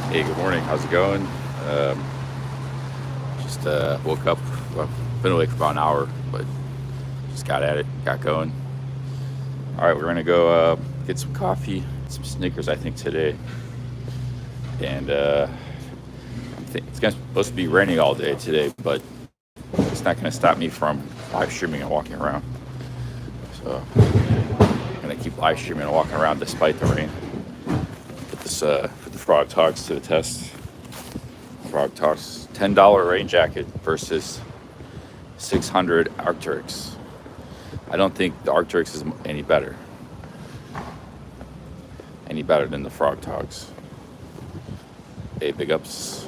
Hey, good morning. How's it going? Um, just woke up. Well, been awake for about an hour, but just got at it, got going. All right, we're gonna go get some coffee, some Snickers, I think today, and it's supposed to be raining all day today, but it's not gonna stop me from live streaming and walking around. So I'm gonna keep live streaming and walking around despite the rain. Put the Frogg Toggs to the test. Frogg Toggs $10 rain jacket versus 600 Arcturix. I don't think the Arcturix is any better than the Frogg Toggs. Hey, big ups.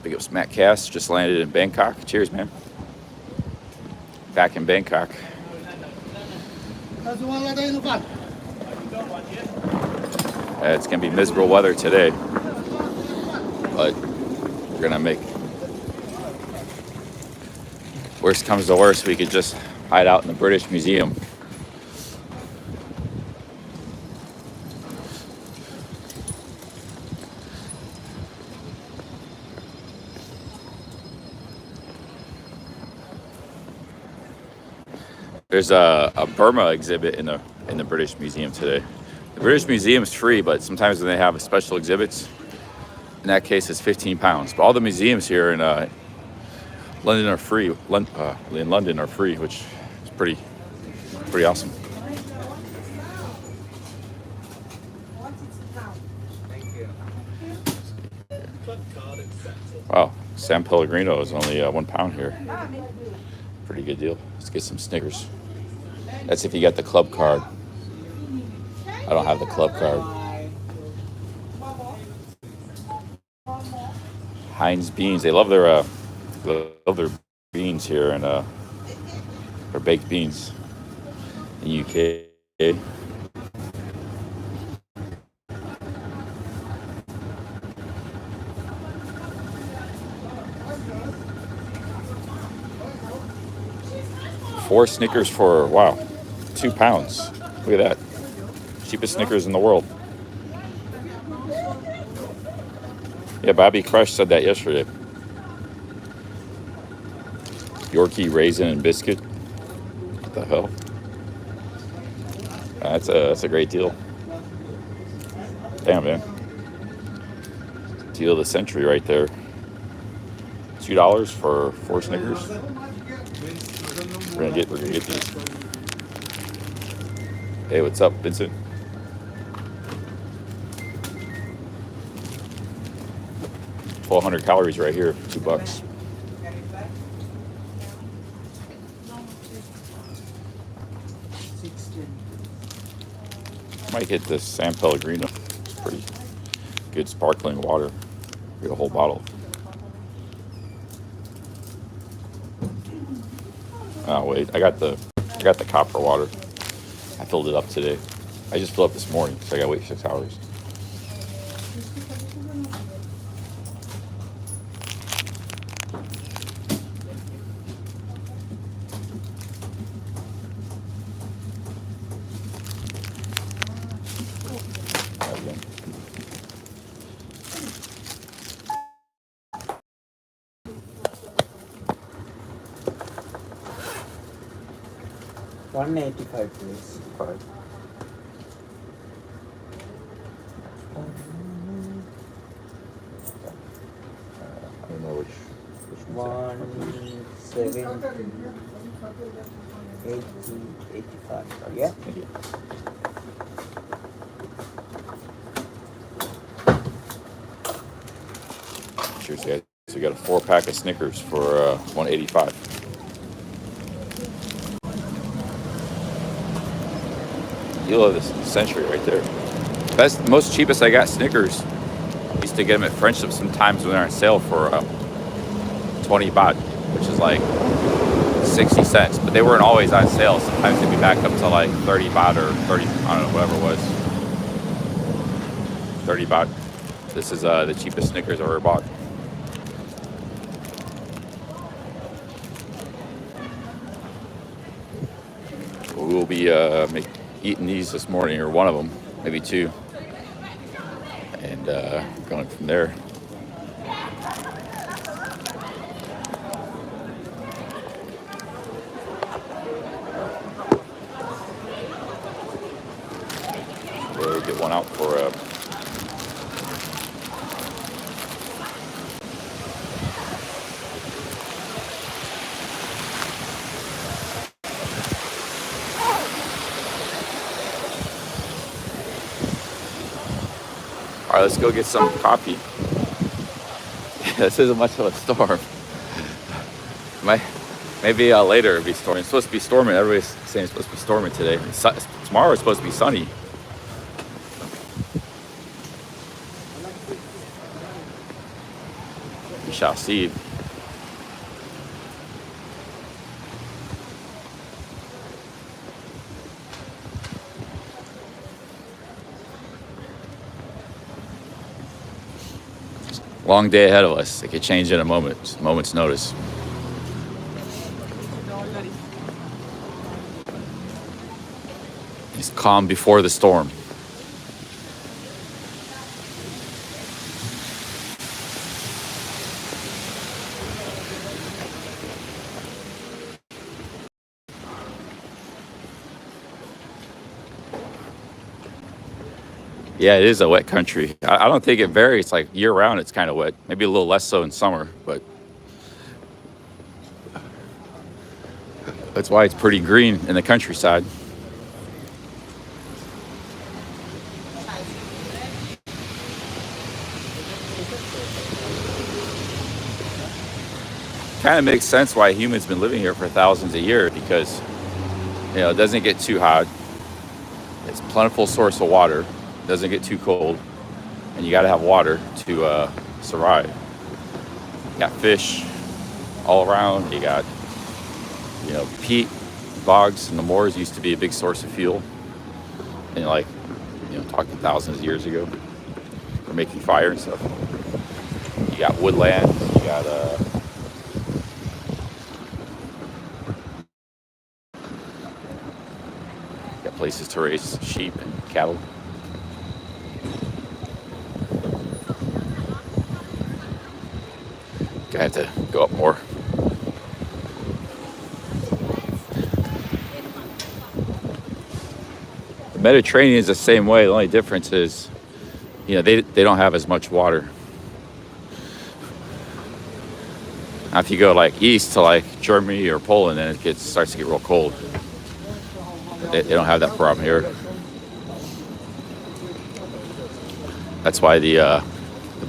Big ups, Matt Cass just landed in Bangkok. Cheers, man. Back in Bangkok. It's gonna be miserable weather today, but we're gonna make. Worst comes to worst, we could just hide out in the British Museum. There's a Burma exhibit in the British Museum today. The British Museum is free, but sometimes when they have special exhibits, in that case, it's £15. But all the museums here in London are free. In London are free, which is pretty awesome. Wow, San Pellegrino is only £1 here. Pretty good deal. Let's get some Snickers. That's if you got the club card. I don't have the club card. Heinz beans. They love their beans here and their baked beans in the UK. Four Snickers for £2. Look at that. Cheapest Snickers in the world. Yeah, Bobby Crush said that yesterday. Yorkie raisin and biscuit. What the hell? That's a great deal. Damn, man. Deal of the century right there. $2 for 4 Snickers. We're gonna get these. Hey, what's up, Vincent? $1,200 calories right here, $2. Might hit this San Pellegrino. It's pretty good sparkling water. Get a whole bottle. Oh wait, I got the copper water. I filled it up today. I just filled up this morning, so I gotta wait 6 hours. $185, please. Right. I don't know which one's 170, 80, 85. Yeah? Thank you. Cheers, guys. So we got a 4-pack of Snickers for $185. Deal of the century right there. Most cheapest I got Snickers. Used to get them at Friendship sometimes when they're on sale for 20 baht, which is like 60 cents. But they weren't always on sale. Sometimes they'd be back up to like 30 baht or 30, I don't know, whatever it was. 30 baht. This is the cheapest Snickers I've ever bought. We will be eating these this morning, or one of them, maybe two, and going from there. We'll get one out for all right, let's go get some coffee. This isn't much of a storm. Maybe later it'll be storming. It's supposed to be storming. Everybody's saying it's supposed to be storming today. Tomorrow it's supposed to be sunny. We shall see. Long day ahead of us. It could change in a moment's notice. It's calm before the storm. Yeah, it is a wet country. I don't think it varies. Like year round, it's kind of wet. Maybe a little less so in summer, but that's why it's pretty green in the countryside. Kind of makes sense why humans been living here for thousands of years, because it doesn't get too hot. It's a plentiful source of water. Doesn't get too cold, and you got to have water to survive. You got fish all around. You got peat bogs, and the moors used to be a big source of fuel, and talking thousands of years ago for making fire and stuff. You got woodland. You got places to raise sheep and cattle. I have to go up more. The Mediterranean is the same way. The only difference is, they don't have as much water. Now, if you go east to Germany or Poland, then it starts to get real cold. They don't have that problem here. That's why the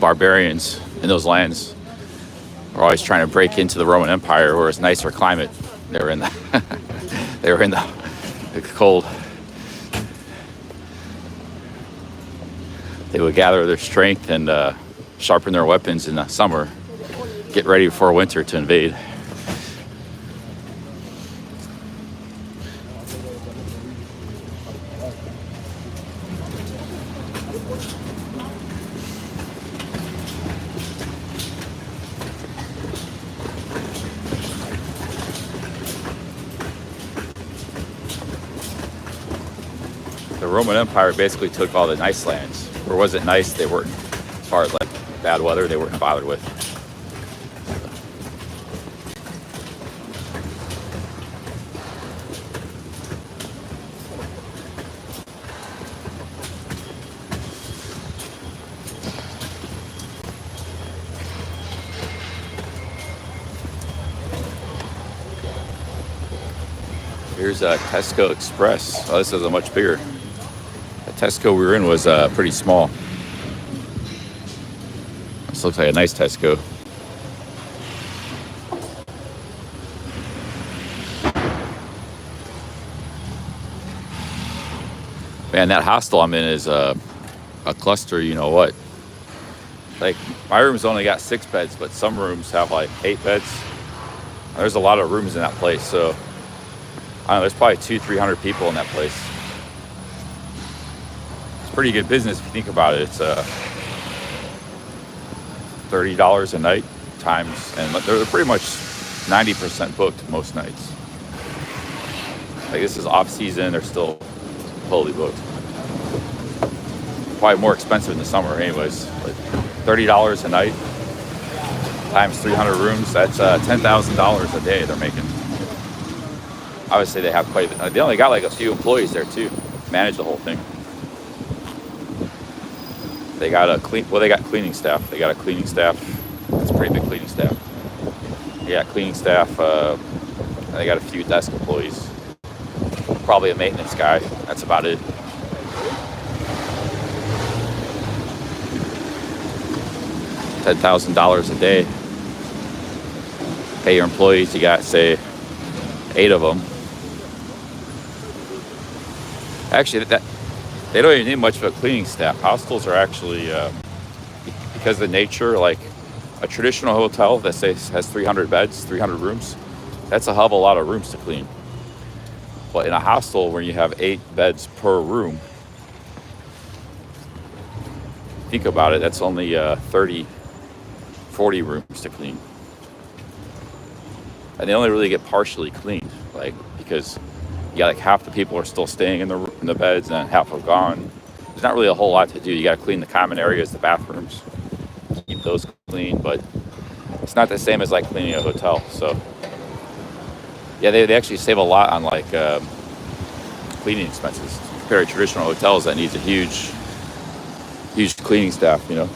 barbarians in those lands are always trying to break into the Roman Empire, where it's nicer climate. They were in the cold. They would gather their strength and sharpen their weapons in the summer, get ready for winter to invade. The Roman Empire basically took all the nice lands. Or was it nice? They weren't, as far as bad weather, they weren't bothered with. Here's a Tesco Express. Oh, this is a much bigger. The Tesco we were in was pretty small. This looks like a nice Tesco. Man, that hostel I'm in is a cluster, you know what. My room's only got 6 beds, but some rooms have 8 beds. There's a lot of rooms in that place, so I don't know, there's probably 200-300 people in that place. It's pretty good business if you think about it. It's $30 a night times, and they're pretty much 90% booked most nights. This is off season, they're still totally booked. Probably more expensive in the summer anyways. But $30 a night times 300 rooms, that's $10,000 a day they're making. Obviously they have quite a bit. They only got like a few employees there too, manage the whole thing. They got they got cleaning staff. They got a cleaning staff. That's a pretty big cleaning staff. Yeah, cleaning staff. They got a few desk employees. Probably a maintenance guy. That's about it. $10,000 a day. Pay your employees. You got, say, 8 of them. Actually, they don't even need much of a cleaning staff. Hostels are actually, because of the nature, like a traditional hotel that has 300 beds, 300 rooms, that's a hell of a lot of rooms to clean. But in a hostel where you have 8 beds per room, think about it, that's only 30, 40 rooms to clean. And they only really get partially cleaned, like, because you got like half the people are still staying in the beds and half have gone. There's not really a whole lot to do. You got to clean the common areas, the bathrooms, keep those clean, but it's not the same as like cleaning a hotel. So yeah, they actually save a lot on like cleaning expenses compared to traditional hotels that needs a huge cleaning staff, you know.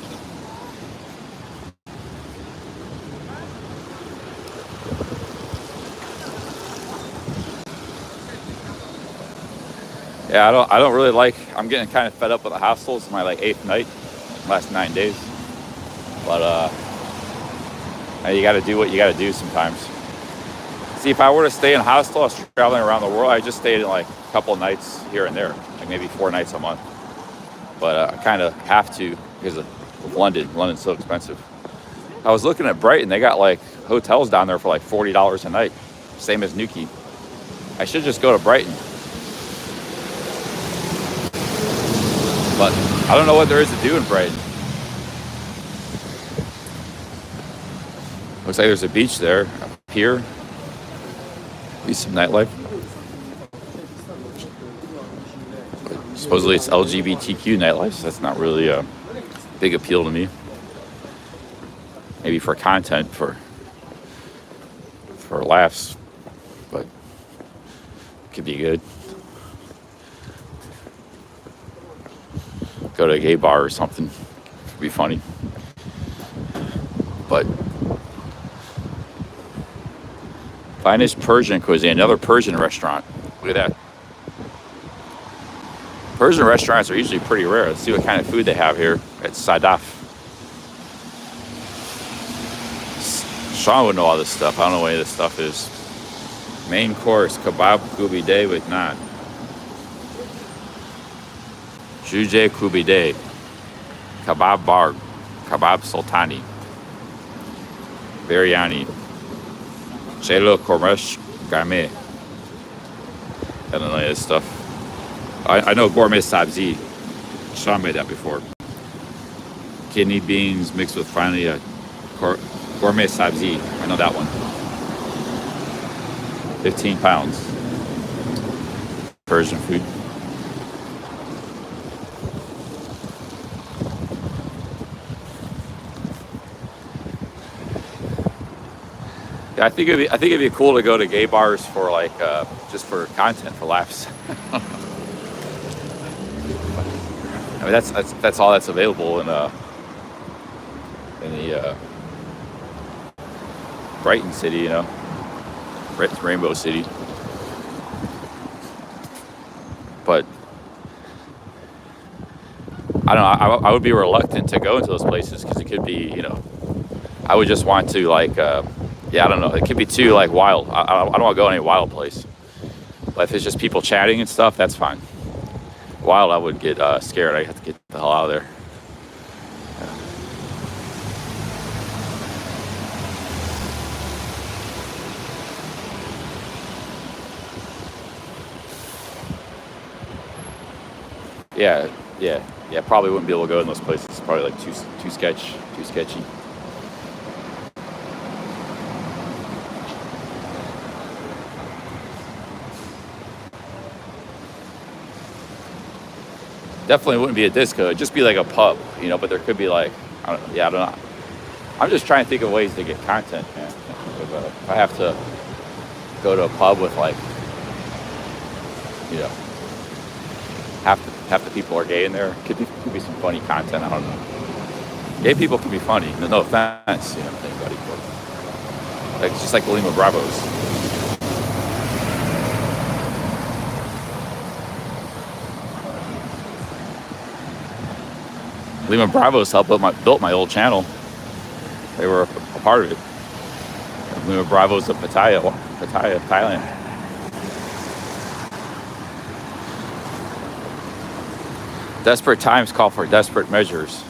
Yeah, I don't really like. I'm getting kind of fed up with the hostels. It's my like 8th night, last 9 days. But you got to do what you got to do sometimes. See, if I were to stay in a hostel, I was traveling around the world. I just stayed in like a couple of nights here and there, like maybe 4 nights a month. But I kind of have to because of London. London's so expensive. I was looking at Brighton. They got like hotels down there for like $40 a night, same as Newquay. I should just go to Brighton. But I don't know what there is to do in Brighton. Looks like there's a beach there, up here. At least some nightlife. But supposedly it's LGBTQ nightlife, so that's not really a big appeal to me. Maybe for content, for laughs, but it could be good. Go to a gay bar or something. It'd be funny. But finest Persian cuisine, another Persian restaurant. Look at that. Persian restaurants are usually pretty rare. Let's see what kind of food they have here at Sadaf. Sean would know all this stuff. I don't know what any of this stuff is. Main course, kebab kubide with naan. Juje kubide, kebab bar, kebab sultani, biryani, chelo kormesh gourmet. I don't know any of this stuff. I know gourmet sabzi. Sean made that before. Kidney beans mixed with finely gourmet sabzi. I know that one. 15 pounds. Persian food. Yeah, I think it'd be cool to go to gay bars for like just for content, for laughs. I mean, that's all that's available in the Brighton city, you know, Rainbow City. But I don't know. I would be reluctant to go into those places because it could be, you know, I would just want to like. Yeah, I don't know. It could be too like wild. I don't want to go any wild place. But if it's just people chatting and stuff, that's fine. Wild, I would get scared. I have to get the hell out of there. Yeah. Probably wouldn't be able to go in those places. It's probably like too sketchy. Definitely wouldn't be a disco. It'd just be like a pub, you know. But there could be like, I don't know. I'm just trying to think of ways to get content, man. If I have to go to a pub with like, you know, half the people are gay in there, could be some funny content. I don't know. Gay people can be funny. No offense, you know, to anybody, but like, it's just like the Lima Bravos. Lima Bravos helped built my old channel. They were a part of it. Lima Bravos of Pattaya, Thailand. Desperate times call for desperate measures.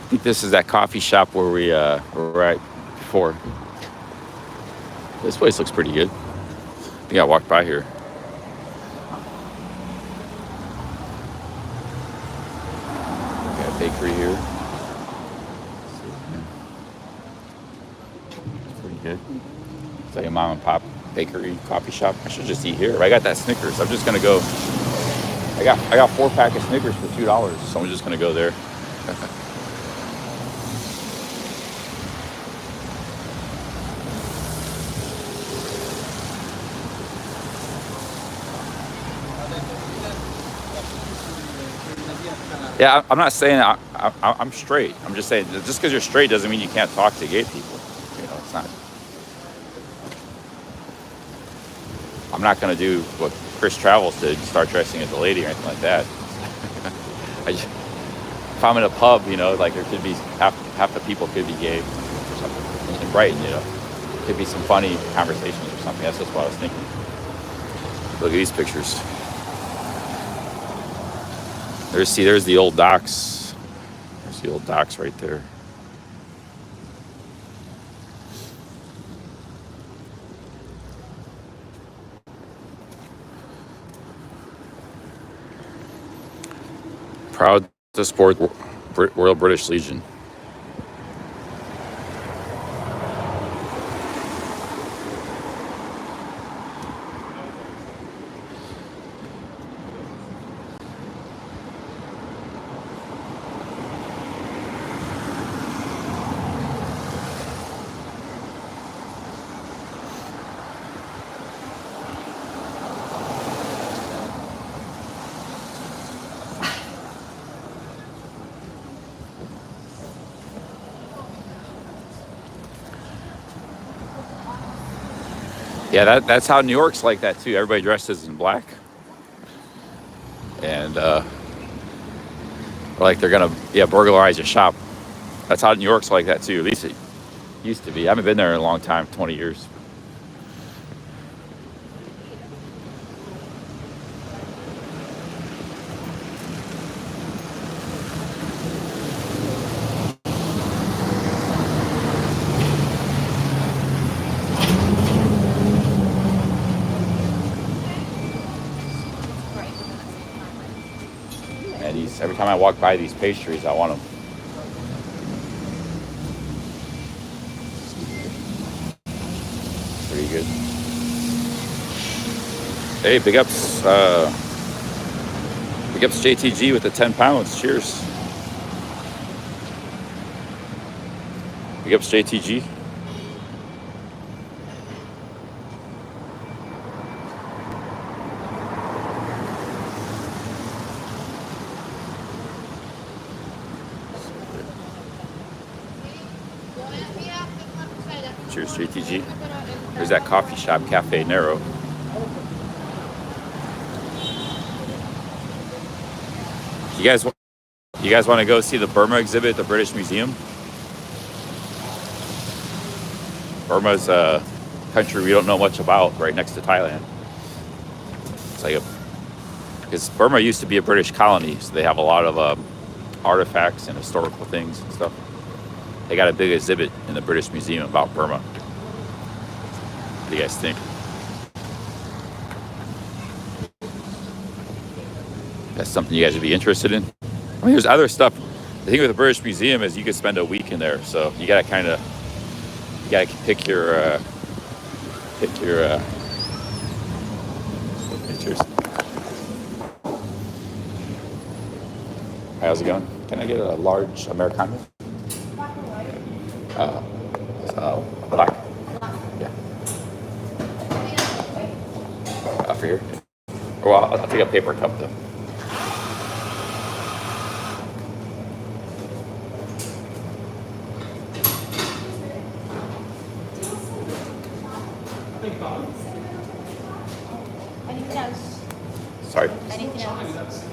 I think this is that coffee shop where we were at before. This place looks pretty good. I think I walked by here. Got a bakery here. It's pretty good. It's like a mom and pop bakery, coffee shop. I should just eat here. I got that Snickers. I'm just gonna go. I got 4-pack of Snickers for $2, so I'm just gonna go there. Yeah, I'm not saying I'm straight. I'm just saying, just because you're straight doesn't mean you can't talk to gay people. You know, it's not. I'm not going to do what Chris Travels did, start dressing as a lady or anything like that. If I'm in a pub, you know, like there could be half the people could be gay or something. In Brighton, you know, could be some funny conversations or something. That's just what I was thinking. Look at these pictures. There's the old docks. There's the old docks right there. Proud to support Royal British Legion. Yeah, that's how New York's like that too. Everybody dresses in black, and like they're gonna burglarize your shop. That's how New York's like that too. At least it used to be. I haven't been there in a long time, 20 years. Every time I walk by these pastries, I want them. Pretty good. Hey, big ups JTG with the 10 pounds. Cheers. Big ups JTG. Cheers, JTG. There's that coffee shop, Cafe Nero. You guys want to go see the Burma exhibit at the British Museum? Burma's a country we don't know much about, right next to Thailand. It's like because Burma used to be a British colony, so they have a lot of artifacts and historical things and stuff. They got a big exhibit in the British Museum about Burma. What do you guys think? That's something you guys would be interested in? I mean, there's other stuff. The thing with the British Museum is you could spend a week in there, so you gotta pick your pictures. How's it going? Can I get a large Americano? Uh, black. Yeah. For here. Well, I'll take a paper cup though. Anything else? Sorry. Anything else?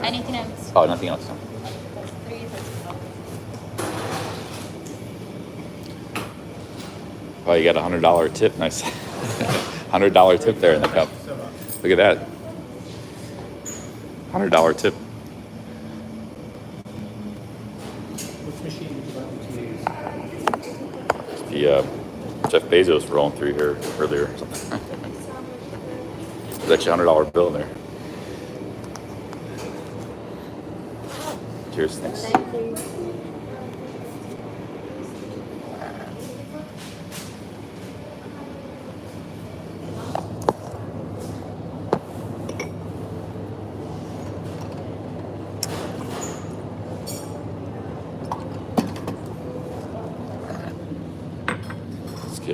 Anything else? Oh, nothing else. No. Oh, you got $100 tip. Nice. $100 tip there in the cup. Look at that. $100 tip. Which machine would you like me to use? The Jeff Bezos rolling through here earlier or something. There's actually $100 bill in there. Cheers, thanks.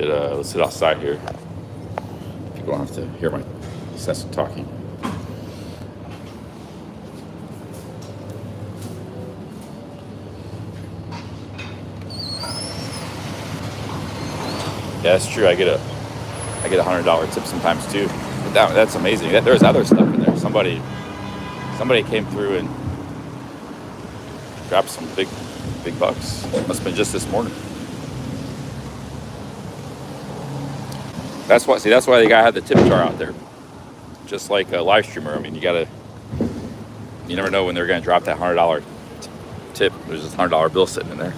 Let's sit outside here. People don't have to hear my incessant talking. Yeah, that's true. I get a $100 tip sometimes too. But that's amazing. There's other stuff in there. Somebody came through and dropped some big bucks. Must have been just this morning. That's why they gotta have the tip jar out there. Just like a live streamer. I mean, you never know when they're gonna drop that $100 tip. There's just a $100 bill sitting in there.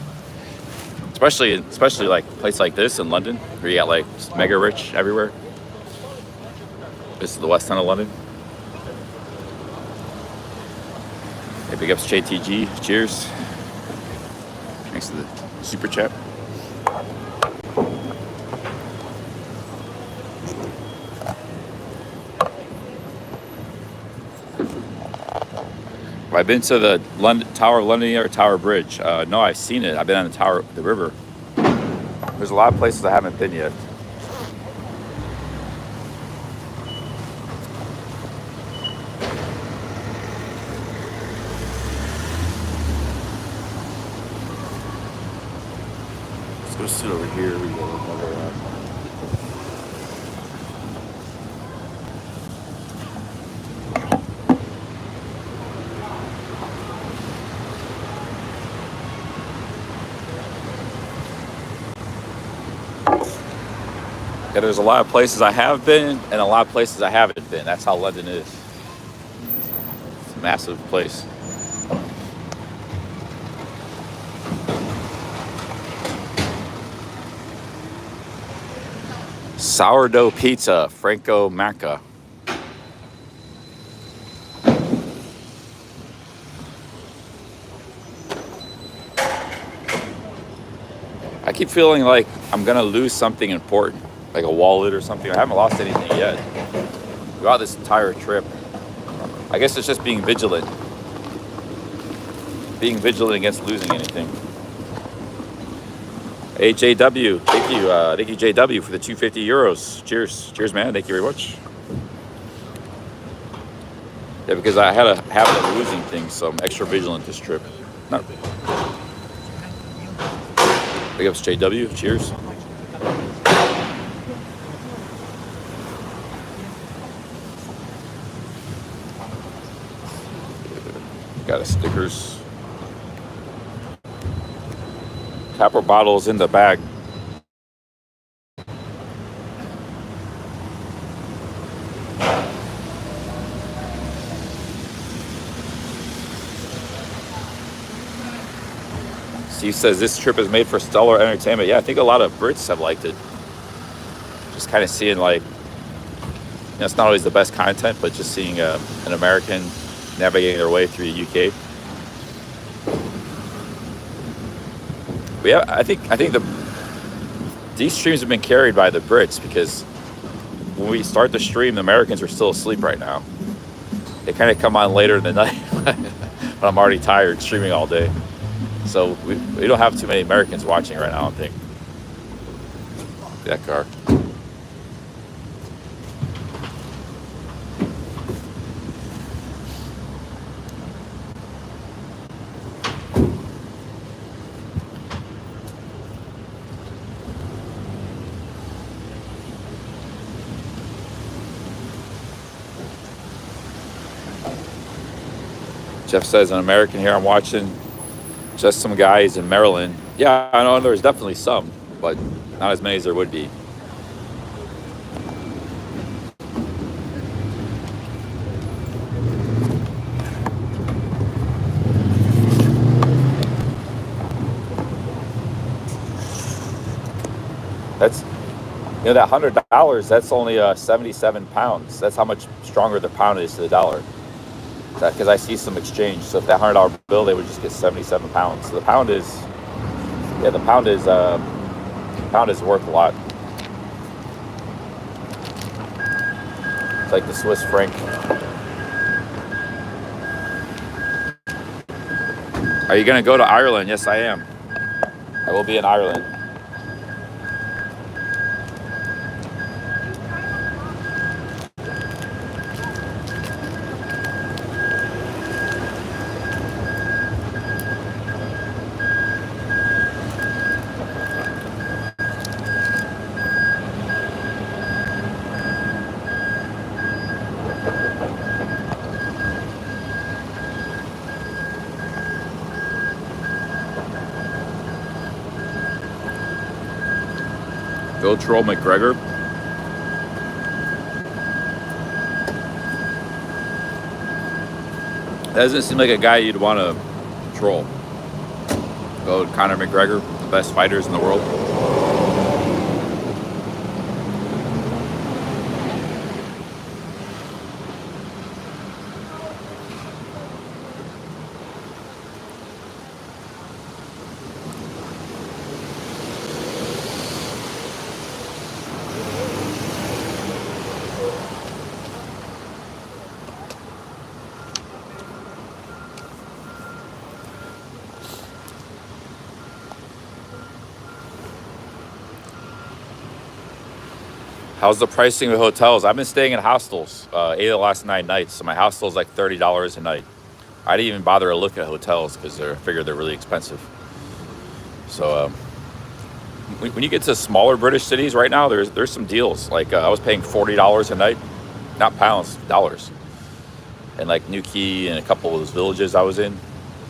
Especially like a place like this in London, where you got like just mega rich everywhere. This is the West End of London. Hey, big ups JTG. Cheers. Thanks to the super chat. Have I been to the Tower of London or Tower Bridge? No, I've seen it. I've been on the river. There's a lot of places I haven't been yet. Let's go sit over here. We go another around. Yeah, there's a lot of places I have been and a lot of places I haven't been. That's how London is. It's a massive place. Sourdough pizza, Franco Macca. I keep feeling like I'm gonna lose something important, like a wallet or something. I haven't lost anything yet throughout this entire trip. I guess it's just being vigilant. Being vigilant against losing anything. Hey JW, thank you JW for the 250 euros. Cheers, man. Thank you very much. Yeah, because I had a habit of losing things, so I'm extra vigilant this trip. No. Big ups JW. Cheers. Got a stickers. Tapper bottles in the bag. Steve says this trip is made for stellar entertainment. Yeah, I think a lot of Brits have liked it. Just kind of seeing like, it's not always the best content, but just seeing an American navigating their way through the UK. But yeah, I think these streams have been carried by the Brits because when we start the stream, the Americans are still asleep right now. They kind of come on later in the night when I'm already tired streaming all day. So we don't have too many Americans watching right now, I don't think. That car. Jeff says, an American here I'm watching, just some guys in Maryland. Yeah, I know there's definitely some, but not as many as there would be. That's, you know, that $100, that's only 77 pounds. That's how much stronger the pound is to the dollar. Because I see some exchange. So if that $100 bill, they would just get 77 pounds. So the pound is, yeah, the pound is worth a lot. It's like the Swiss franc. Are you gonna go to Ireland? Yes, I am. I will be in Ireland. Go troll McGregor. That doesn't seem like a guy you'd want to troll. Go Conor McGregor, the best fighters in the world. How's the pricing of hotels? I've been staying in hostels 8 of the last 9 nights. So my hostel is like $30 a night. I didn't even bother to look at hotels because I figured they're really expensive. So when you get to smaller British cities right now, there's some deals. Like I was paying $40 a night, not pounds, dollars. And like Newquay and a couple of those villages I was in.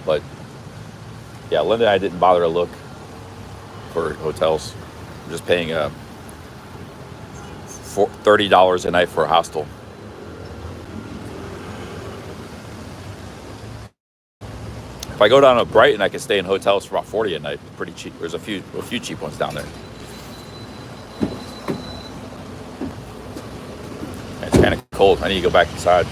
But yeah, London, I didn't bother to look for hotels. I'm just paying $30 a night for a hostel. If I go down to Brighton, I can stay in hotels for about $40 a night. Pretty cheap. There's a few cheap ones down there. It's kind of cold. I need to go back inside.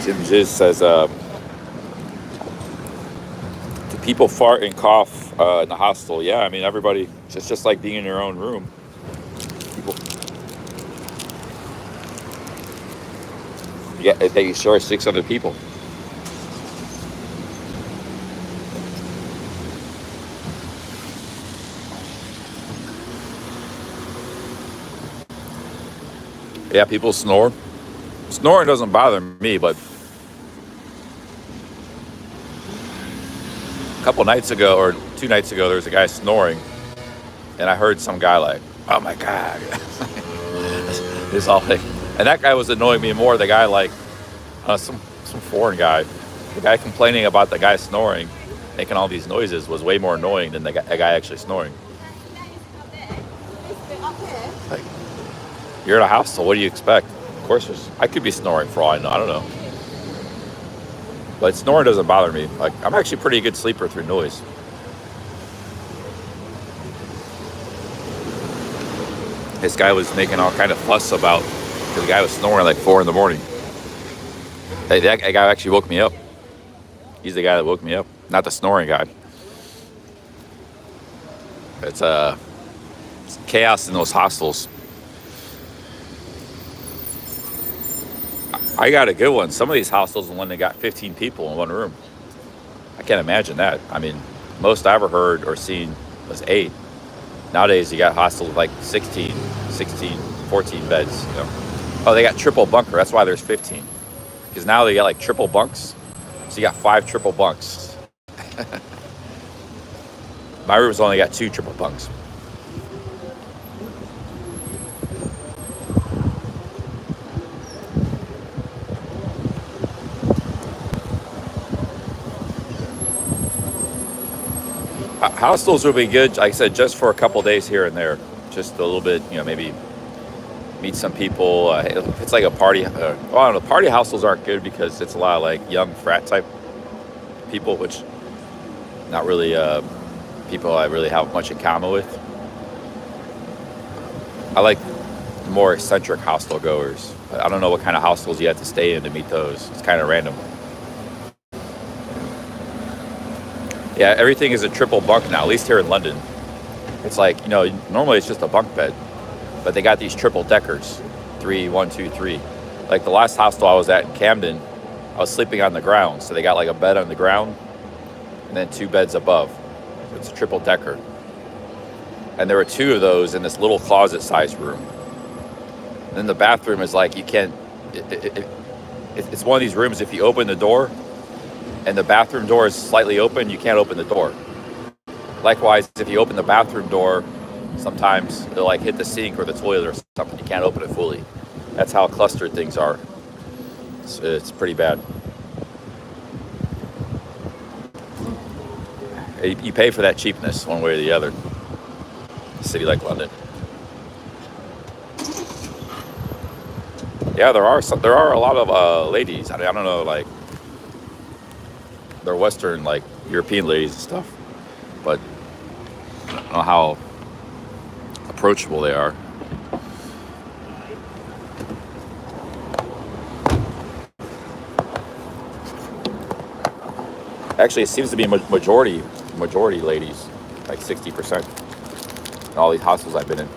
Jim Jiz says, do people fart and cough in the hostel? Yeah, I mean, everybody, it's just like being in your own room. People, yeah, they share 6 other people. Yeah, people snore. Snoring doesn't bother me, but a couple nights ago or 2 nights ago, there was a guy snoring, and I heard some guy like, "Oh my God!" It's all like, and that guy was annoying me more. The guy like some foreign guy, the guy complaining about the guy snoring, making all these noises was way more annoying than the guy actually snoring. Like, you're in a hostel. What do you expect? Of course, I could be snoring for all I know. I don't know. But snoring doesn't bother me. Like, I'm actually a pretty good sleeper through noise. This guy was making all kind of fuss about, because the guy was snoring like 4 in the morning. That guy actually woke me up. He's the guy that woke me up, not the snoring guy. It's chaos in those hostels. I got a good one. Some of these hostels in London got 15 people in one room. I can't imagine that. I mean, most I ever heard or seen was 8. Nowadays, you got hostels with like 16, 14 beds. You know? Oh, they got triple bunker. That's why there's 15. Because now they got like triple bunks. So you got 5 triple bunks. My room's only got 2 triple bunks. Hostels would be good, like I said, just for a couple days here and there. Just a little bit, you know, maybe meet some people. If it's like a party, well, I don't know, party hostels aren't good because it's a lot of like young frat type people, which not really people I really have much in common with. I like more eccentric hostel goers. I don't know what kind of hostels you have to stay in to meet those. It's kind of random. Yeah, everything is a triple bunk now, at least here in London. It's like, you know, normally it's just a bunk bed, but they got these triple deckers, 3, 1, 2, 3. Like the last hostel I was at in Camden, I was sleeping on the ground. So they got like a bed on the ground and then 2 beds above. So it's a triple decker. And there were 2 of those in this little closet sized room. And then the bathroom is like, you can't, it's one of these rooms, if you open the door, and the bathroom door is slightly open, you can't open the door. Likewise, if you open the bathroom door, sometimes it'll like hit the sink or the toilet or something. You can't open it fully. That's how clustered things are. It's pretty bad. You pay for that cheapness one way or the other. A city like London. Yeah, there are a lot of ladies. I don't know, like, they're Western, like European ladies and stuff, but I don't know how approachable they are. Actually, it seems to be majority ladies, like 60%. In all these hostels I've been in.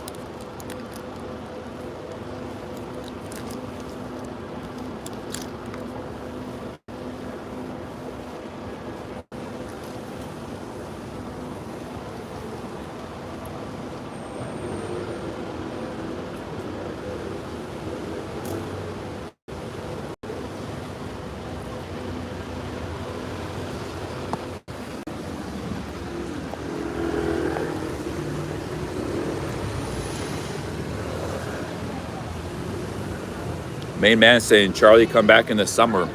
Main man saying, Charlie, come back in the summer.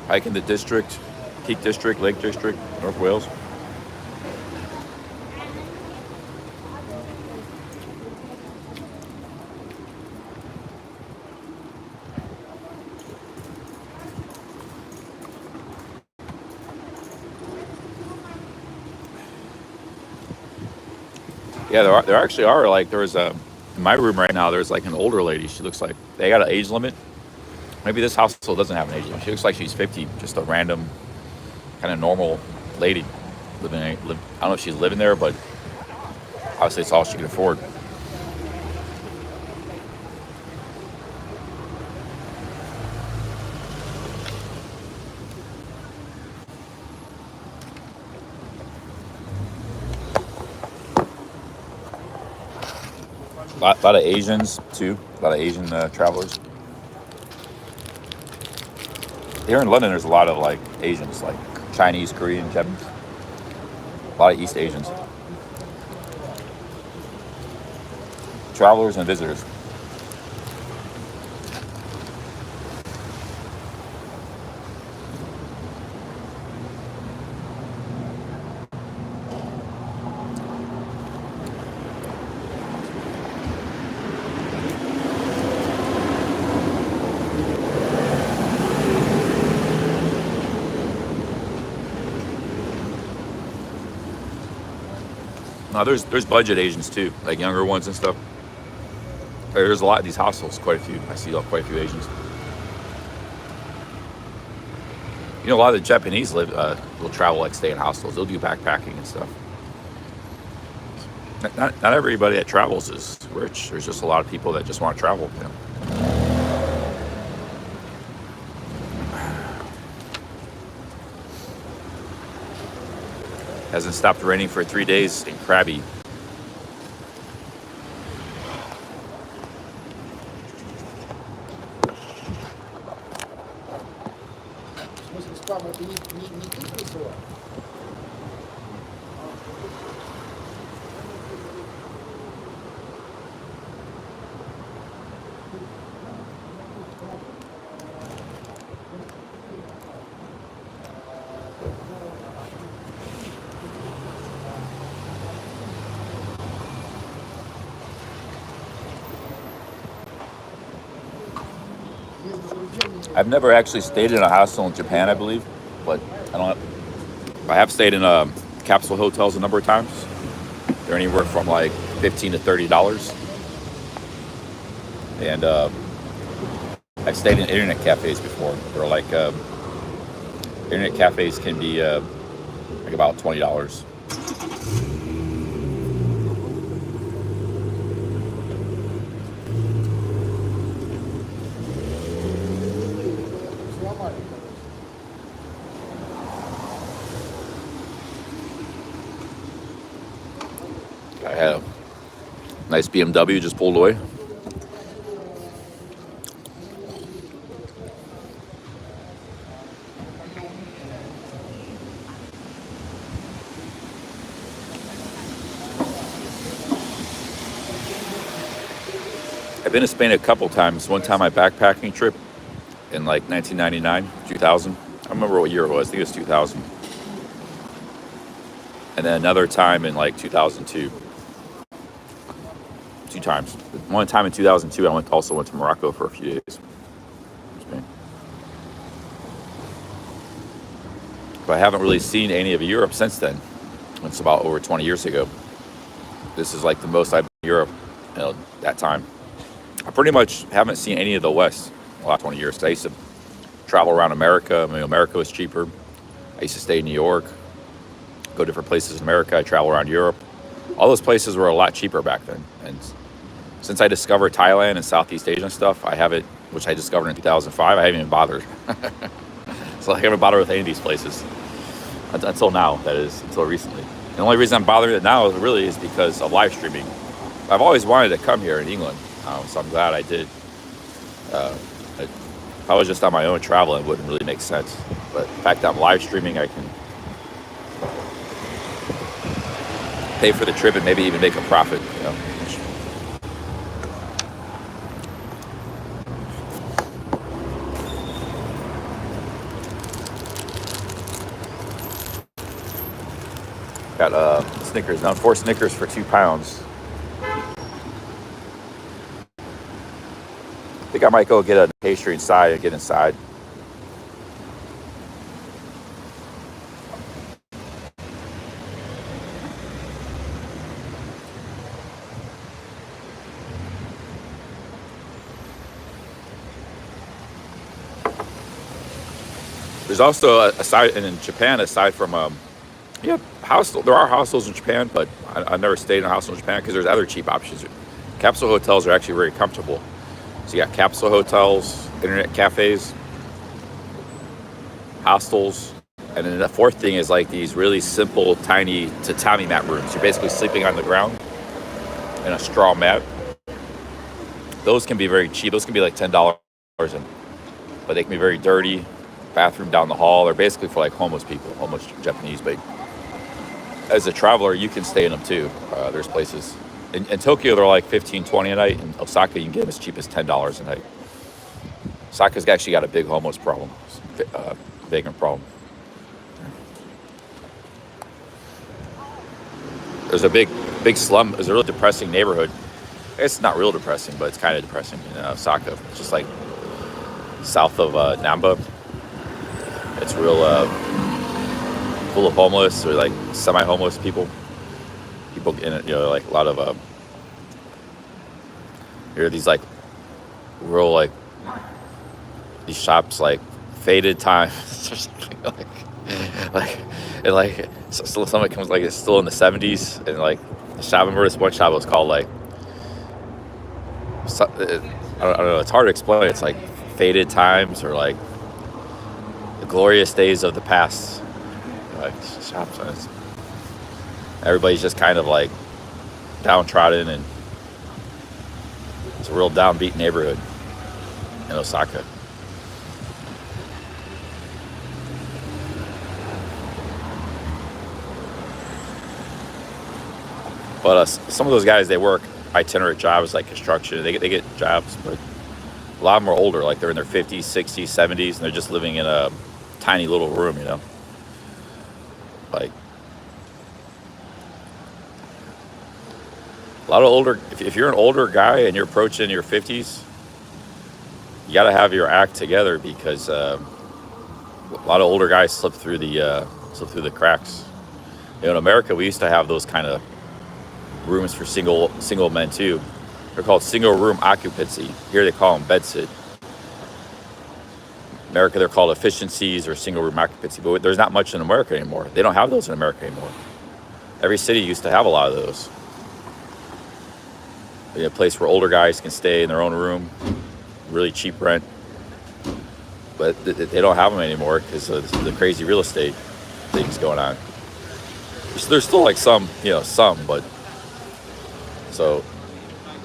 Hike in the district, Peak District, Lake District, North Wales. Yeah, there actually are, like, there's a, in my room right now, there's like an older lady. She looks like, they got an age limit. Maybe this household doesn't have an age limit. She looks like she's 50, just a random, kind of normal lady. I don't know if she's living there, but obviously it's all she can afford. A lot of Asians too. A lot of Asian travelers. Here in London, there's a lot of like Asians, like Chinese, Korean, Japanese. A lot of East Asians. Travelers and visitors. No, there's budget Asians too, like younger ones and stuff. There's a lot of these hostels, quite a few. I see quite a few Asians. You know, a lot of the Japanese will travel, like stay in hostels. They'll do backpacking and stuff. Not everybody that travels is rich. There's just a lot of people that just want to travel. You know? Hasn't stopped raining for 3 days in Krabi. I've never actually stayed in a hostel in Japan, I believe, but I have stayed in capsule hotels a number of times. They're anywhere from like $15 to $30, and I've stayed in internet cafes before. They're like internet cafes can be like about $20. I had a nice BMW just pulled away. I've been to Spain a couple times. One time my backpacking trip in like 1999, 2000. I don't remember what year it was. I think it was 2000. And then another time in like 2002. 2 times. One time in 2002, I also went to Morocco for a few days. But I haven't really seen any of Europe since then. It's about over 20 years ago. This is like the most I've been in Europe, that time. I pretty much haven't seen any of the West in the last 20 years. I used to travel around America. I mean, America was cheaper. I used to stay in New York, go different places in America. I travel around Europe. All those places were a lot cheaper back then. And since I discovered Thailand and Southeast Asian stuff, which I discovered in 2005, I haven't even bothered. So I haven't bothered with any of these places until now, that is, until recently. The only reason I'm bothering it now really is because of live streaming. I've always wanted to come here in England, so I'm glad I did. If I was just on my own traveling, it wouldn't really make sense. But the fact that I'm live streaming, I can pay for the trip and maybe even make a profit, you know. Got Snickers now. 4 Snickers for £2. I think I might go get a pastry inside and get inside. There's also in Japan, aside from there are hostels in Japan, but I've never stayed in a hostel in Japan because there's other cheap options. Capsule hotels are actually very comfortable. So you got capsule hotels, internet cafes, hostels, and then the fourth thing is like these really simple, tiny tatami mat rooms. You're basically sleeping on the ground in a straw mat. Those can be very cheap. Those can be like $10, but they can be very dirty. Bathroom down the hall. They're basically for like homeless people, homeless Japanese. But as a traveler, you can stay in them too. There's places in Tokyo, they're like $15, $20 a night. In Osaka, you can get them as cheap as $10 a night. Osaka's actually got a big homeless problem, vagrant problem. There's a big slum. There's a really depressing neighborhood. It's not real depressing, but it's kind of depressing in Osaka. It's just like south of Namba. It's real full of homeless or like semi-homeless people. people in it, like a lot of here are these like real like these shops like faded times or something so somebody comes like it's still in the 70s and like the shop. I remember this one shop was called like I don't know, it's hard to explain. It's like faded times or like the glorious days of the past, like shops. Everybody's just kind of like downtrodden, and it's a real downbeat neighborhood in Osaka. But some of those guys, they work itinerant jobs like construction. They get jobs, but a lot of them are older, like they're in their 50s, 60s, 70s, and they're just living in a tiny little room, Like a lot of older, if you're an older guy and you're approaching your 50s, you got to have your act together because a lot of older guys slip through the cracks. In America, we used to have those kind of rooms for single men too. They're called single room occupancy. Here they call them bedsit. America, they're called efficiencies or single room occupancy, but there's not much in America anymore. They don't have those in America anymore. Every city used to have a lot of those. A place where older guys can stay in their own room, really cheap rent. But they don't have them anymore because of the crazy real estate things going on. So there's still like some, but so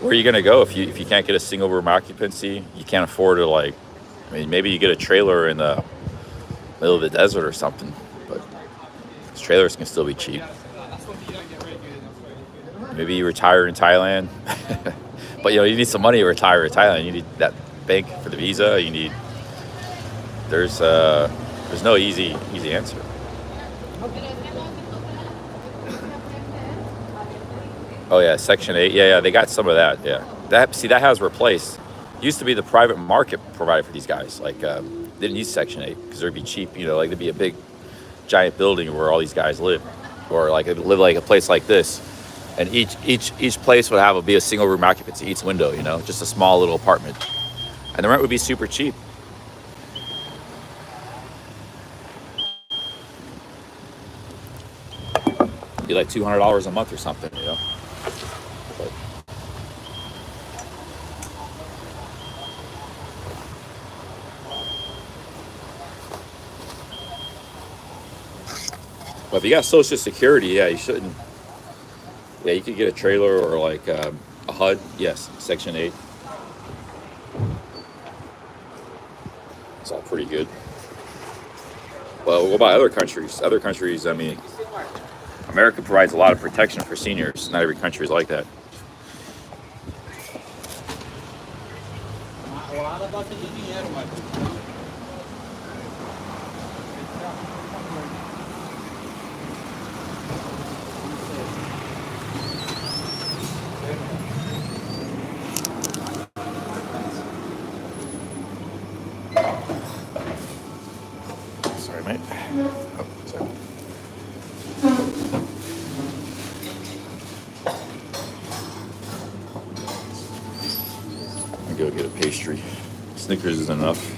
where are you going to go if you can't get a single room occupancy? You can't afford to maybe you get a trailer in the middle of the desert or something, but these trailers can still be cheap. Maybe you retire in Thailand, but you need some money to retire in Thailand. You need that bank for the visa. There's no easy answer. Oh yeah, Section 8. Yeah, they got some of that. Yeah, that has replaced. It used to be the private market provided for these guys. Like they didn't use Section 8 because it'd be cheap. Like there'd be a big, giant building where all these guys live, or like it'd live like a place like this, and each place would be a single room occupancy, each window. Just a small little apartment, and the rent would be super cheap. It'd be like $200 a month or something. But if you got Social Security, you shouldn't. Yeah, you could get a trailer or like a HUD. Yes, Section 8. It's all pretty good. Well, what about other countries? Other countries, America provides a lot of protection for seniors. Not every country is like that. Sorry, mate. Oh, sorry. I'll go get a pastry. Snickers is enough.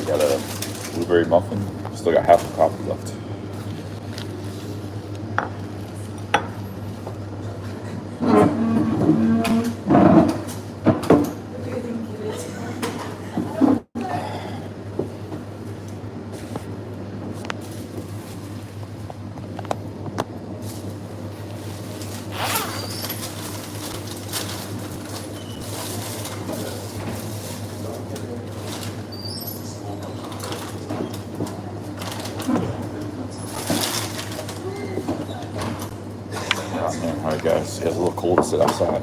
got a blueberry muffin. Still got half a coffee left. Oh man, alright guys, it's a little cold to sit outside.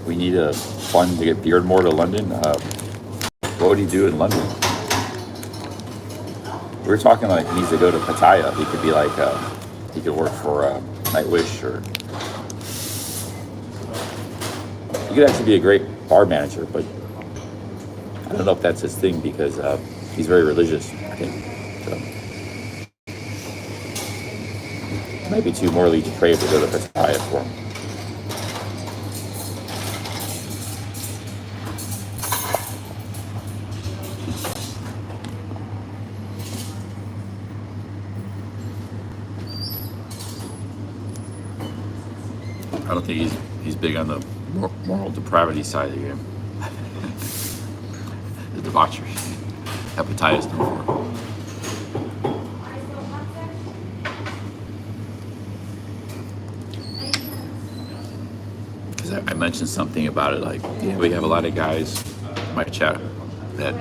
We need a fund to get Beardmore to London. What would he do in London? We were talking like he needs to go to Pattaya. He could be like, he could work for Nightwish, or he could actually be a great bar manager, but I don't know if that's his thing because he's very religious, I think. So, it might be too morally depraved to go to Pattaya for him. I don't think he's big on the moral depravity side of the game. The debauchery. Hepatitis known for. Because I mentioned something about it, like, yeah, we have a lot of guys in my chat that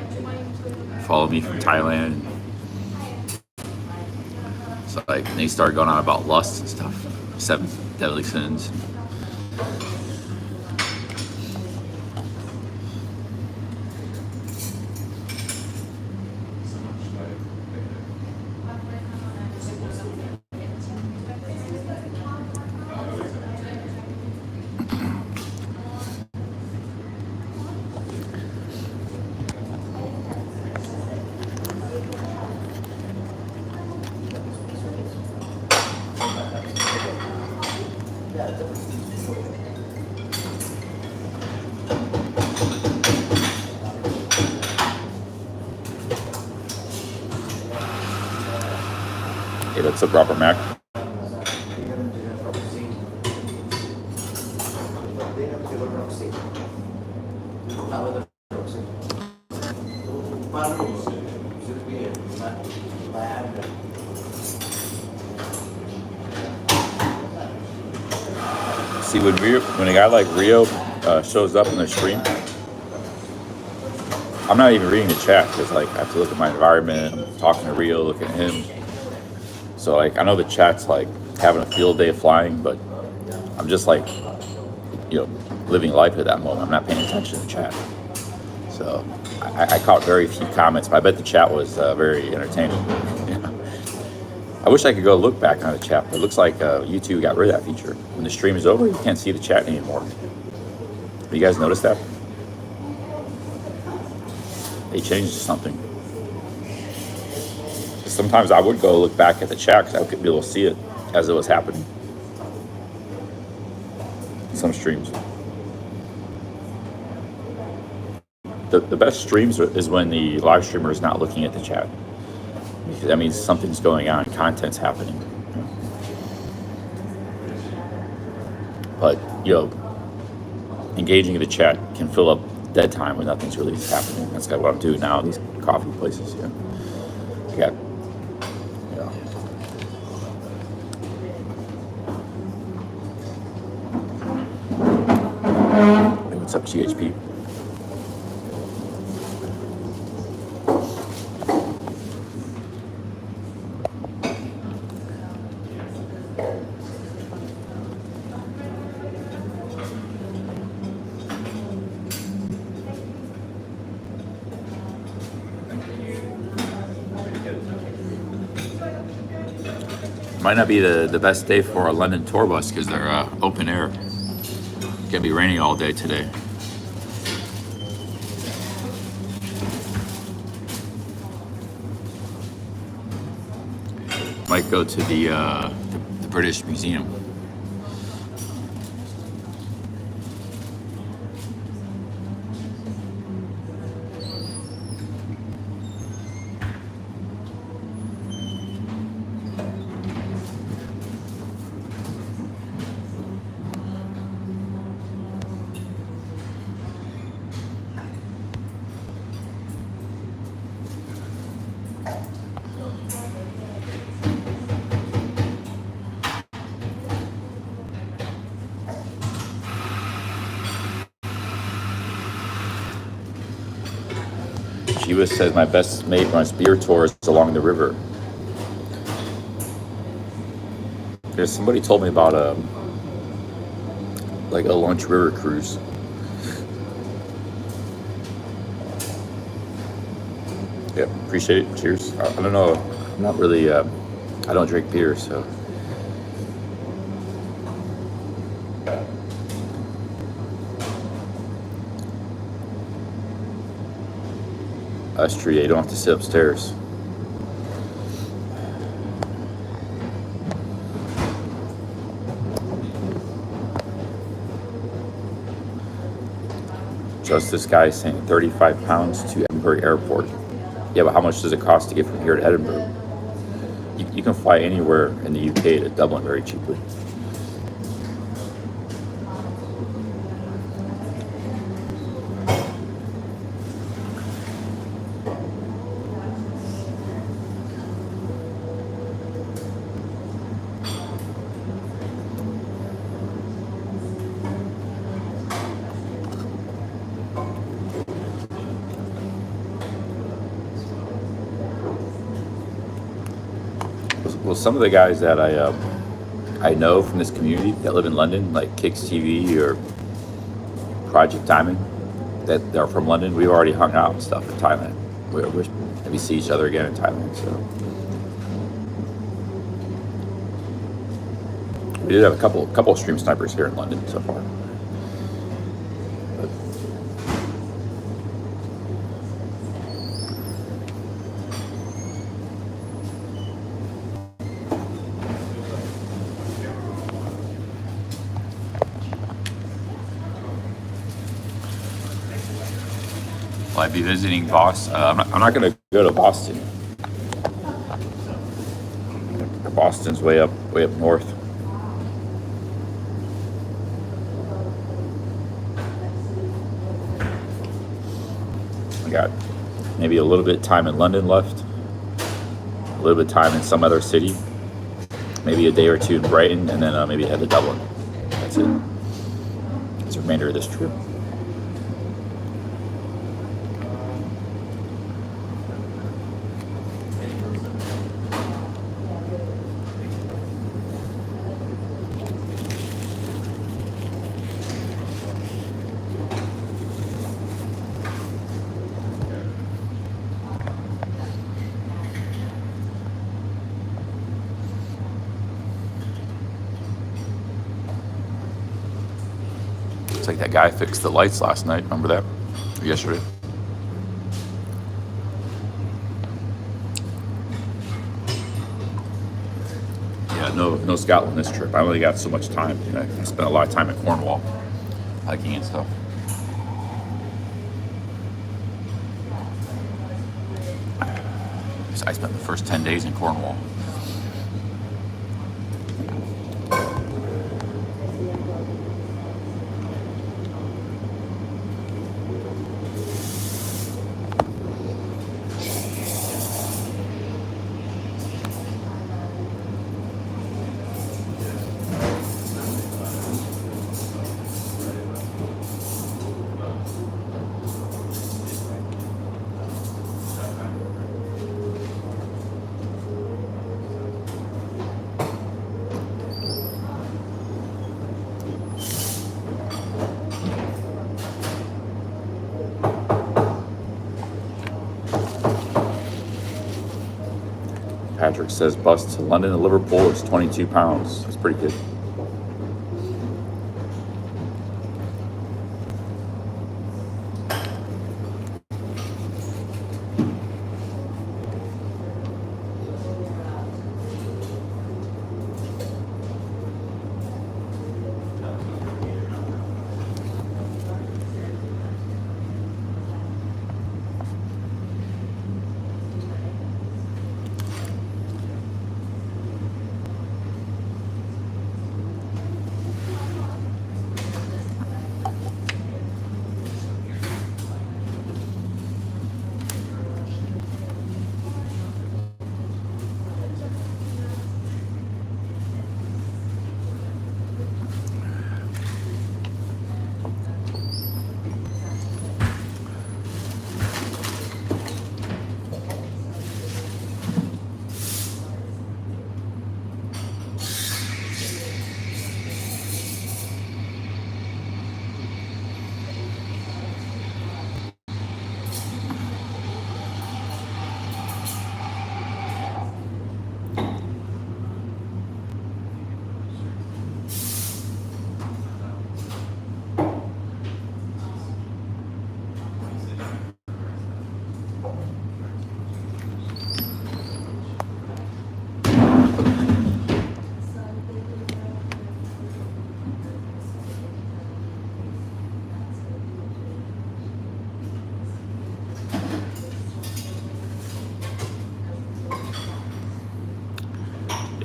follow me from Thailand. So like, they start going on about lust and stuff, 7 deadly sins. Hey, what's up, Robert Mac? See, when a guy like Rio shows up in the stream, I'm not even reading the chat because like I have to look at my environment. I'm talking to Rio, looking at him. So like I know the chat's like having a field day of flying, but I'm just like, you know, living life at that moment. I'm not paying attention to the chat. So I caught very few comments, but I bet the chat was very entertaining. I wish I could go look back on the chat, but it looks like YouTube got rid of that feature. When the stream is over, you can't see the chat anymore. You guys notice that? They changed something. Sometimes I would go look back at the chat because I could be able to see it as it was happening. Some streams. The best streams is when the live streamer is not looking at the chat. Because that means something's going on, content's happening. But, you know, engaging in the chat can fill up dead time when nothing's really happening. That's kind of what I'm doing now in these coffee places. Yeah, I got, you know. Hey, what's up, GHP? Might not be the best day for a London tour bus because they're open air. It's gonna be raining all day today. Might go to the British Museum. Shiva says my best mate runs beer tours along the river. There's somebody told me about like a lunch river cruise. Yeah, appreciate it. Cheers. I don't know. I'm not really. I don't drink beer, so. That's true. Yeah, you don't have to sit upstairs. Just this guy saying 35 pounds to Edinburgh Airport. Yeah, but how much does it cost to get from here to Edinburgh? You can fly anywhere in the UK to Dublin very cheaply. Well, some of the guys that I know from this community that live in London, like Kicks TV or Project Diamond, that are from London, we've already hung out and stuff in Thailand. We maybe see each other again in Thailand. So we did have a couple of stream snipers here in London so far. Will I be visiting Boston? I'm not going to go to Boston. Boston's way up north. I got maybe a little bit of time in London left, a little bit of time in some other city, maybe a day or two in Brighton, and then maybe head to Dublin. That's it. That's the remainder of this trip. It's like that guy fixed the lights last night. Remember that? Or yesterday? Yeah, no Scotland this trip. I only got so much time. You know, I spent a lot of time in Cornwall, hiking and stuff. I spent the first 10 days in Cornwall. Patrick says bus to London and Liverpool is 22 pounds. That's pretty good.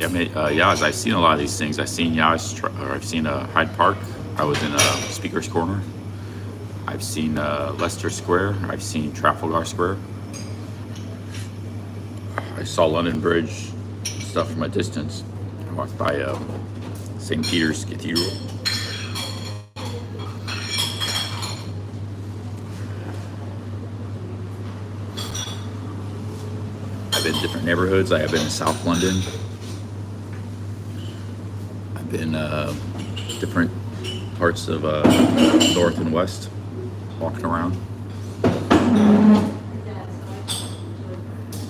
Yeah, Yaz, I've seen a lot of these things. I've seen Yaz, or I've seen Hyde Park. I was in Speaker's Corner. I've seen Leicester Square. I've seen Trafalgar Square. I saw London Bridge stuff from a distance. I walked by St. Peter's Cathedral. I've been in different neighborhoods. I have been in South London. I've been different parts of North and West, walking around.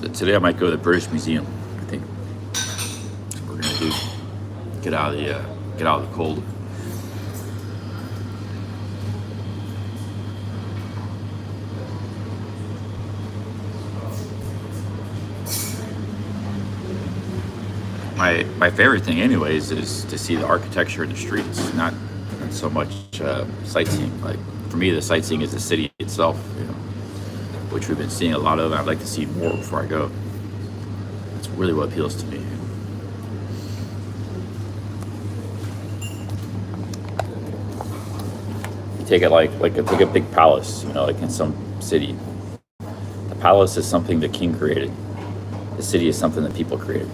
But today I might go to the British Museum. I think that's what we're gonna do. Get out of the cold. My favorite thing anyways is to see the architecture in the streets, not so much sightseeing. Like for me, the sightseeing is the city itself, which we've been seeing a lot of. I'd like to see more before I go. That's really what appeals to me. You take it like take a big palace, like in some city. The palace is something the king created. The city is something that people created.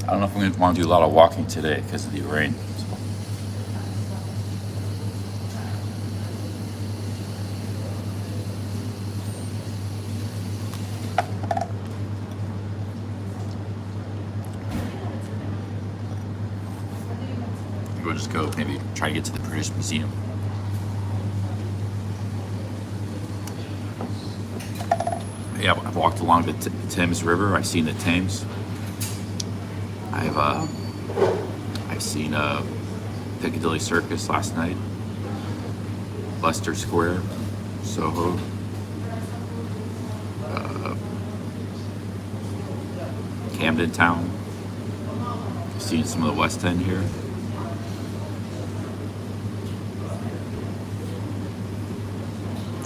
I don't know if I'm going to want to do a lot of walking today because of the rain. We'll just go maybe try to get to the British Museum. Yeah, I've walked along the Thames River. I've seen the Thames. I've seen Piccadilly Circus last night, Leicester Square, Soho, Camden Town, Seeing some of the West End here.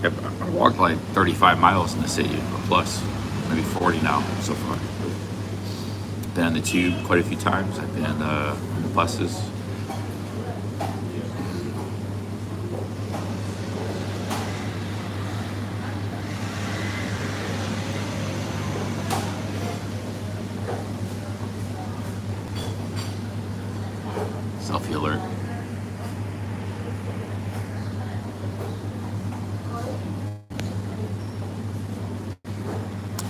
Yep, I walked like 35 miles in the city, or plus, maybe 40 now so far. Been on the tube quite a few times. I've been on the buses. Selfie alert.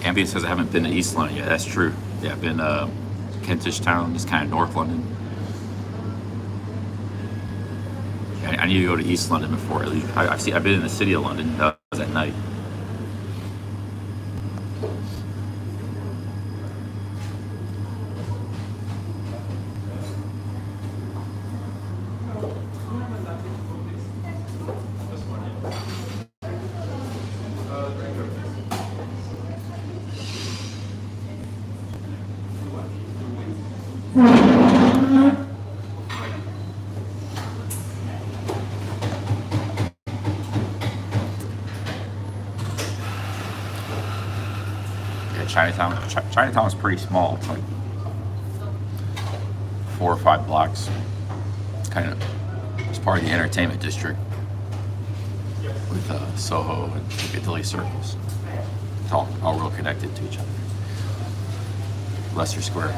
Ambia says I haven't been to East London yet. That's true. Yeah, I've been Kentish Town, just kind of North London. I need to go to East London before I leave. I've been in the city of London. That was at night. Chinatown is pretty small. It's like 4 or 5 blocks. It's part of the entertainment district with Soho and Piccadilly Circus. It's all real connected to each other. Leicester Square.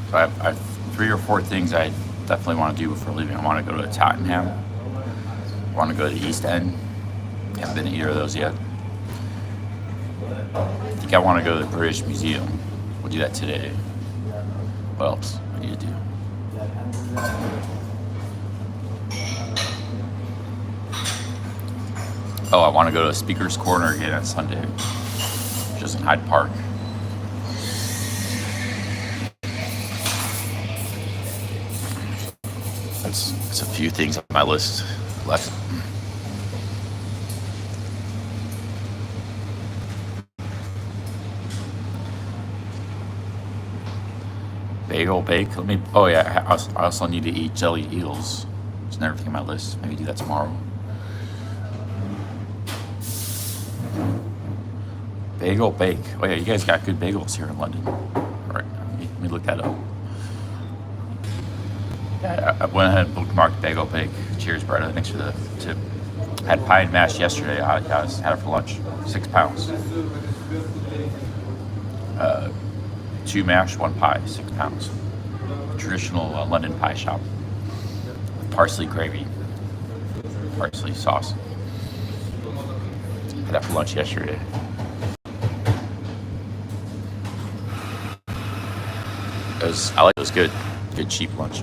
So I have 3 or 4 things I definitely want to do before leaving. I want to go to Tottenham. I want to go to the East End. Haven't been to either of those yet. I think I want to go to the British Museum. We'll do that today. What else I need to do? Oh, I want to go to Speaker's Corner again on Sunday, which is in Hyde Park. That's a few things on my list left. Bagel bake. Oh yeah, I also need to eat jelly eels. It's another thing on my list. Maybe do that tomorrow. Bagel bake. Oh yeah, you guys got good bagels here in London. All right, let me look that up. Yeah, I went ahead and bookmarked bagel bake. Cheers, Bretta. Thanks for the tip. I had pie and mash yesterday. I had it for lunch. 6 pounds. 2 mash, 1 pie, 6 pounds. Traditional London pie shop. With parsley gravy, parsley sauce. Had that for lunch yesterday. It was good. Good cheap lunch.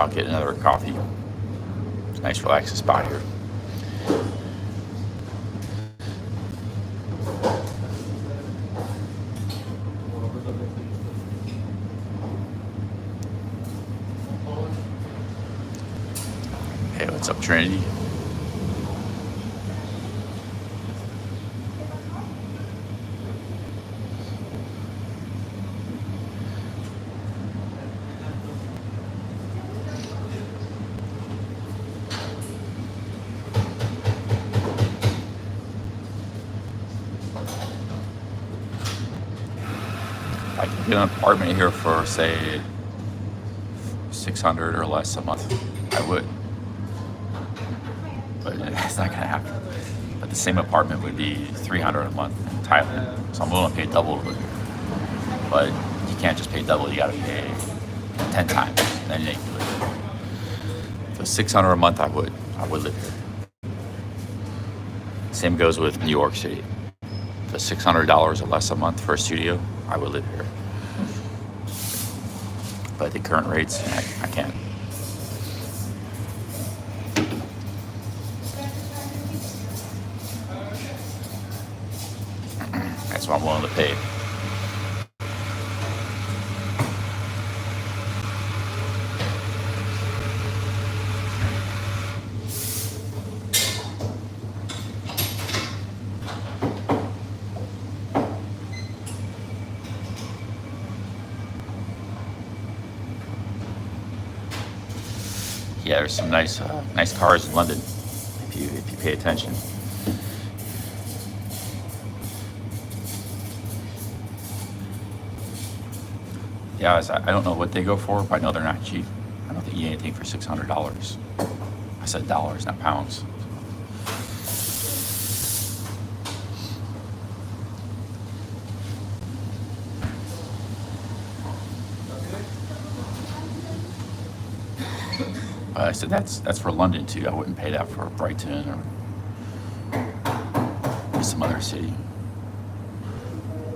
out, get another coffee. It's a nice relaxing spot here. Hey, what's up, Trinity? I can get an apartment here for, say, $600 or less a month. I would, but it's not gonna happen. But the same apartment would be $300 a month in Thailand, so I'm willing to pay double to live here. But you can't just pay double; you gotta pay 10 times, then you can live here. For $600 a month, I would live here. Same goes with New York City. For $600 or less a month for a studio, I would live here. But the current rates, I can't. That's what I'm willing to pay. Yeah, there's some nice cars in London if you pay attention. Yeah, I don't know what they go for, but I know they're not cheap. I don't think you get anything for $600. I said dollars, not pounds. I said that's for London too. I wouldn't pay that for Brighton or some other city.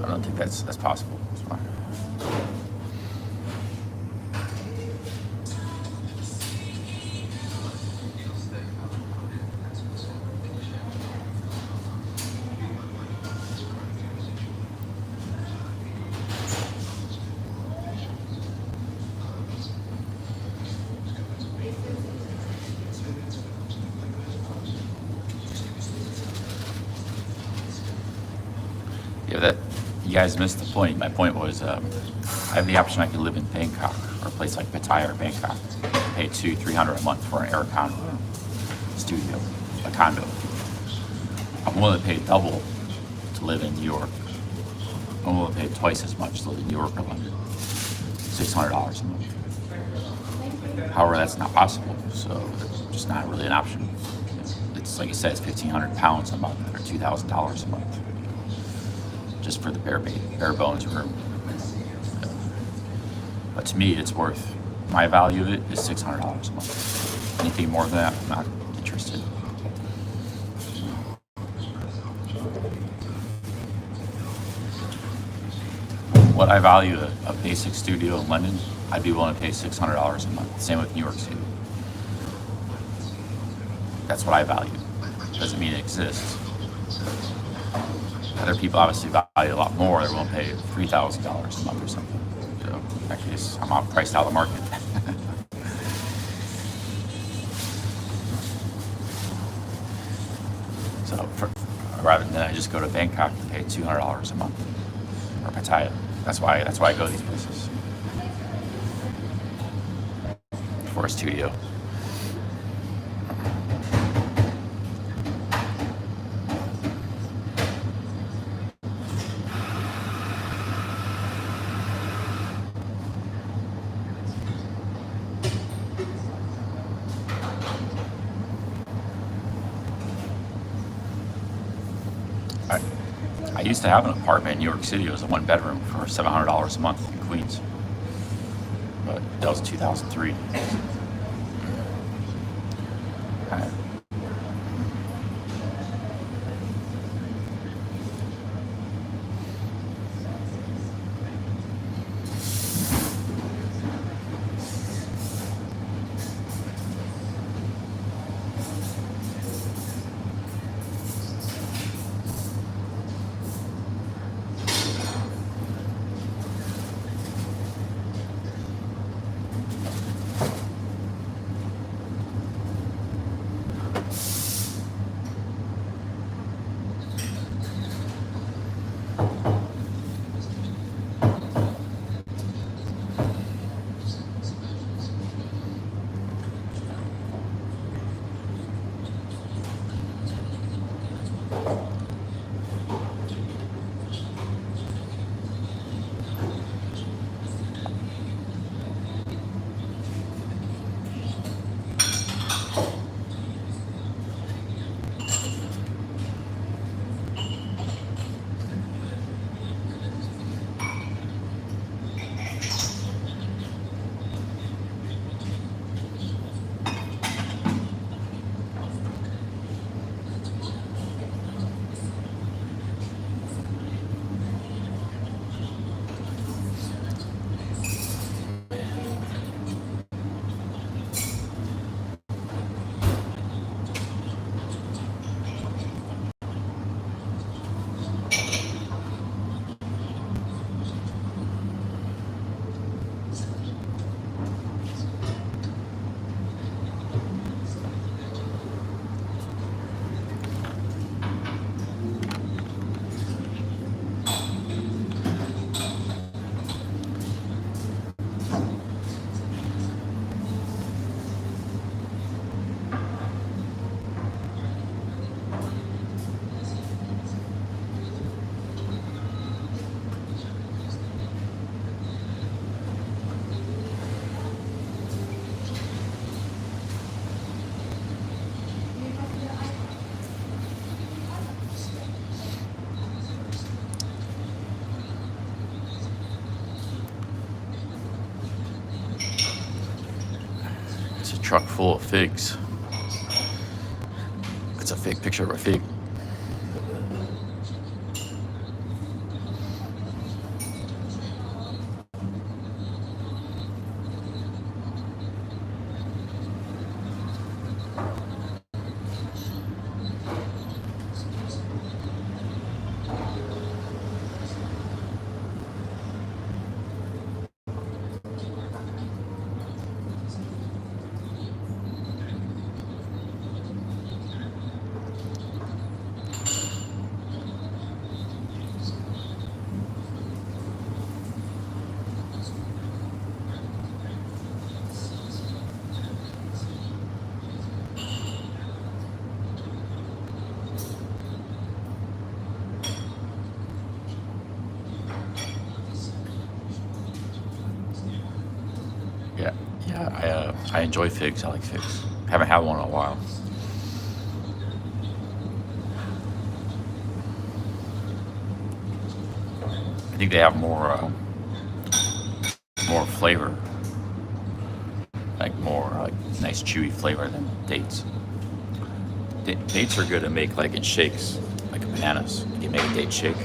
I don't think that's possible. That's fine. Yeah, that you guys missed the point. My point was, I have the option. I could live in Bangkok or a place like Pattaya or Bangkok, pay $200-300 a month for an air condo studio, a condo. I'm willing to pay double to live in New York. I'm willing to pay twice as much to live in New York or London, $600 a month. However, that's not possible, so it's just not really an option. It's like you said, it's £1,500 a month or $2,000 a month. Just for the bare bones room. But to me, it's worth, my value of it is $600 a month. Anything more than that, I'm not interested. What I value a basic studio in London, I'd be willing to pay $600 a month. Same with New York City. That's what I value. Doesn't mean it exists. Other people obviously value a lot more. They're willing to pay $3,000 a month or something. So actually, I'm priced out of the market. So rather than I just go to Bangkok and pay $200 a month or Pattaya. That's why I go to these places for a studio. I used to have an apartment in New York City. It was a one-bedroom for $700 a month in Queens. But that was 2003. truck full of figs. It's a fake picture of a fig. I enjoy figs. I like figs. Haven't had one in a while. I think they have more flavor, like more like nice chewy flavor than dates. Dates are good to make like in shakes, like bananas. You can make a date shake.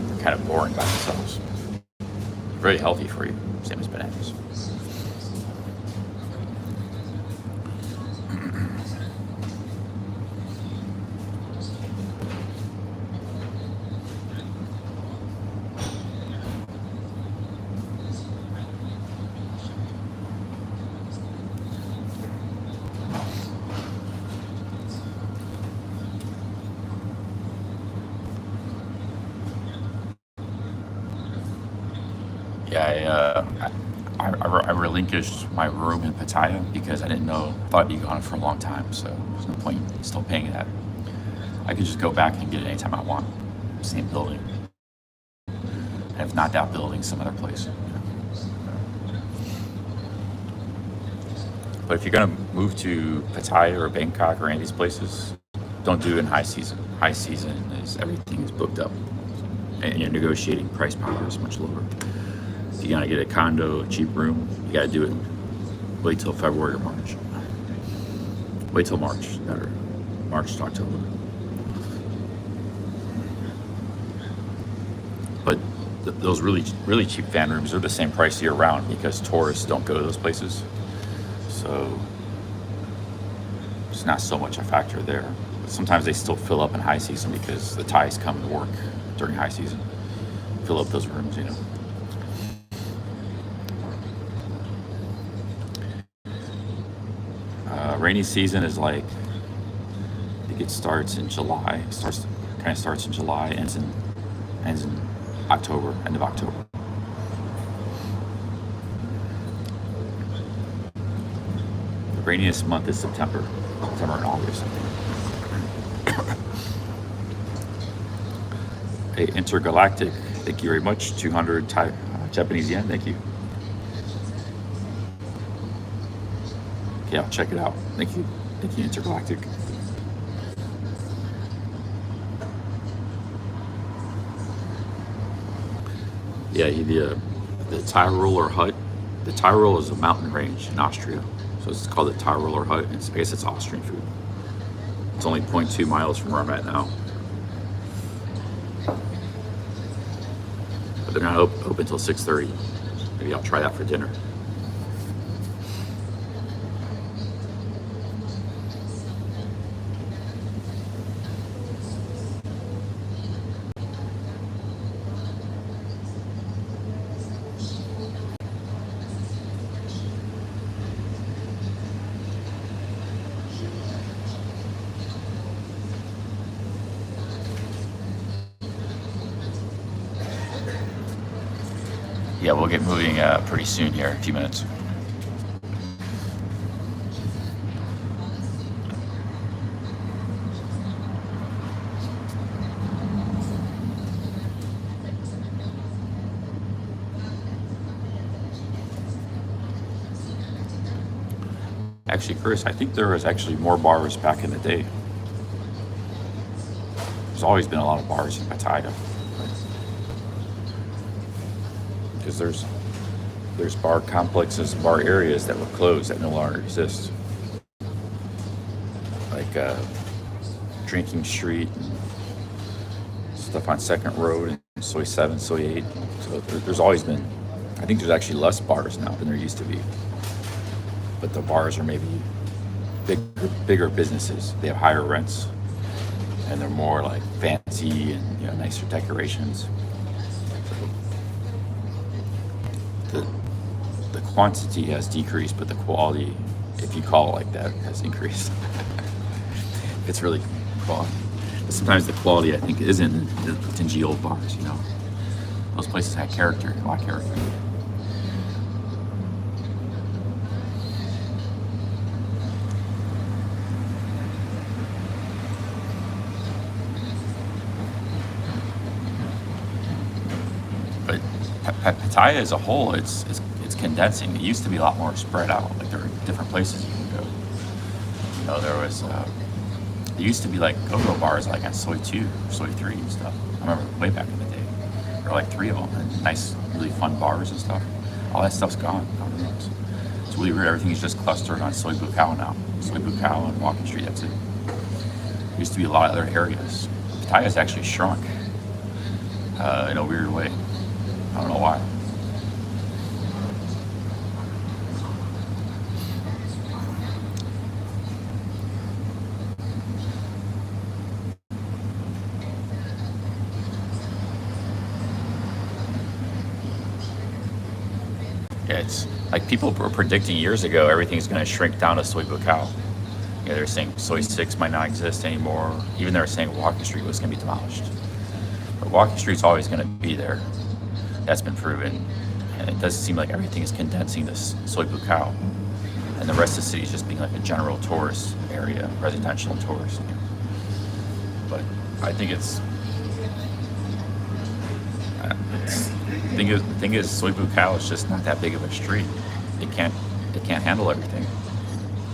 They're kind of boring by themselves. Very healthy for you, same as bananas. Yeah, I relinquished my room in Pattaya because I didn't know, I thought I'd be gone for a long time, so there's no point in still paying that. I could just go back and get it anytime I want. Same building. And if not that building, some other place. But if you're gonna move to Pattaya or Bangkok or any of these places, don't do it in high season. High season is everything is booked up, and your negotiating price power is much lower. If you're gonna get a condo, a cheap room, you gotta do it. Wait till February or March. Wait till March, better. March to October. But those really cheap fan rooms are the same price year round because tourists don't go to those places. So it's not so much a factor there. But sometimes they still fill up in high season because the Thais come to work during high season. Fill up those rooms, you know. Rainy season is like, I think it starts in July. Starts in July, ends in October, end of October. The rainiest month is September and August. Hey, Intergalactic, thank you very much. 200 Japanese yen, thank you. Yeah, I'll check it out. Thank you, Intergalactic. Yeah, the Tyroler hut. The Tyrol is a mountain range in Austria, so it's called the Tyroler hut. I guess it's Austrian food. It's only 0.2 miles from where I'm at now, but they're not open until 6:30. Maybe I'll try that for dinner. Yeah, we'll get moving pretty soon here, in a few minutes. Actually, Chris, I think there was actually more bars back in the day. There's always been a lot of bars in Pattaya. Because there's bar complexes, bar areas that were closed that no longer exist, like Drinking Street, and stuff on Second Road, and Soy 7, Soy 8. So there's always been, I think there's actually less bars now than there used to be. But the bars are maybe bigger businesses. They have higher rents, and they're more like fancy and, you know, nicer decorations. So the quantity has decreased, but the quality, if you call it like that, has increased. It's really quality. But sometimes the quality, I think, is in the dingy old bars, you know. Those places had character, a lot of character. But Pattaya as a whole, it's condensing. It used to be a lot more spread out. Like there were different places you can go. You know, there used to be like go-go bars like at Soy 2, Soy 3 and stuff. I remember way back in the day. There were like 3 of them, and nice, really fun bars and stuff. All that stuff's gone. It's really weird. Everything is just clustered on Soy Bukaw now. Soy Bukaw and Walking Street, that's it. There used to be a lot of other areas. Pattaya's actually shrunk in a weird way. I don't know why. Yeah, it's like people were predicting years ago everything's going to shrink down to Soy Bukaw. You know, they're saying Soy 6 might not exist anymore. Even they were saying Walking Street was going to be demolished. But Walking Street's always going to be there. That's been proven. And it does seem like everything is condensing this Soy Bukaw. And the rest of the city is just being like a general tourist area, residential and tourist. But I think the thing is, Soy Bukaw is just not that big of a street. It can't handle everything.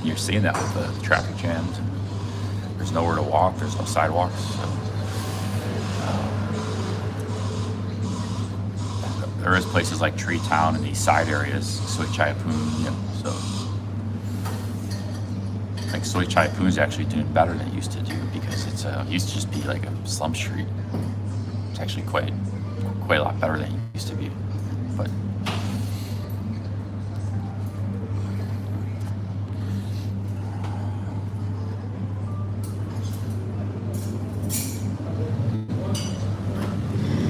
You're seeing that with the traffic jams. And there's nowhere to walk. There's no sidewalks. So, there is places like Tree Town and these side areas, Soy Chai Poon. You know, so like Soy Chai Poon is actually doing better than it used to do because it used to just be like a slum street. It's actually quite a lot better than it used to be. But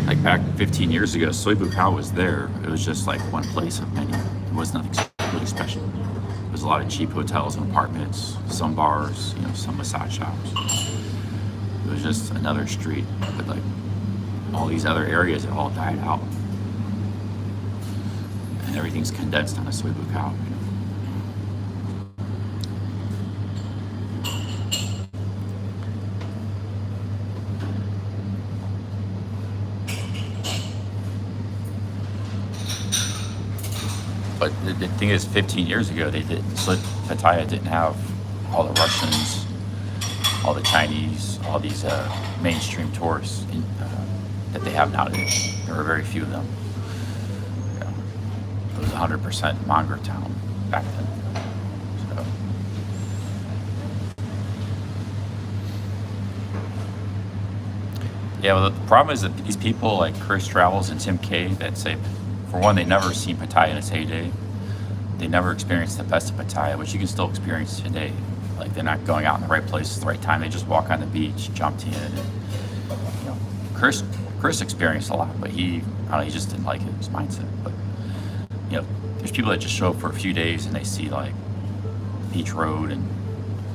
like back 15 years ago, Soy Bukaw was there. It was just like one place of many. It was nothing really special. There was a lot of cheap hotels and apartments, some bars, you know, some massage shops. It was just another street, but like all these other areas have all died out. And everything's condensed on a Soy Bukaw. But the thing is, 15 years ago, Pattaya didn't have all the Russians, all the Chinese, all these mainstream tourists that they have nowadays. There were very few of them. Yeah. It was 100% Monger town back then. So. Yeah, well, the problem is that these people like Chris Travels and Tim K that say, for one, they never seen Pattaya in its heyday. They never experienced the best of Pattaya, which you can still experience today. Like they're not going out in the right place at the right time. They just walk on the beach, jumped in. And, you know, Chris experienced a lot, but he just didn't like it, his mindset. But you know, there's people that just show up for a few days and they see like Beach Road and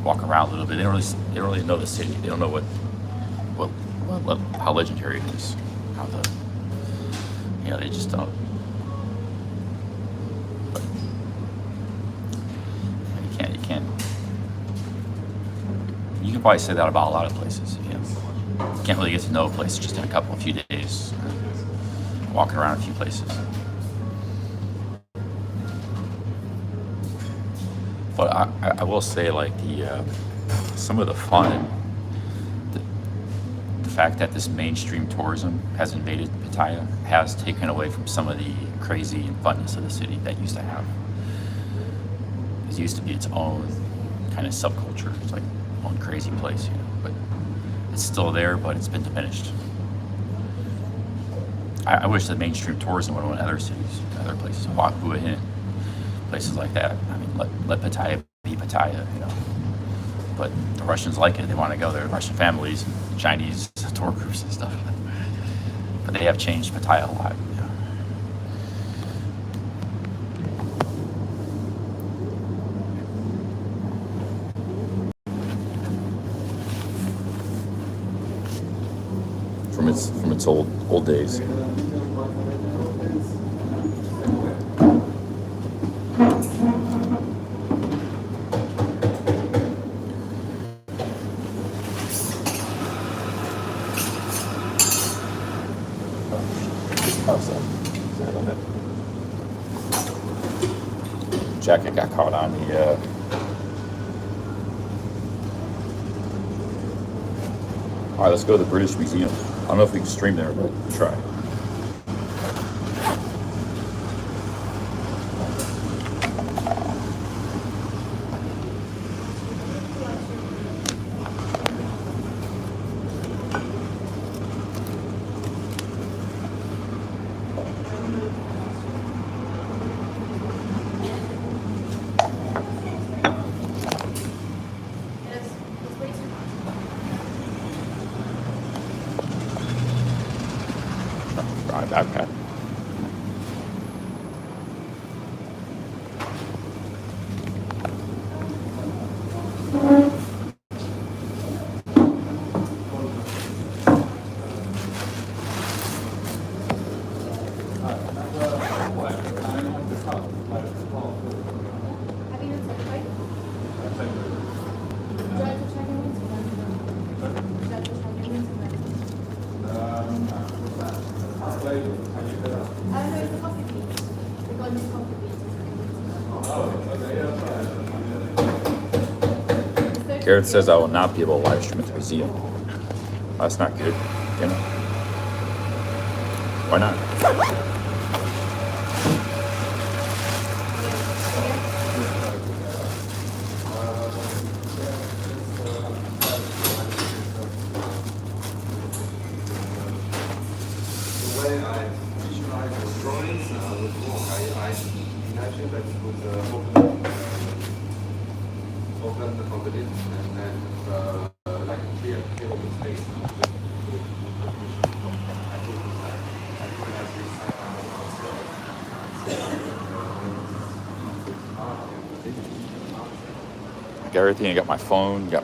walk around a little bit. They don't really know the city. They don't know how legendary it is. They just don't. But you can't. You can probably say that about a lot of places. You can't really get to know a place just in a few days, walking around a few places. But I will say, like some of the fun and the fact that this mainstream tourism has invaded Pattaya has taken away from some of the crazy and funness of the city that used to have. It used to be its own kind of subculture. It's like its own crazy place, but it's still there, but it's been diminished. I wish the mainstream tourism would have went to other cities, other places, Hua Hin, places like that. I mean, let Pattaya be Pattaya, But the Russians like it. They want to go there. Russian families, Chinese tour groups and stuff. But they have changed Pattaya a lot. From its old days. Jacket got caught on the all right, let's go to the British Museum. I don't know if we can stream there, but we'll try. My backpack. Garrett says I will not be able to live stream at the museum. That's not good. Why not? The way I visualize the drawings with Frogg, I imagine that it would open the lid and then like a clear open space. I got everything. I got my phone. I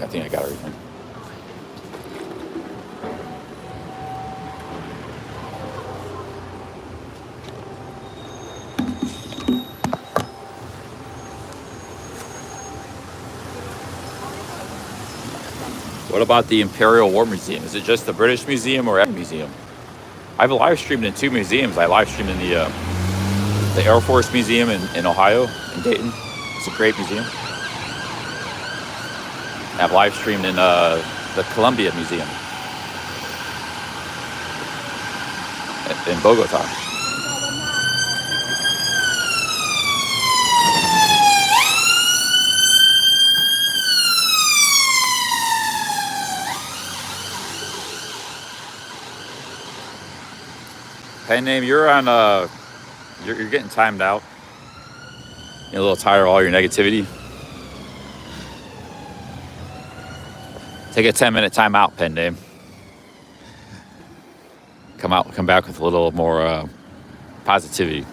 think I got everything. What about the Imperial War Museum? Is it just the British Museum or every museum? I've live streamed in 2 museums. I live streamed in the Air Force Museum in Ohio, in Dayton. It's a great museum. I've live streamed in the Columbia Museum in Bogota. Hey, name, you're on. You're getting timed out. You're a little tired of all your negativity. Take a 10-minute time out, pen name. Come back with a little more positivity.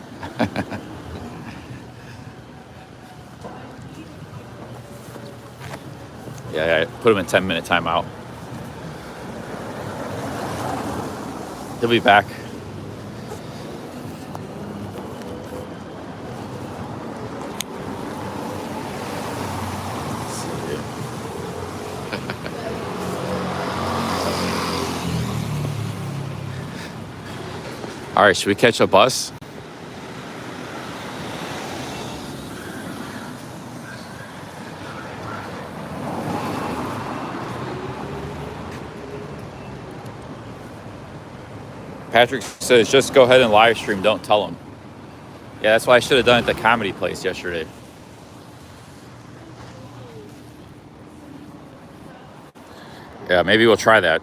Yeah, put him in 10-minute timeout. He'll be back. All right, should we catch a bus? Patrick says, just go ahead and live stream. Don't tell him. Yeah, that's why I should have done it at the comedy place yesterday. Yeah, maybe we'll try that.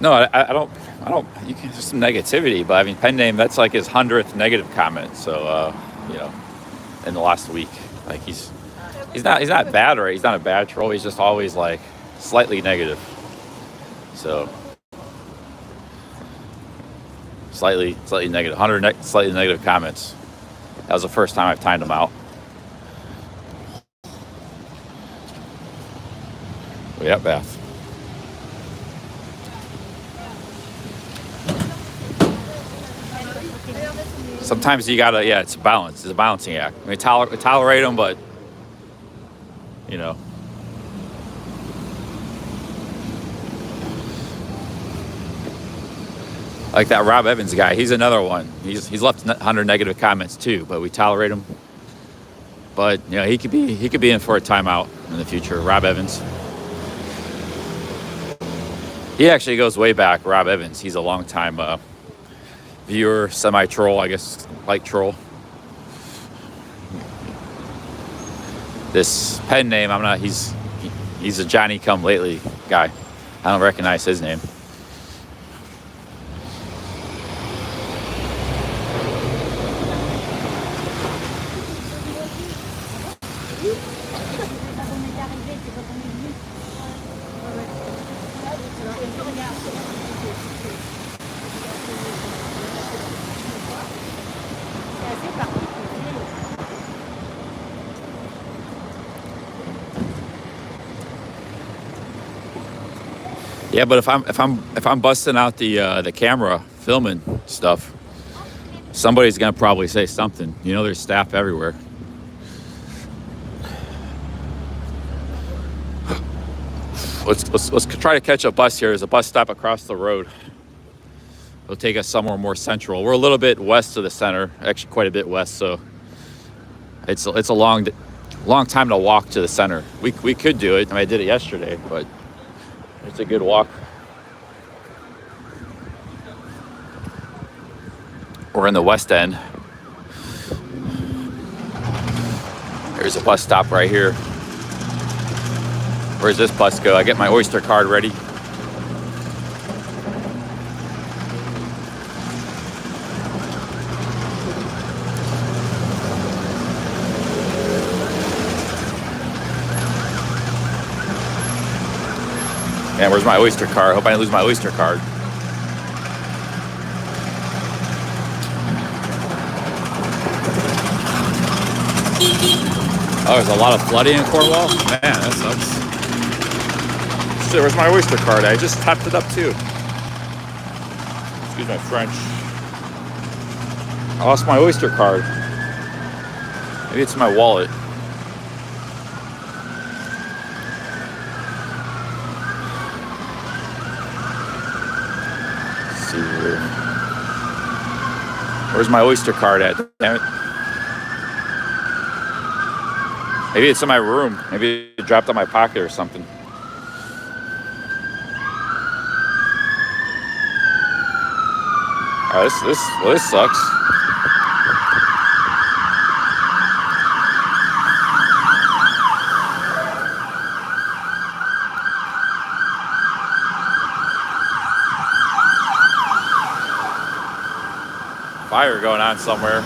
No, I don't. You can there's some negativity, but I mean, pen name. That's like his 100th negative comment. So, you know, in the last week, like he's not bad, right? He's not a bad troll. He's just always like slightly negative. So, slightly negative. 100 slightly negative comments. That was the first time I've timed him out. Yeah, Beth. Sometimes you gotta, yeah, it's a balance. It's a balancing act. I mean, tolerate them, but, you know. Like that Rob Evans guy, he's another one. He's left 100 negative comments too, but we tolerate him. But, you know, he could be in for a timeout in the future. Rob Evans. He actually goes way back, Rob Evans. He's a long time viewer, semi-troll, I guess, like troll. This pen name, he's a Johnny Come Lately guy. I don't recognize his name. Yeah, but if I'm busting out the camera filming stuff, somebody's gonna probably say something. You know, there's staff everywhere. Let's try to catch a bus here. There's a bus stop across the road. It'll take us somewhere more central. We're a little bit west of the center, actually quite a bit west. So it's a long time to walk to the center. We could do it. I mean, I did it yesterday, but. It's a good walk. We're in the West End. There's a bus stop right here. Where's this bus go? I get my Oyster card ready. Yeah, where's my Oyster card? Hope I didn't lose my Oyster card. Oh, there's a lot of flooding in Cornwall? Man, that sucks. Shit, where's my Oyster card? I just tapped it up too. Excuse my French. I lost my Oyster card. Maybe it's in my wallet. Where's my Oyster card at? Damn it. Maybe it's in my room. Maybe it dropped on my pocket or something. Oh, this sucks. Fire going on somewhere.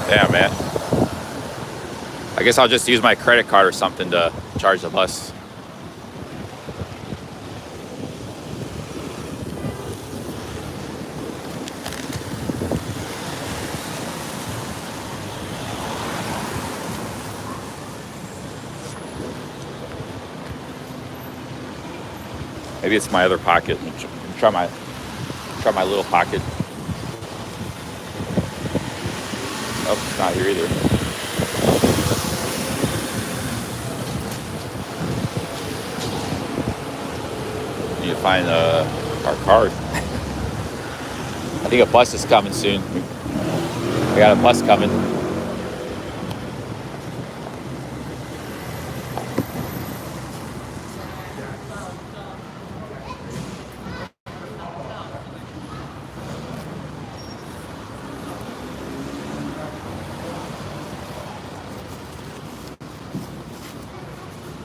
Damn, man. I guess I'll just use my credit card or something to charge the bus. Maybe it's my other pocket. Try my little pocket. Oh, it's not here either. Need to find our card. I think a bus is coming soon. We got a bus coming.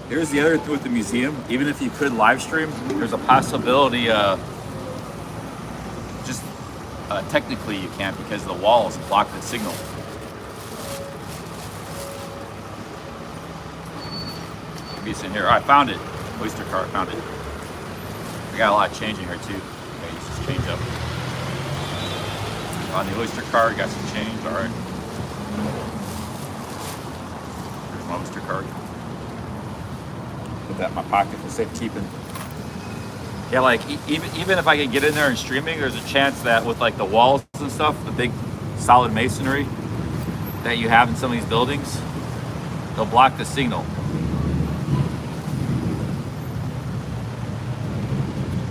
Here's the other thing with the museum. Even if you could live stream, there's a possibility technically you can't because the walls block the signal. Maybe it's in here. Oh, I found it. Oyster card, found it. We got a lot of change in here too. Okay, use this change up. On the Oyster card, got some change. All right. Here's my Oyster card. Put that in my pocket for safekeeping. Yeah, like even if I can get in there and streaming, there's a chance that with like the walls and stuff, the big solid masonry that you have in some of these buildings, they'll block the signal.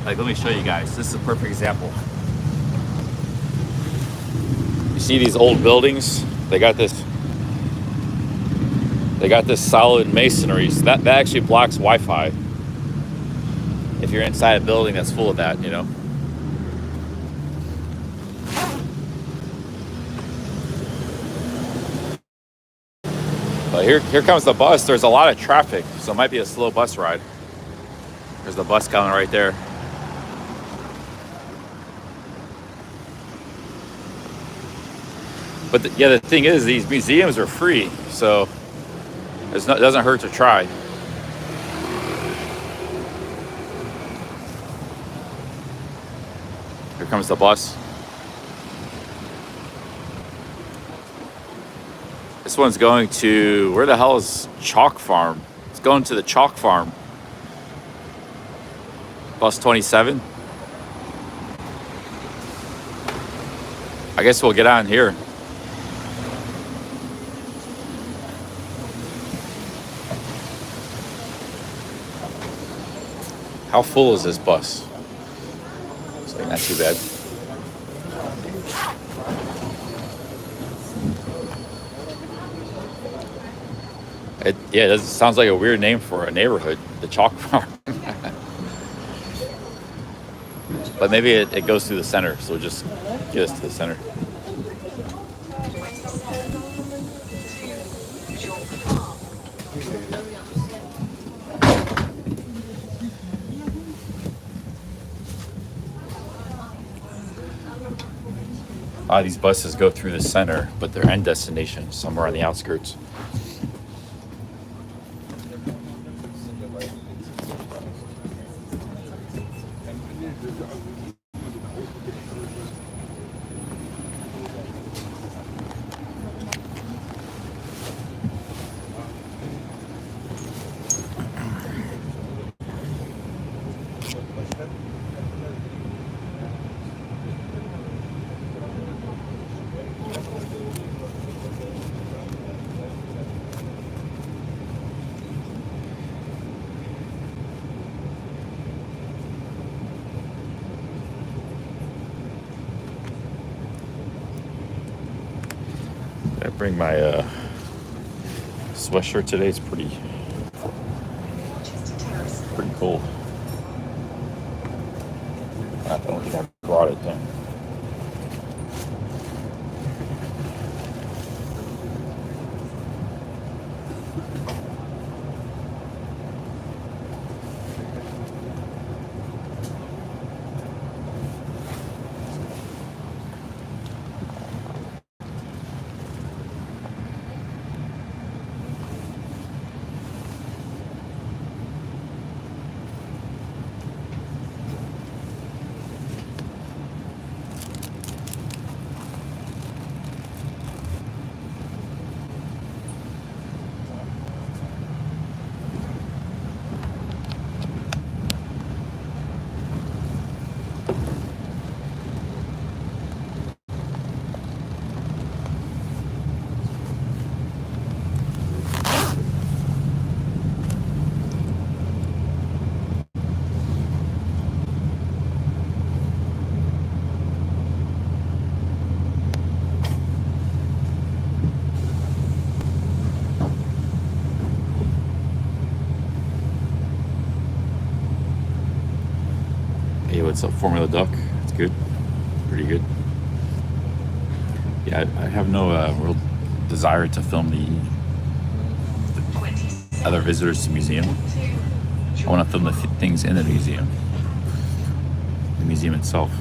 Like, let me show you guys. This is a perfect example. You see these old buildings? They got this solid masonry. So that actually blocks Wi-Fi. If you're inside a building that's full of that, you know. But here comes the bus. There's a lot of traffic, so it might be a slow bus ride. There's the bus coming right there. But the thing is, these museums are free, so it doesn't hurt to try. Here comes the bus. This one's going to, where the hell is Chalk Farm? It's going to the Chalk Farm. Bus 27. I guess we'll get on here. How full is this bus? It's like not too bad. It sounds like a weird name for a neighborhood, the Chalk Farm. But maybe it goes through the center, so we'll just get us to the center. These buses go through the center, but their end destination is somewhere on the outskirts. I bring my sweatshirt today. It's pretty cool. I don't think I brought it then. it's a Formula Duck. It's good, pretty good. Yeah, I have no real desire to film the other visitors to the museum. I want to film the things in the museum itself.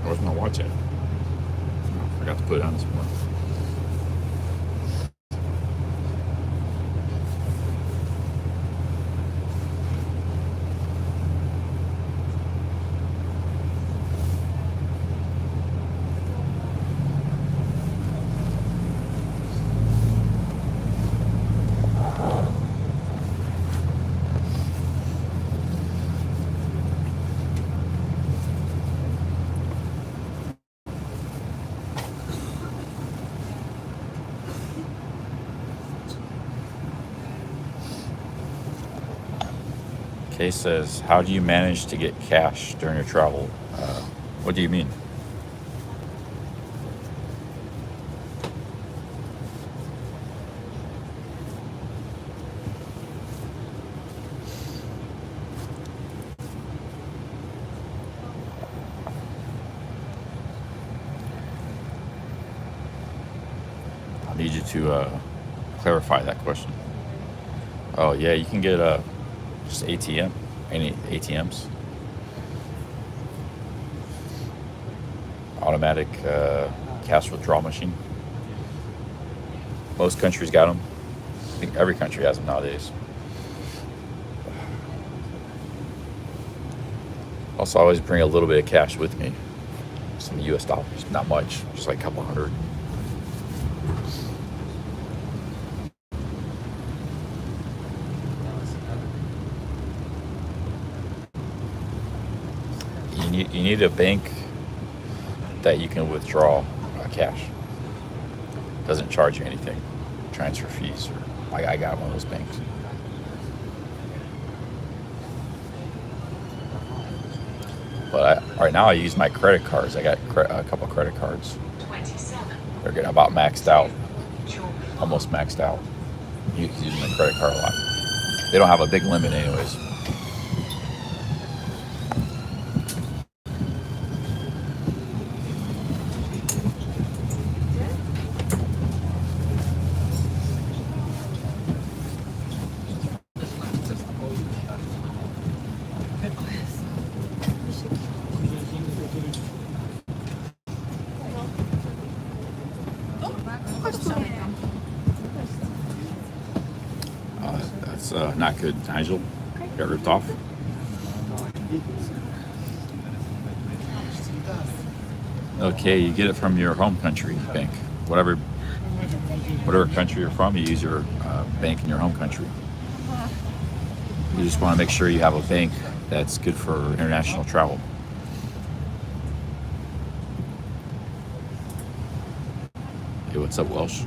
Where's my watch at? Oh, I forgot to put it on this morning. Kay says, how do you manage to get cash during your travel? What do you mean? I need you to clarify that question. Oh, yeah, you can get just ATM, any ATMs. Automatic cash withdrawal machine. Most countries got them. I think every country has them nowadays. Also, I always bring a little bit of cash with me. Some US dollars, not much, just like a couple hundred. You need a bank that you can withdraw cash. Doesn't charge you anything, transfer fees. Or I got one of those banks. But right now I use my credit cards. I got a couple credit cards. They're getting about maxed out, almost maxed out. You can use my credit card a lot. They don't have a big limit anyways. Not good, Nigel. Got ripped off. Okay, you get it from your home country bank. Whatever country you're from, you use your bank in your home country. You just want to make sure you have a bank that's good for international travel. Hey, what's up, Welsh?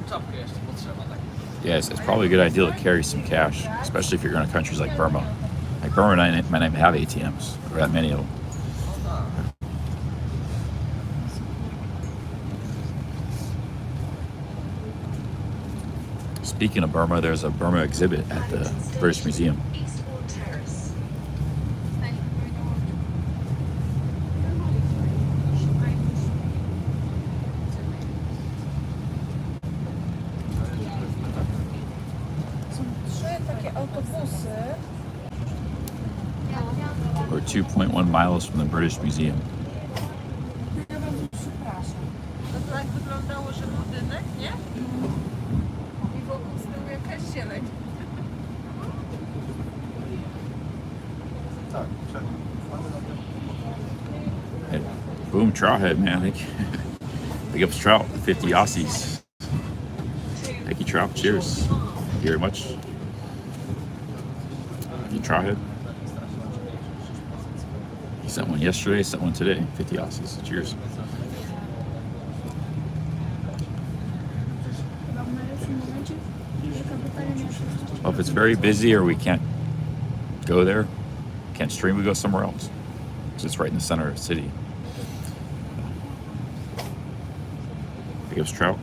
Czapkę jeszcze potrzeba, tak? Yes, it's probably a good idea to carry some cash, especially if you're going to countries like Burma. Like Burma might not even have ATMs, or that many of them. Speaking of Burma, there's a Burma exhibit at the British Museum. We're 2.1 miles from the British Museum. No to tak wyglądało, że budynek, nie? I wokół z tyłu jakaś zieleń. Hey, boom, trout head, man. Big ups trout, 50 Aussies. Thank you, trout. Cheers. Thank you very much. You trout head. He sent one yesterday, sent one today. 50 Aussies. Cheers. Well, if it's very busy or we can't go there, can't stream, we go somewhere else. It's just right in the center of the city. Big ups trout.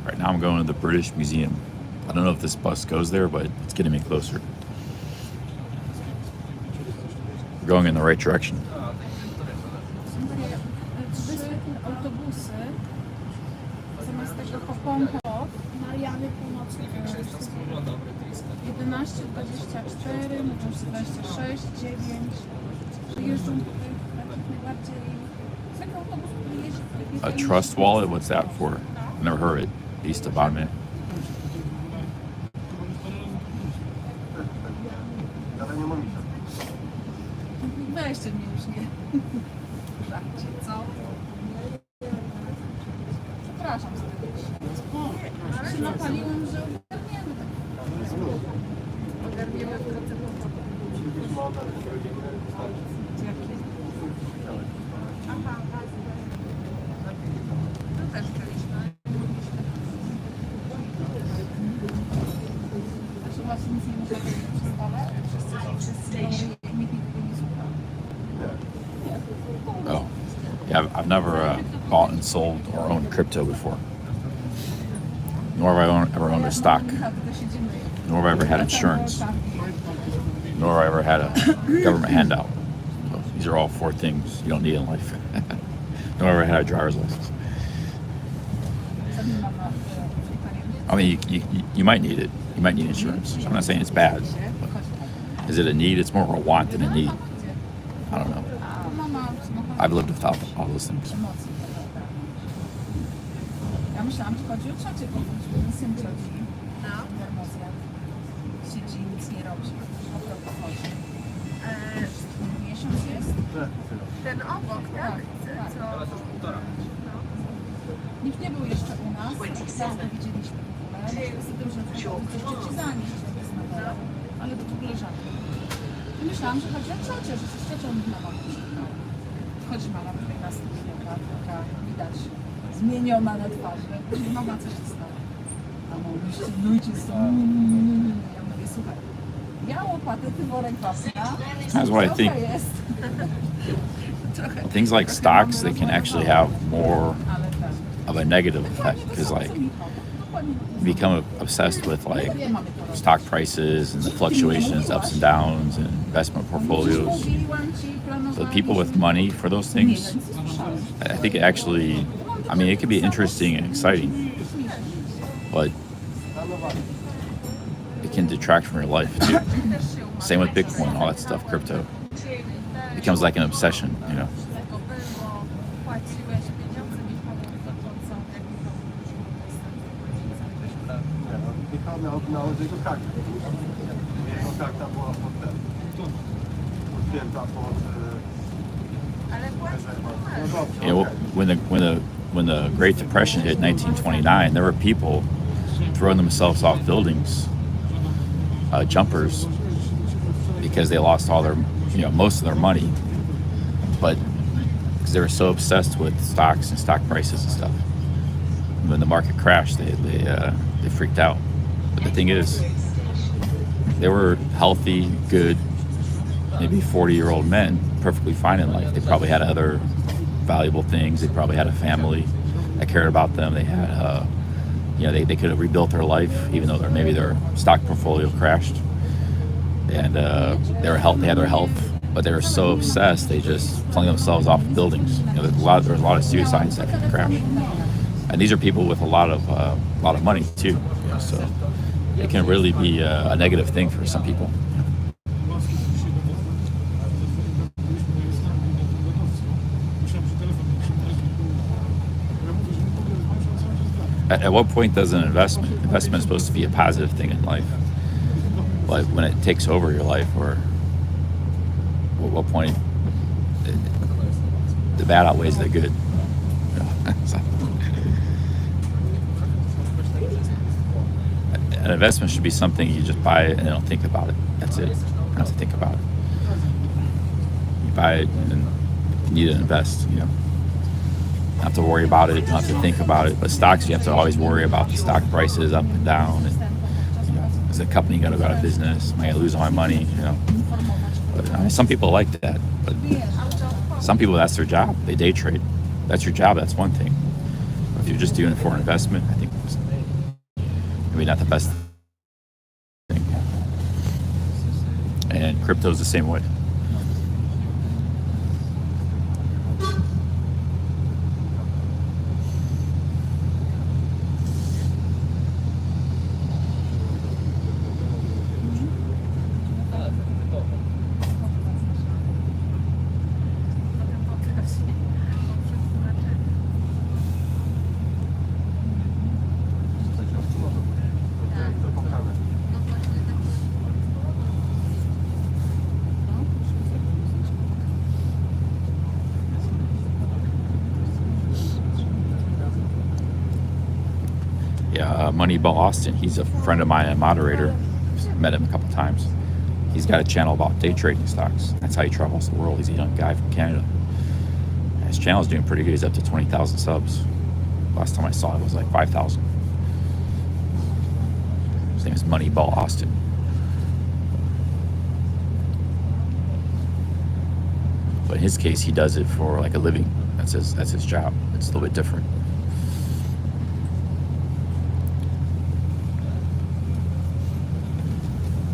Right now I'm going to the British Museum. I don't know if this bus goes there, but it's getting me closer. We're going in the right direction. Autobusy zamiast tego Hopompo Mariany Północnej 11, 24, 26, 9 jeżdżą po tych takich najbardziej z jakiego autobusu jeździ? A trust wallet? What's that for? I've never heard it. East of Badman. Weźcie mnie już nie. Żarcie, co? Przepraszam serdecznie. Się napaliłem, że ogarniemy tak. Ogarniemy w drodze Aha, to też byliśmy. Znaczy właśnie nic nie muszę powiedzieć przez stole. Wszyscy nikt nikogo nie słucha. Oh, yeah. I've never bought and sold or owned crypto before. Nor have I ever owned a stock. Nor have I ever had insurance. Nor have I ever had a government handout. So these are all 4 things you don't need in life. Nor have I ever had a driver's license. I mean, you might need it. You might need insurance. I'm not saying it's bad. But is it a need? It's more of a want than a need. I don't know. I've lived without all those things. Ja myślałam, że chodzi o ciocię, bo syn cioci. Siedzi, nic nie robi. Po prostu chodzi. Miesiąc jest? Ten obok, tak? Co? Nikt nie był jeszcze u nas, teraz go widzieliśmy w ogóle. Z tym, że coś ci zanieść, ale to w ogóle rzadko. I myślałam, że chodzi o ciocię, że z ciocią mama przyjechała. Chodzi mama tutaj na studiówka, taka widać zmieniona na twarzy. Mama, coś się stało. A mówisz, ludzie są. Ja mówię, słuchaj, ja łopatę, ty worek wapna. That's what I think. Things like stocks, they can actually have more of a negative effect because, like, you become obsessed with like stock prices and the fluctuations, ups and downs, and investment portfolios. So people with money for those things, I think it actually, I mean, it could be interesting and exciting, but it can detract from your life too. Same with Bitcoin, all that stuff, crypto. It becomes like an obsession, you know. Michał miał nałożyć jego kartę. Jego karta była pod podpięta pod rezerwację. No dobrze, You know, okej. when the Great Depression hit 1929, there were people throwing themselves off buildings, jumpers, because they lost all their, most of their money, but because they were so obsessed with stocks and stock prices and stuff. When the market crashed, they freaked out. But the thing is, they were healthy, good, maybe 40-year-old men, perfectly fine in life. They probably had other valuable things. They probably had a family that cared about them. They had, they could have rebuilt their life, even though maybe their stock portfolio crashed. And they had their health, but they were so obsessed they just flung themselves off buildings. There's a lot of suicides after the crash, and these are people with a lot of money too. So it can really be a negative thing for some people. At what point does investment is supposed to be a positive thing in life? Like when it takes over your life, or at what point the bad outweighs the good? An investment should be something you just buy it and don't think about it. That's it. You don't have to think about it. You buy it and you need to invest. You don't have to worry about it. You don't have to think about it. But stocks, you have to always worry about the stock prices up and down. And, is the company going to go out of business? Am I going to lose all my money? But some people like that. But some people, that's their job. They day trade. That's your job. That's one thing. But if you're just doing it for an investment, I think it's maybe not the best thing. And crypto's the same way. Moneyball Austin, he's a friend of mine and moderator. Met him a couple times. He's got a channel about day trading stocks. That's how he travels the world. He's a young guy from Canada. And his channel's doing pretty good. He's up to 20,000 subs. Last time I saw it was like 5,000. His name is Moneyball Austin. But in his case, he does it for like a living. That's his job. It's a little bit different.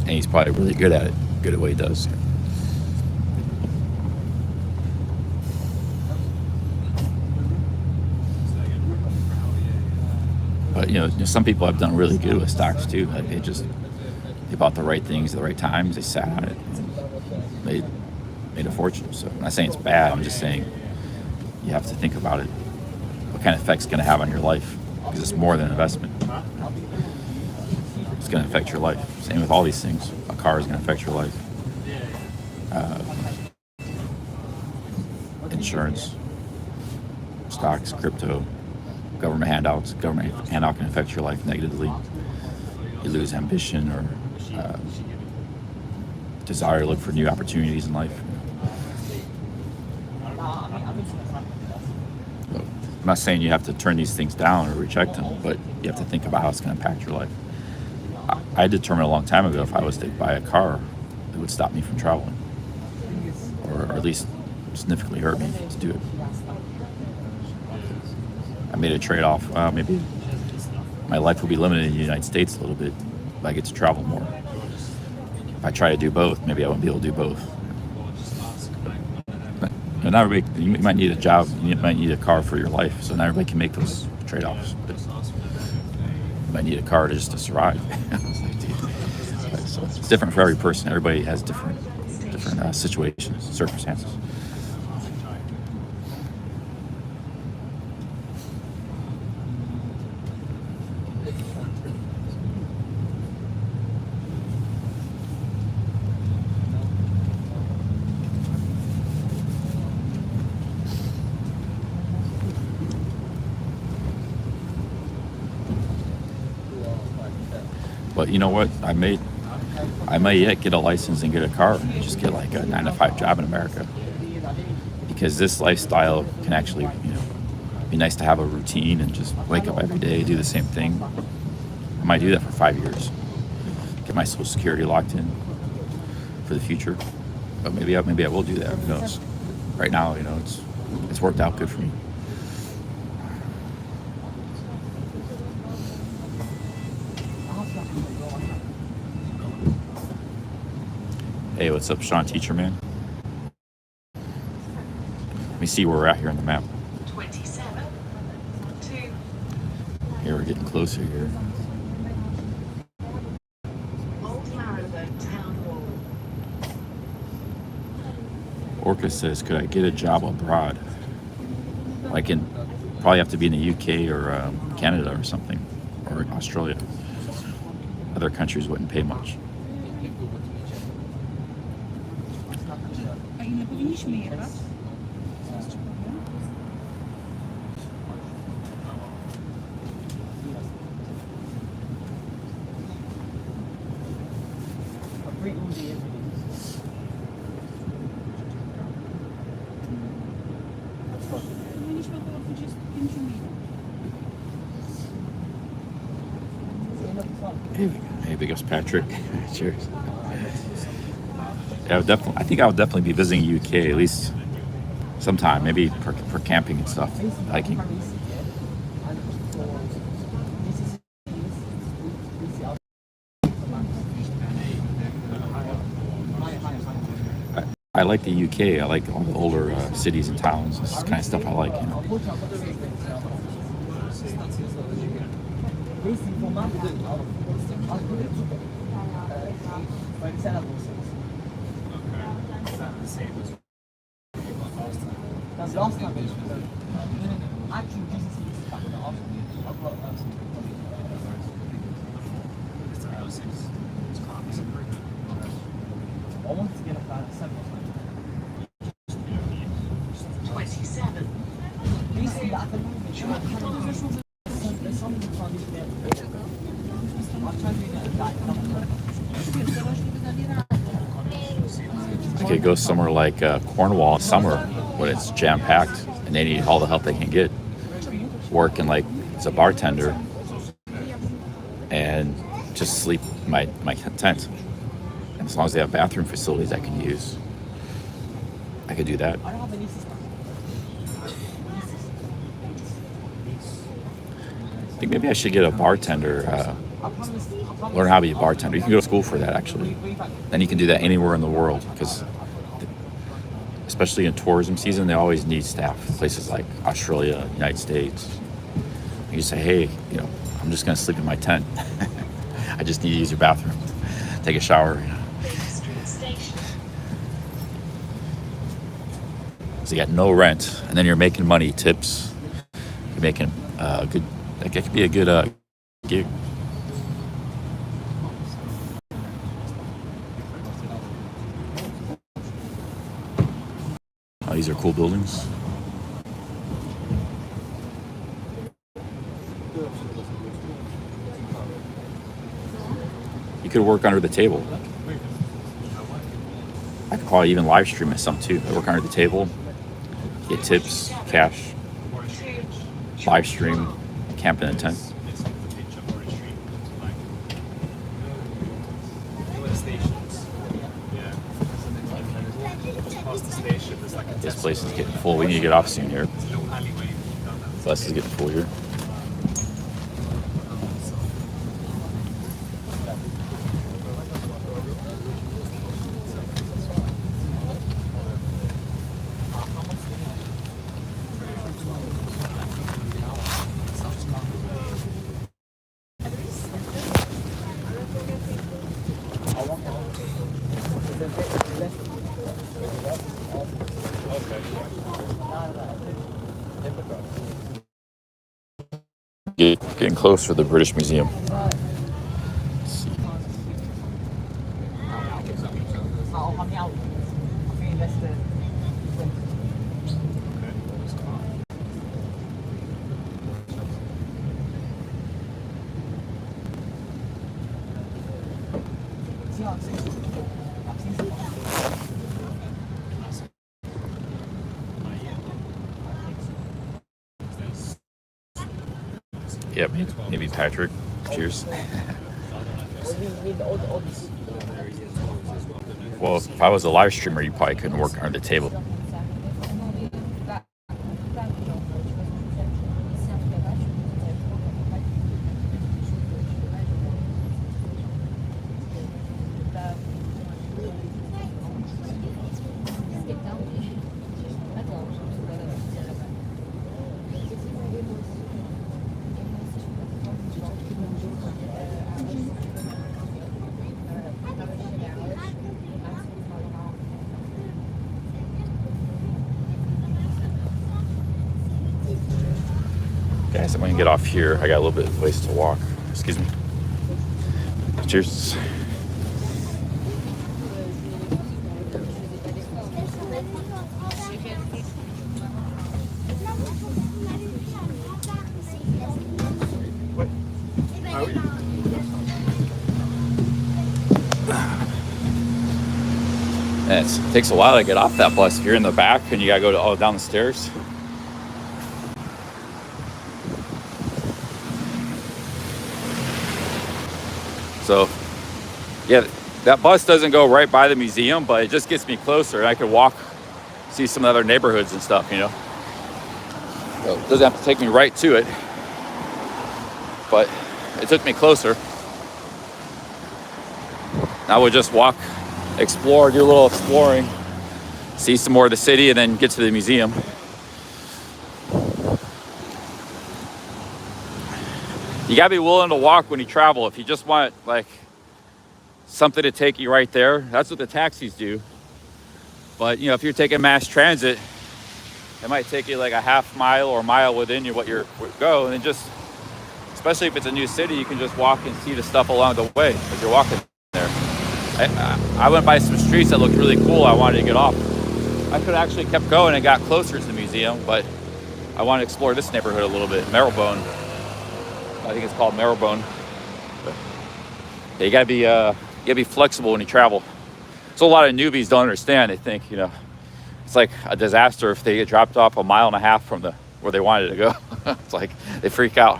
And he's probably really good at it, good at what he does. But some people have done really good with stocks too. Like they bought the right things at the right times. They sat on it, and made a fortune. So I'm not saying it's bad. I'm just saying you have to think about it. What kind of effect's going to have on your life? Because it's more than an investment. It's going to affect your life. Same with all these things. A car is going to affect your life. Insurance, stocks, crypto, government handouts. Government handout can affect your life negatively. You lose ambition or desire to look for new opportunities in life. I'm not saying you have to turn these things down or reject them, but you have to think about how it's going to impact your life. I determined a long time ago if I was to buy a car, it would stop me from traveling, or at least significantly hurt me to do it. I made a trade-off. Maybe my life will be limited in the United States a little bit, but I get to travel more. If I try to do both, maybe I won't be able to do both. But not everybody, you might need a job, you might need a car for your life, so not everybody can make those trade-offs. But you might need a car just to survive. So it's different for every person. Everybody has different situations, circumstances. But you know what? I may yet get a license and get a car and just get like a 9-to-5 job in America. Because this lifestyle can actually, be nice to have a routine and just wake up every day, do the same thing. I might do that for 5 years. Get my Social Security locked in for the future. But maybe I will do that. Who knows? Right now, it's worked out good for me. Hey, what's up, Sean Teacher Man? Let me see where we're at here on the map. 27. 2. Here, we're getting closer here. Old Marylebone Town Wall. Orca says, could I get a job abroad? Probably have to be in the UK or Canada or something, or Australia. Other countries wouldn't pay much. A ile powinniśmy jechać? Powinniśmy około 25 minut. Hey, big ups, Patrick. Cheers. Yeah, I think I would definitely be visiting UK at least sometime, maybe for camping and stuff, hiking. I like the UK. I like all the older cities and towns. This is the kind of stuff I like. I wanted to get up at 7 27. I could go somewhere like Cornwall in summer when it's jam-packed and they need all the help they can get. Working like as a bartender and just sleep in my tent. And as long as they have bathroom facilities I can use, I could do that. I think maybe I should get a bartender, learn how to be a bartender. You can go to school for that, actually. Then you can do that anywhere in the world, because especially in tourism season, they always need staff. Places like Australia, United States. You just say, hey, I'm just going to sleep in my tent. I just need to use your bathroom, take a shower. So you got no rent, and then you're making money, tips. You're making good. That could be a good gig. Oh, these are cool buildings. You could work under the table. I could probably even live stream it some too. I work under the table, get tips, cash, live stream, camp in a tent. This place is getting full. We need to get off soon here. This is getting full here. Getting close to the British Museum. Let's see. Yep, maybe Patrick. Cheers. Well, if I was a live streamer, you probably couldn't work under the table. Guys, I'm gonna get off here. I got a little bit of ways to walk. Excuse me. Cheers. And it takes a while to get off that bus if you're in the back and you gotta go all down the stairs. So, yeah, that bus doesn't go right by the museum, but it just gets me closer and I can walk, see some other neighborhoods and stuff, you know. So it doesn't have to take me right to it, but it took me closer. Now we'll just walk, explore, do a little exploring, see some more of the city, and then get to the museum. You gotta be willing to walk when you travel. If you just want like something to take you right there, that's what the taxis do. But you know, if you're taking mass transit, it might take you like a half mile or a mile within you what you're go, and then just, especially if it's a new city, you can just walk and see the stuff along the way as you're walking there. I went by some streets that looked really cool. I wanted to get off. I could have actually kept going and got closer to the museum, but I want to explore this neighborhood a little bit, Marylebone. I think it's called Marylebone. But yeah, you gotta be flexible when you travel. So a lot of newbies don't understand. They think, you know, it's like a disaster if they get dropped off a mile and a half from where they wanted to go. It's like they freak out,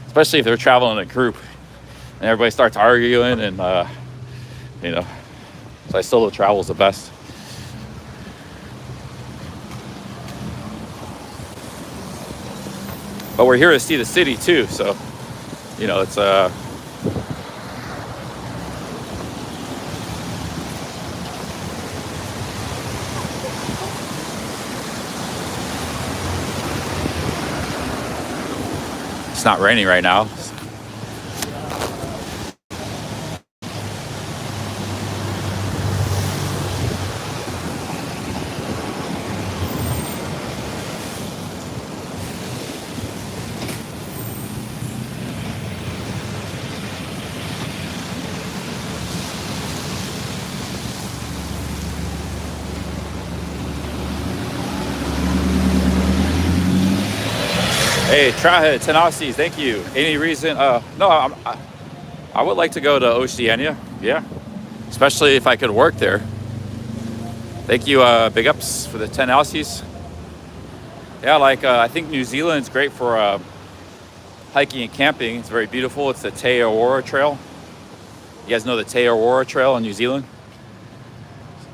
especially if they're traveling in a group and everybody starts arguing and you know. So I solo travel is the best. But we're here to see the city too, so you know it's it's not raining right now. Hey, Trahead, 10 Aussies, thank you. Any reason? No, I would like to go to Oceania, yeah. Especially if I could work there. Thank you, big ups for the 10 Aussies. Yeah, like I think New Zealand's great for hiking and camping. It's very beautiful. It's the Te Aurora Trail. You guys know the Te Aurora Trail in New Zealand?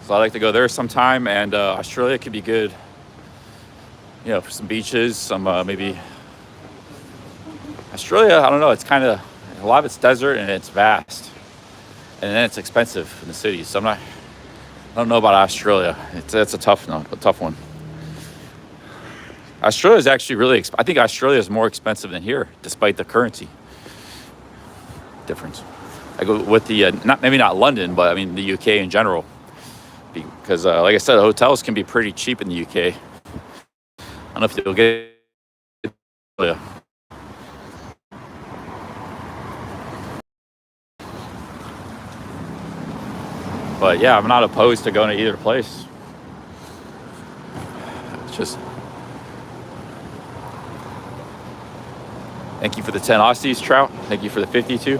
So I'd like to go there sometime, and Australia could be good. You know, for some beaches, some maybe... Australia, I don't know, it's kind of, a lot of it's desert and it's vast. And then it's expensive in the cities. So I don't know about Australia. It's a tough one. Australia is actually really, I think Australia is more expensive than here, despite the currency difference. I go with the, maybe not London, but I mean the UK in general. Because like I said, hotels can be pretty cheap in the UK. I don't know if you'll get it. But yeah, I'm not opposed to going to either place. It's just... Thank you for the 10 Aussies, Trout. Thank you for the 52.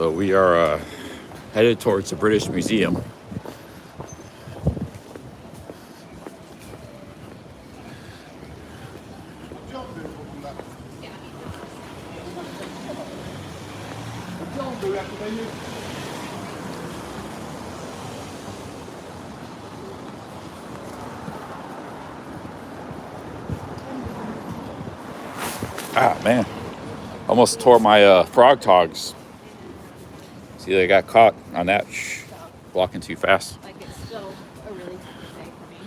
So we are headed towards the British Museum. Ah, man. Almost tore my Frogg Toggs. See, they got caught on that. Walking too fast. Like it's still a really tough day for me.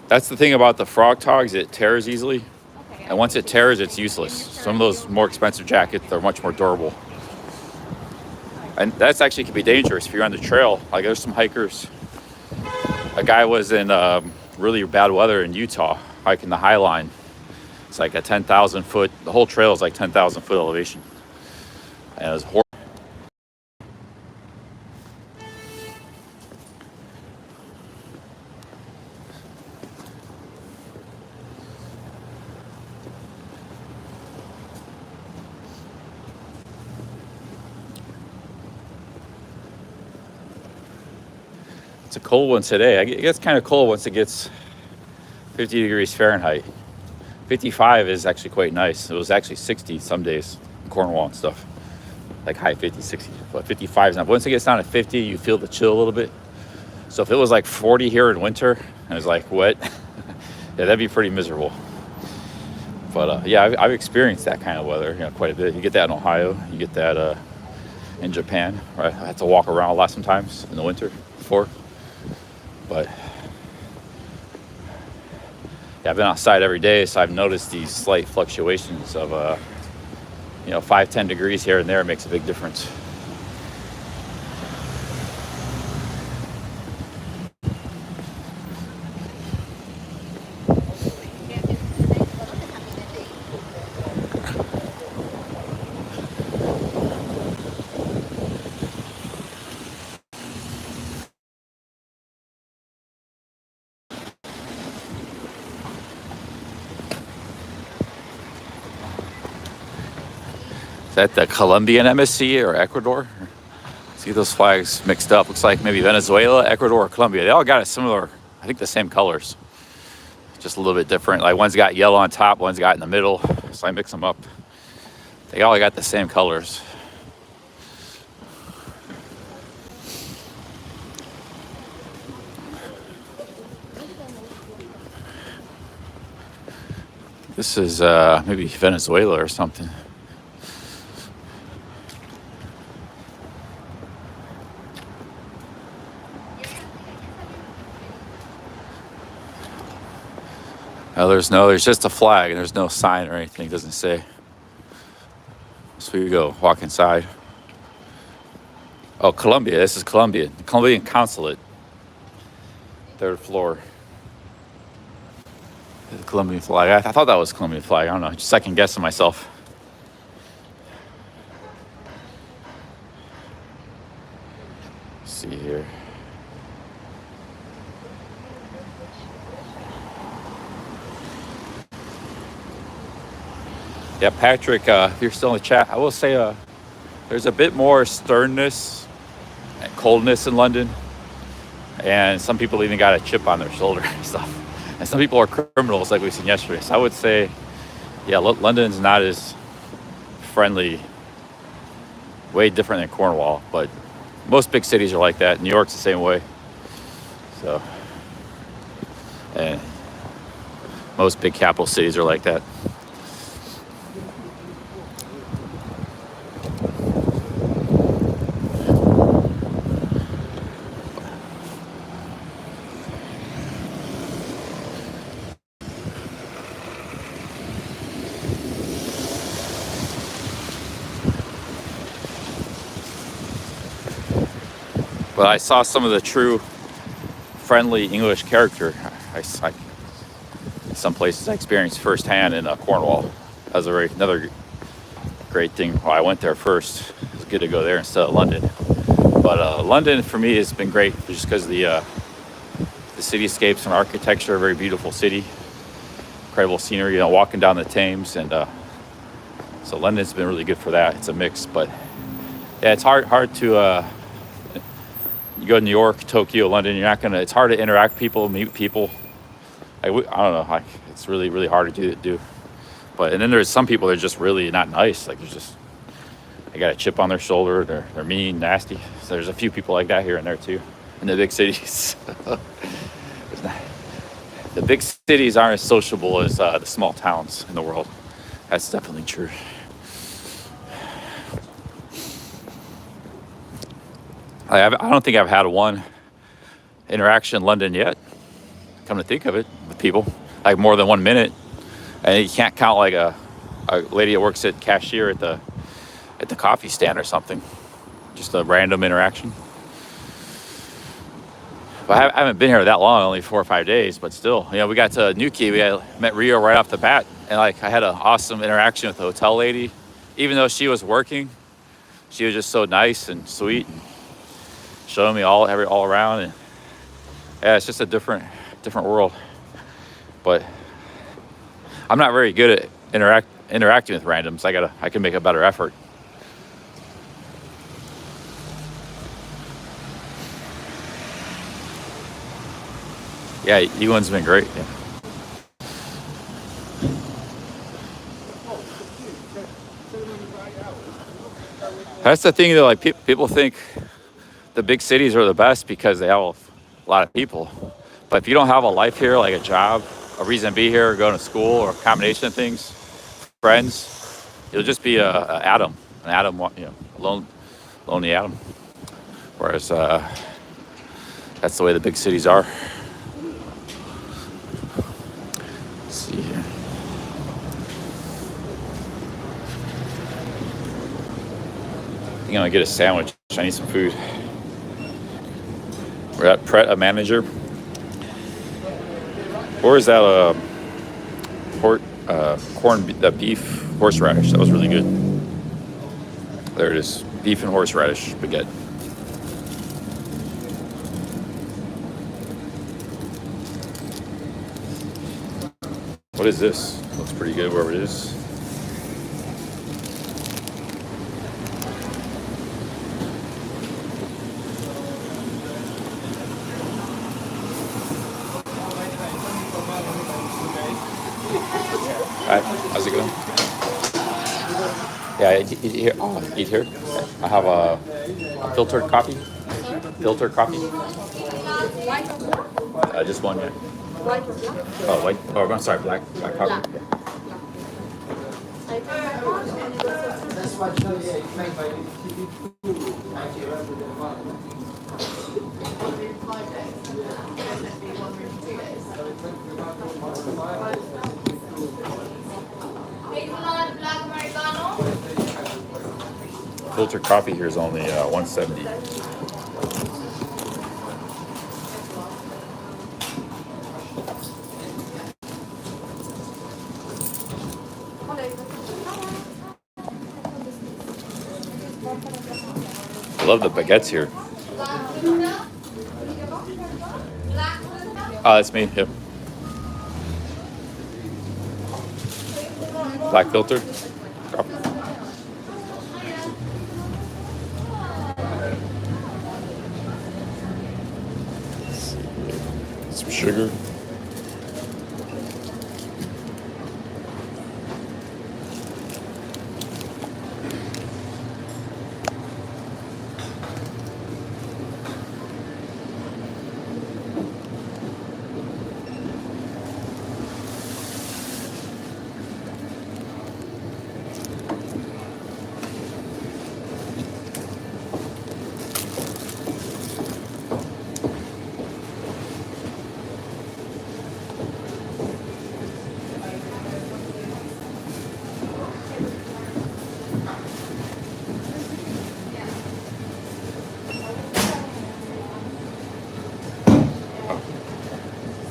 That's the thing about the Frogg Toggs, it tears easily. Okay. And once it tears, it's useless. Some of those more expensive jackets, they're much more durable. And that's actually can be dangerous if you're on the trail. Like there's some hikers. A guy was in really bad weather in Utah, hiking the High Line. It's like a 10,000 foot, the whole trail is like 10,000 foot elevation. And it was horrible. It's a cold one today. It gets kind of cold once it gets 50 degrees Fahrenheit. 55 is actually quite nice. It was actually 60 some days in Cornwall and stuff. Like high 50, 60. But 55 is not. But once it gets down to 50, you feel the chill a little bit. So if it was like 40 here in winter and it was like wet, yeah, that'd be pretty miserable. But yeah, I've experienced that kind of weather, quite a bit. You get that in Ohio. You get that in Japan. Right? I had to walk around a lot sometimes in the winter before. But yeah, I've been outside every day, so I've noticed these slight fluctuations of 5-10 degrees here and there makes a big difference. Is that the Colombian embassy or Ecuador? See those flags mixed up. Looks like maybe Venezuela, Ecuador, or Colombia. They all got a similar, I think the same colors. Just a little bit different. Like one's got yellow on top, one's got in the middle. So I mix them up. They all got the same colors. This is maybe Venezuela or something. There's just a flag and there's no sign or anything, it doesn't say. So we go, walk inside. Oh, Colombia, this is Colombia. The Colombian consulate. 3rd floor. The Colombian flag. I thought that was Colombian flag, I don't know, just second guessing myself. Let's see here. Yeah, Patrick, if you're still in the chat, I will say there's a bit more sternness and coldness in London. And some people even got a chip on their shoulder and stuff. And some people are criminals like we've seen yesterday. So I would say, yeah, London's not as friendly, way different than Cornwall. But most big cities are like that. New York's the same way. So, and most big capital cities are like that. But I saw some of the true friendly English character. I some places I experienced firsthand in Cornwall. That was another great thing. Well, I went there first. It was good to go there instead of London. But London for me has been great just because the cityscapes and architecture, a very beautiful city, incredible scenery. Walking down the Thames, and so London's been really good for that. It's a mix, but Yeah, it's hard to. You go to New York, Tokyo, London. You're not gonna. It's hard to interact with people, meet people. I don't know. It's really hard to do. But and then there's some people that are just really not nice. Like they got a chip on their shoulder. They're mean, nasty. So there's a few people like that here and there too, in the big cities. The big cities aren't as sociable as the small towns in the world. That's definitely true. I don't think I've had one interaction in London yet. Come to think of it, with people, like more than 1 minute, and you can't count like a lady that works at cashier at the coffee stand or something. Just a random interaction. But I haven't been here that long, only 4 or 5 days, but still, we got to Newquay. Met Rio right off the bat, and like I had an awesome interaction with the hotel lady. Even though she was working, she was just so nice and sweet, and showing me all around, and yeah, it's just a different world. But I'm not very good at interacting with randoms. I can make a better effort. Yeah, Ewan's been great. Yeah. That's the thing, though. Like people think the big cities are the best because they have a lot of people. But if you don't have a life here, like a job, a reason to be here, or going to school, or a combination of things, friends, you'll just be an atom, lonely atom. Whereas that's the way the big cities are. Let's see here. I think I'm gonna get a sandwich. I need some food. We're at Pret, a manager. Or is that corned beef horseradish? That was really good. There it is, beef and horseradish baguette. What is this? Looks pretty good, wherever it is. Hi, how's it going? Yeah, eat here. Oh, eat here. I have a filtered coffee. Filtered coffee. Just one, yeah. Oh, white. Oh, I'm sorry, black coffee. Filtered coffee here is only $1.70. I love the baguettes here. Oh, that's me. Yep. Black filtered. Some sugar.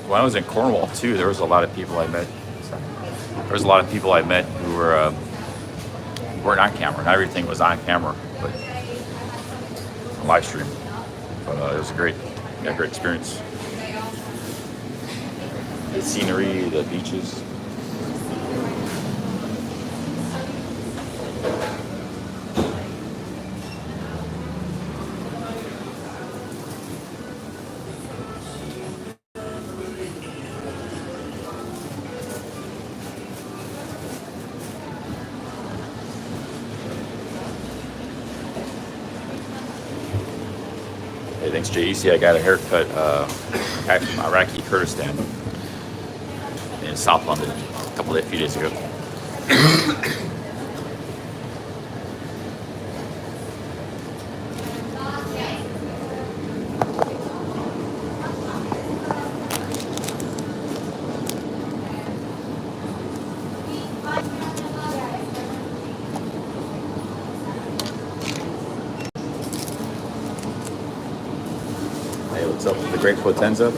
When I was in Cornwall too, there was a lot of people I met. Who weren't on camera. Not everything was on camera, but on live stream. But it was a great experience. The scenery, the beaches. Thanks, JEC. I got a haircut guy from Iraqi Kurdistan in South London a few days ago. Hey, what's up with the Great Potenza?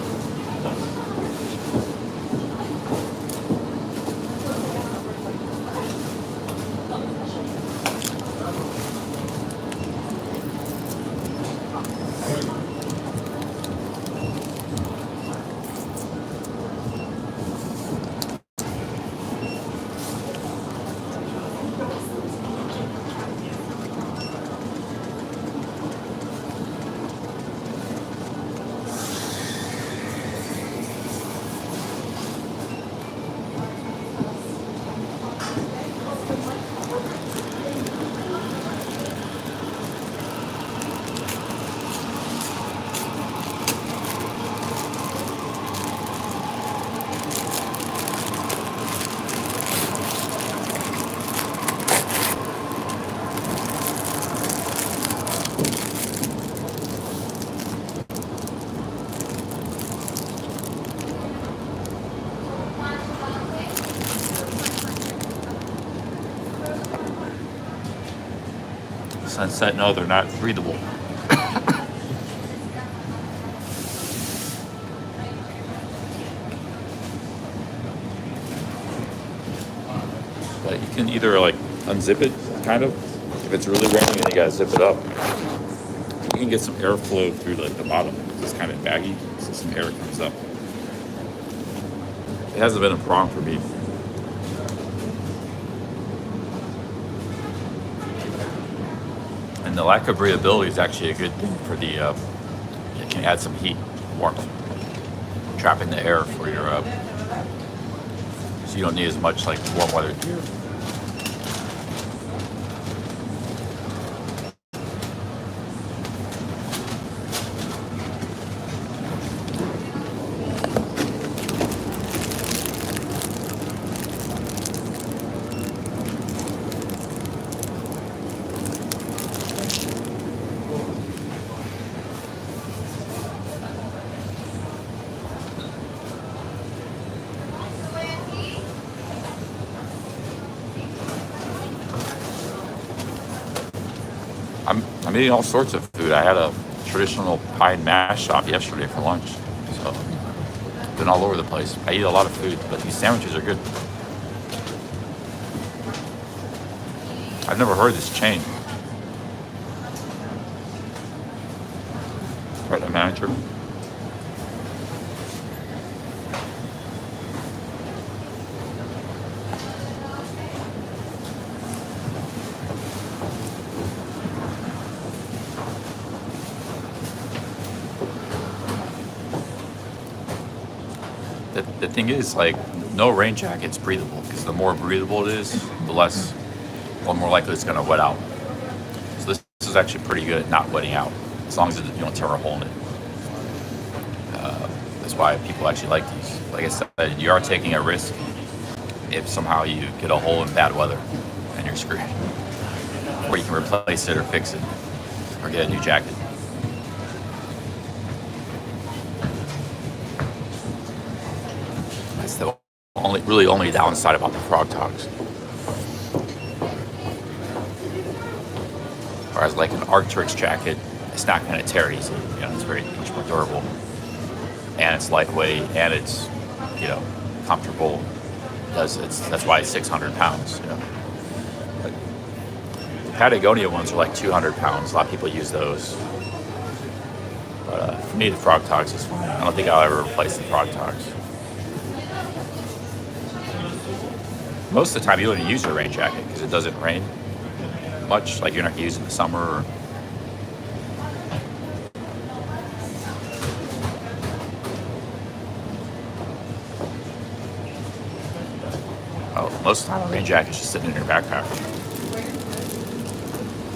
Sunset, no, they're not breathable. But you can either like unzip it, kind of. If it's really raining, then you gotta zip it up. You can get some airflow through like the bottom. It's kind of baggy, so some air comes up. It hasn't been a problem for me. And the lack of breathability is actually a good thing for the, it can add some heat, warmth, trapping the air for your, so you don't need as much like warm weather gear. I'm eating all sorts of food. I had a traditional pie and mash shop yesterday for lunch. So, been all over the place. I eat a lot of food, but these sandwiches are good. I've never heard this chain. Right, the manager. The thing is, like, no rain jacket's breathable, because the more breathable it is, the more likely it's going to wet out. So this is actually pretty good at not wetting out, as long as you don't tear a hole in it. That's why people actually like these. Like I said, you are taking a risk if somehow you get a hole in bad weather and you're screwed. Or you can replace it or fix it, or get a new jacket. That's the only downside about the Frogg Toggs. Whereas like an Arc'teryx jacket, it's not going to tear easy. You know, it's much more durable, and it's lightweight, and it's, you know, comfortable. That's why it's 600 pounds. You know, but the Patagonia ones are like 200 pounds. A lot of people use those. But for me, the Frogg Toggs is fine. I don't think I'll ever replace the Frogg Toggs. Most of the time, you don't even use your rain jacket because it doesn't rain much. Like, you're not going to use it in the summer. Or... most of the time, a rain jacket's just sitting in your backpack.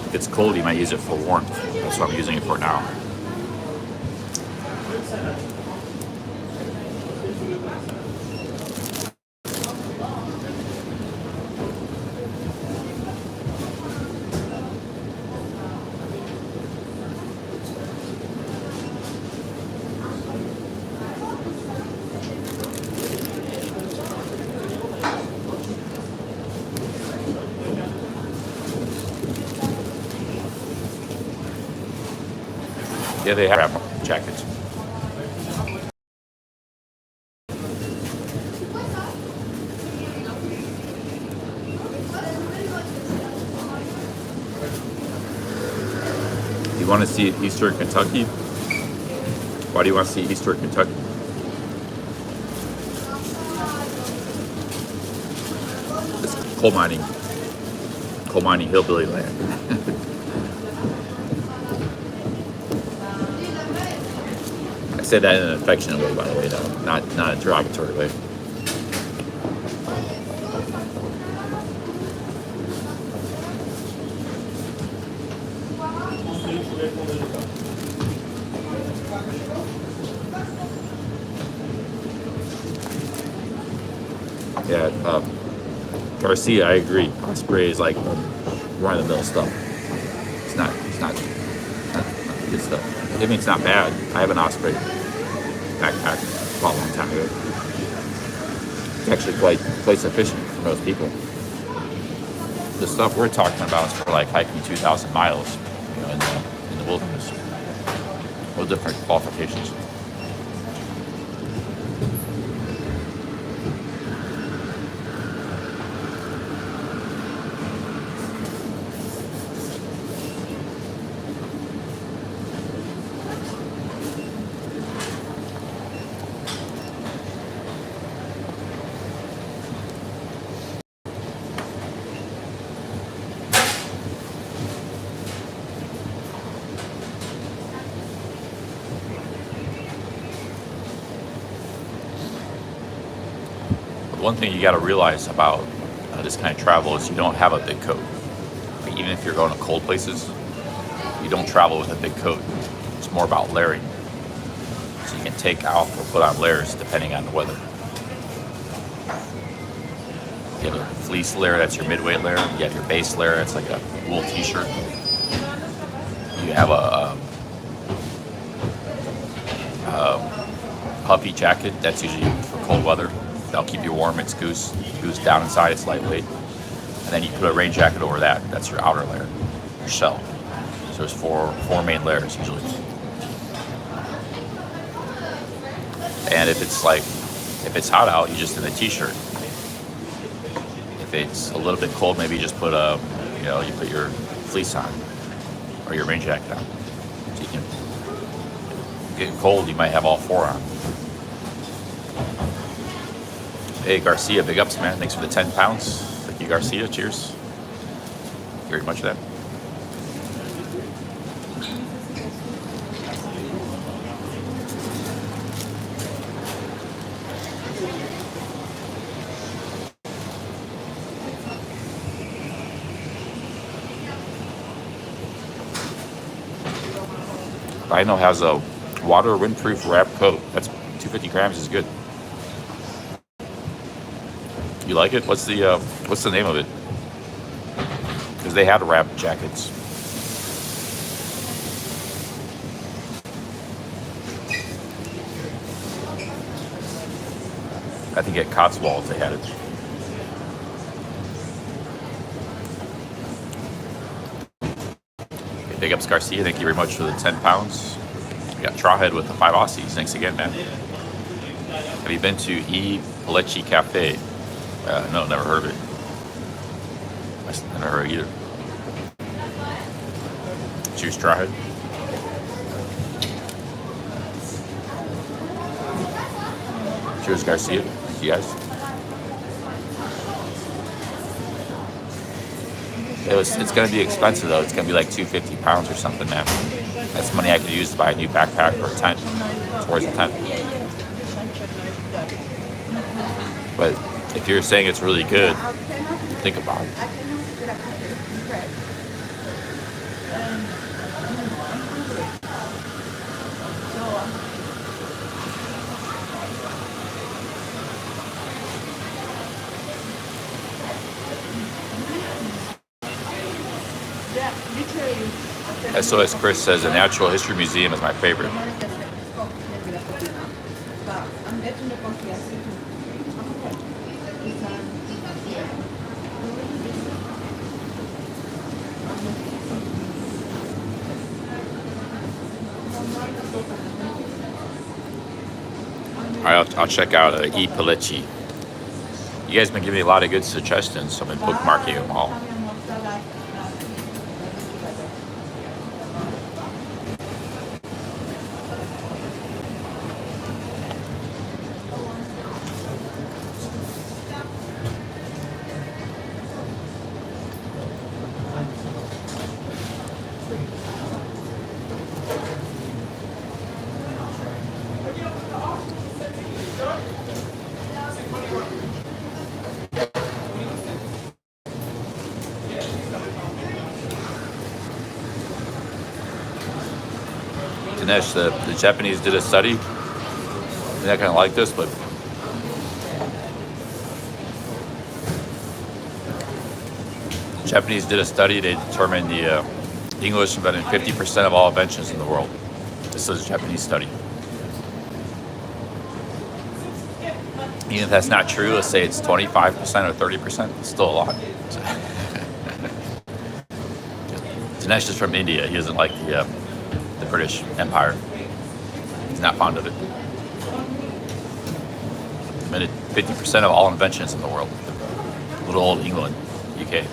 If it's cold, you might use it for warmth. That's what I'm using it for now. Yeah, they have jackets. You want to see Eastern Kentucky? Why do you want to see Eastern Kentucky? It's coal mining hillbilly land. I say that in an affectionate way, by the way, though, not a derogatory way. Yeah, Garcia, I agree. Osprey is like run-of-the-mill stuff. It's not good stuff. I mean, it's not bad. I have an Osprey backpack a long time ago. It's actually quite sufficient for most people. The stuff we're talking about is for like hiking 2,000 miles, you know, in the wilderness. No different qualifications. One thing you got to realize about this kind of travel is you don't have a big coat. Even if you're going to cold places, you don't travel with a big coat. It's more about layering. So you can take off or put on layers depending on the weather. You have a fleece layer, that's your midweight layer. You have your base layer, that's like a wool t-shirt. You have a puffy jacket, that's usually for cold weather. That'll keep you warm. It's goose down inside. It's lightweight. And then you put a rain jacket over that. That's your outer layer, your shell. So there's four main layers usually. And if it's hot out, you just in a t-shirt. If it's a little bit cold, maybe you just put you put your fleece on or your rain jacket on. So you can get cold. You might have all four on. Hey, Garcia, big ups, man. Thanks for the 10 pounds. Thank you, Garcia. Cheers. Thank you very much for that. Rhino has a water windproof wrap coat. That's 250 grams is good. You like it? What's the name of it? Because they had wrap jackets. I think at Cotswolds they had it. Okay, big ups Garcia. Thank you very much for the 10 pounds. We got Trawhead with the 5 Aussies. Thanks again, man. Have you been to E. Palechi Cafe? No, never heard of it. I never heard either. Cheers, Trawhead. Cheers, Garcia. See you guys. It's going to be expensive, though. It's going to be like $250 pounds or something, man. That's money I could use to buy a new backpack or a tent. Towards a tent. But if you're saying it's really good, think about it. SOS Chris says the Natural History Museum is my favorite. All right, I'll check out E. Pelechi. You guys been giving me a lot of good suggestions, so I've been bookmarking them all. Dinesh, the Japanese did a study. You're not gonna like this, but the Japanese did a study. They determined the English invented 50% of all inventions in the world. This is a Japanese study. Even if that's not true, let's say it's 25% or 30%. It's still a lot. Dinesh is from India. He doesn't like the British Empire. He's not fond of it. Invented 50% of all inventions in the world. Little old England, UK.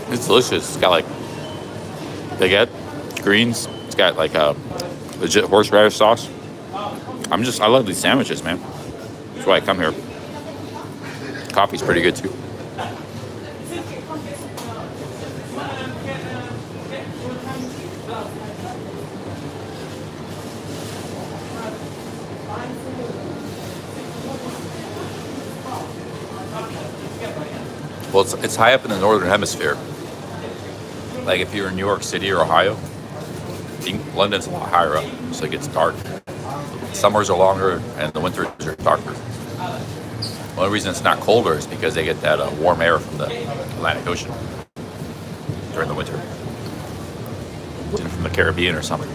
It's delicious. It's got like baguette, greens. It's got like a legit horseradish sauce. I love these sandwiches, man. That's why I come here. Coffee's pretty good too. Well, it's high up in the northern hemisphere. Like if you're in New York City or Ohio, London's a lot higher up, so it gets dark. Summers are longer and the winters are darker. The only reason it's not colder is because they get that warm air from the Atlantic Ocean during the winter. From the Caribbean or something.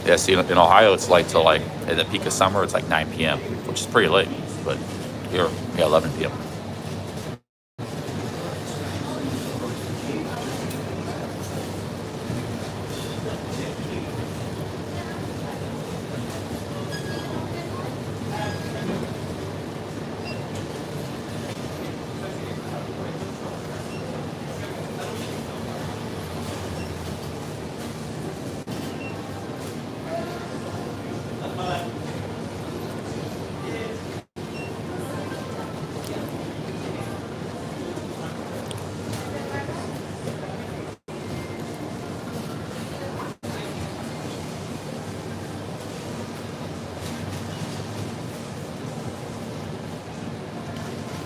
Yeah, see, in Ohio, it's light till like, at the peak of summer, it's like 9 p.m., which is pretty late, but here, 11 p.m.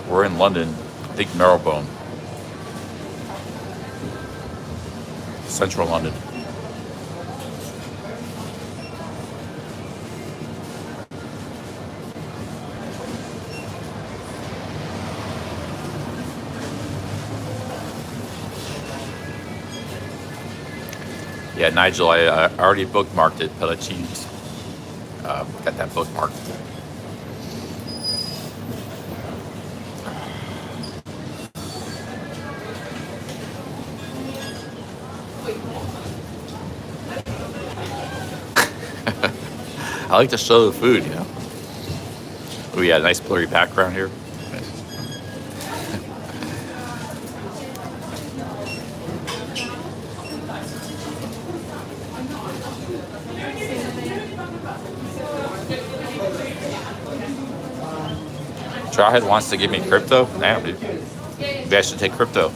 We're in London, I think Marylebone, central London. Yeah, Nigel, I already bookmarked it, Pellicini's. Got that bookmarked. I like to show the food, you know. Oh yeah, nice blurry background here. Tryhead wants to give me crypto? Damn, dude. Maybe I should take crypto.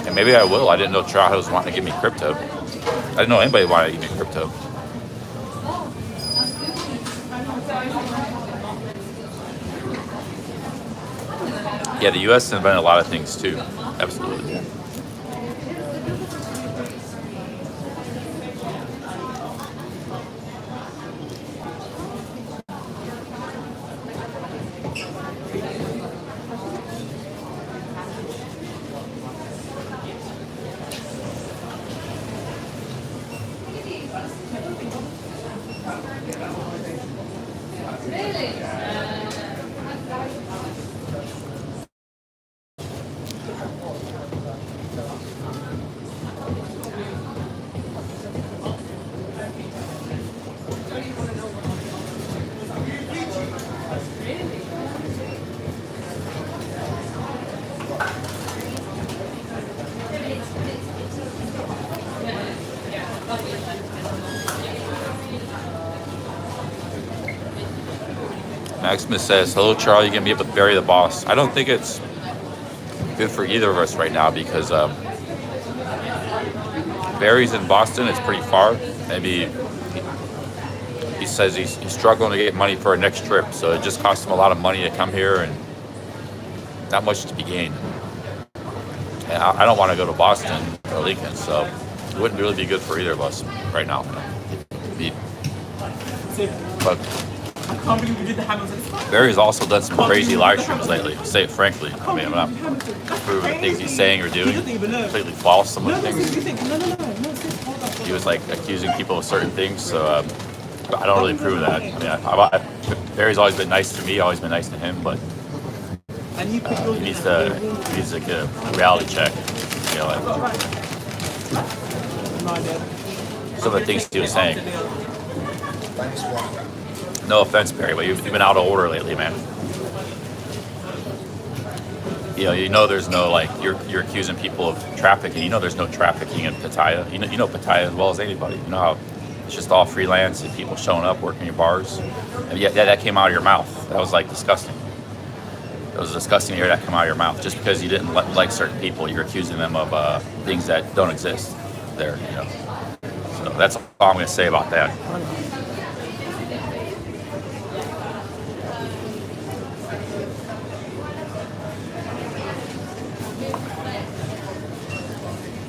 And maybe I will. I didn't know Tryhead was wanting to give me crypto. I didn't know anybody wanted to give me crypto. Yeah, the U.S. invented a lot of things too. Absolutely. Maximus says, hello, Charlie, you going to be able to bury the boss. I don't think it's good for either of us right now because Barry's in Boston. It's pretty far. Maybe he says he's struggling to get money for our next trip, so it just costs him a lot of money to come here and not much to be gained. And I don't want to go to Boston or Lincoln, so it wouldn't really be good for either of us right now. But I can't believe we did the Hamilton. Barry's also done some crazy live streams lately, to say it frankly. I mean, I'm not proving the things he's saying or doing. Completely false, some of the things. He was like accusing people of certain things, so I don't really prove that. I mean, Barry's always been nice to me, always been nice to him, but he needs to get a reality check. You know, like some of the things he was saying. No offense, Barry, but you've been out of order lately, man. You know there's no, like, you're accusing people of trafficking. You know there's no trafficking in Pattaya. You know Pattaya as well as anybody. You know how it's just all freelance and people showing up, working your bars. And yeah, that came out of your mouth. That was, like, disgusting. It was disgusting to hear that come out of your mouth. Just because you didn't like certain people, you're accusing them of things that don't exist there, you know. So that's all I'm going to say about that.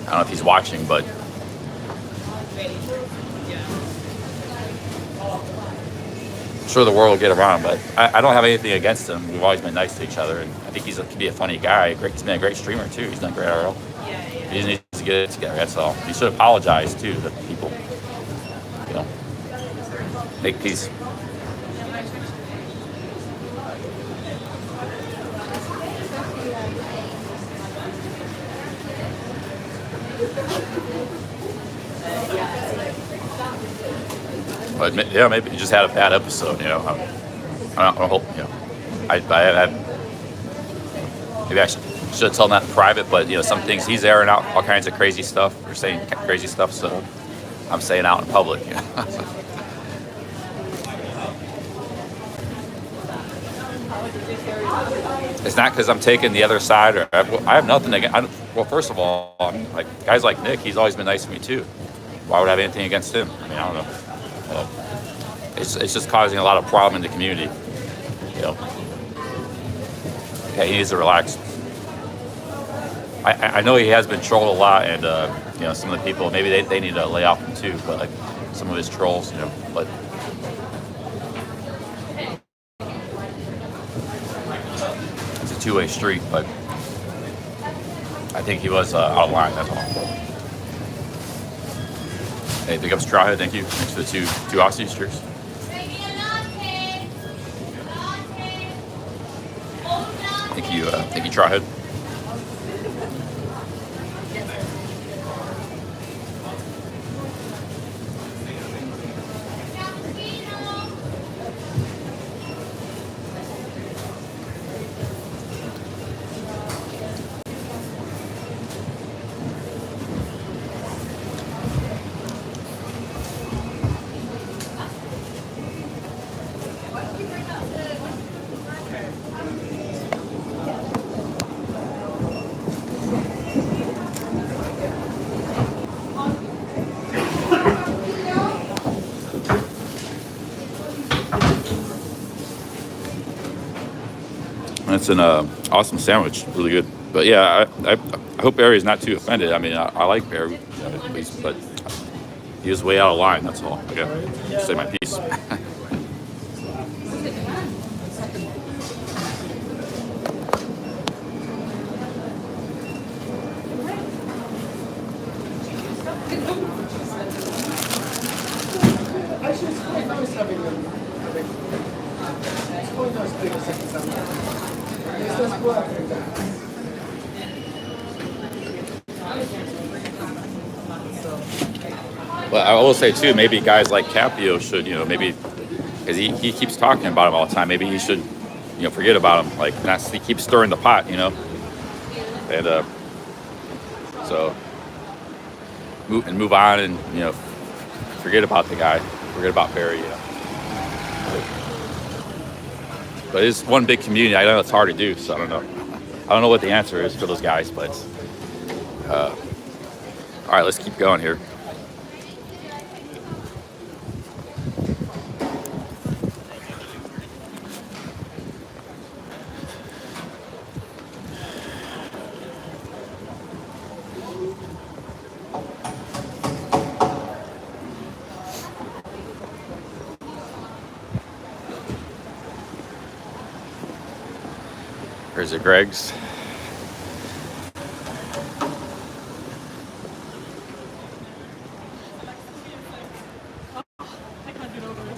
I don't know if he's watching, but I'm sure the world will get around. But I don't have anything against him. We've always been nice to each other, and I think he can be a funny guy. He's been a great streamer too. He's done great RL. He just needs to get it together. That's all. He should apologize too to people. You know, make peace. But yeah, maybe he just had a bad episode. You know, I don't hope. You know, maybe I should have told him that in private. But you know, some things he's airing out all kinds of crazy stuff or saying crazy stuff. So I'm saying out in public. You know? It's not because I'm taking the other side, or I have nothing against. Well, first of all, like guys like Nick, he's always been nice to me too. Why would I have anything against him? I mean, I don't know. It's just causing a lot of problem in the community. You know, yeah, he needs to relax. I know he has been trolled a lot, and you know, some of the people maybe they need to lay off him too. But like some of his trolls, you know, but. Two-way street, but I think he was out of line, that's all. Hey, big ups, Tryhead, thank you. Thanks for the two Aussie streaks. Thank you, Tryhead. That's an awesome sandwich, really good. But yeah, I hope Barry's not too offended. I mean, I like Barry, at least, but he was way out of line. That's all. I gotta say my piece. Actually, it's quite nice having them. It's quite nice doing a second sandwich. It's just working that. Well, I will say too, maybe guys like Capio should, maybe because he keeps talking about him all the time. Maybe he should, forget about him. Like, he keeps stirring the pot, and so move on and forget about the guy, forget about Barry. But it's one big community. I know it's hard to do, so I don't know what the answer is for those guys. But all right, let's keep going here. Here's a Greg's. I can't get over it.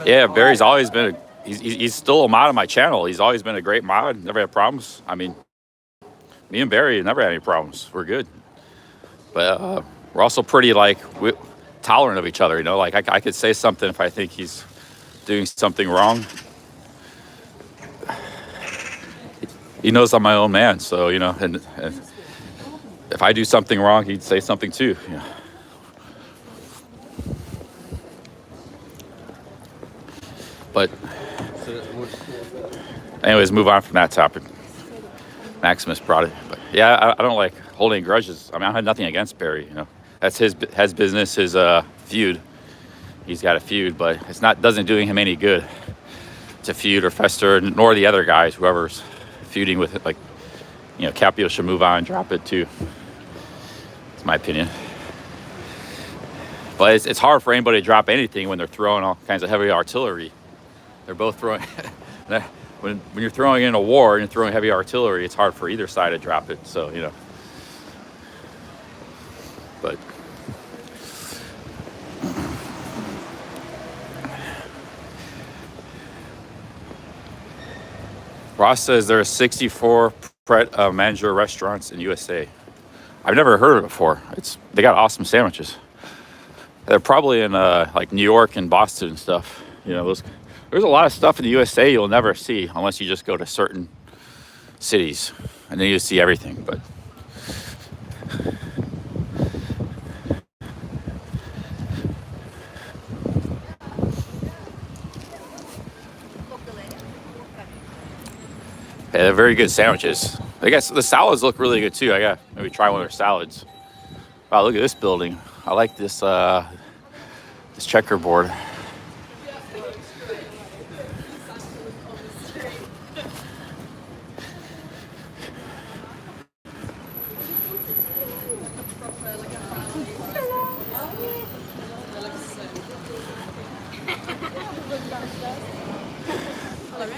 Yeah, Barry's always been he's still a mod on my channel. He's always been a great mod. Never had problems. I mean, me and Barry never had any problems. We're good. But we're also pretty tolerant of each other. Like I could say something if I think he's doing something wrong. He knows I'm my own man, so and if I do something wrong, he'd say something too. But anyways, move on from that topic. Maximus brought it, but yeah, I don't like holding grudges. I mean, I had nothing against Barry. That's his business, his feud. He's got a feud, but doesn't doing him any good to feud or fester, nor the other guys, whoever's feuding with it. Like, Capio should move on, drop it too. It's my opinion. But it's hard for anybody to drop anything when they're throwing all kinds of heavy artillery. They're both throwing. When you're throwing in a war and you're throwing heavy artillery, it's hard for either side to drop it. So, but Ross says there are 64 Pret Manager restaurants in USA. I've never heard of it before. They got awesome sandwiches. They're probably in like New York and Boston and stuff. There's a lot of stuff in the USA you'll never see unless you just go to certain cities, and then you see everything. But yeah, they're very good sandwiches. I guess the salads look really good too. I got maybe try one of their salads. Wow, look at this building. I like this this checkerboard.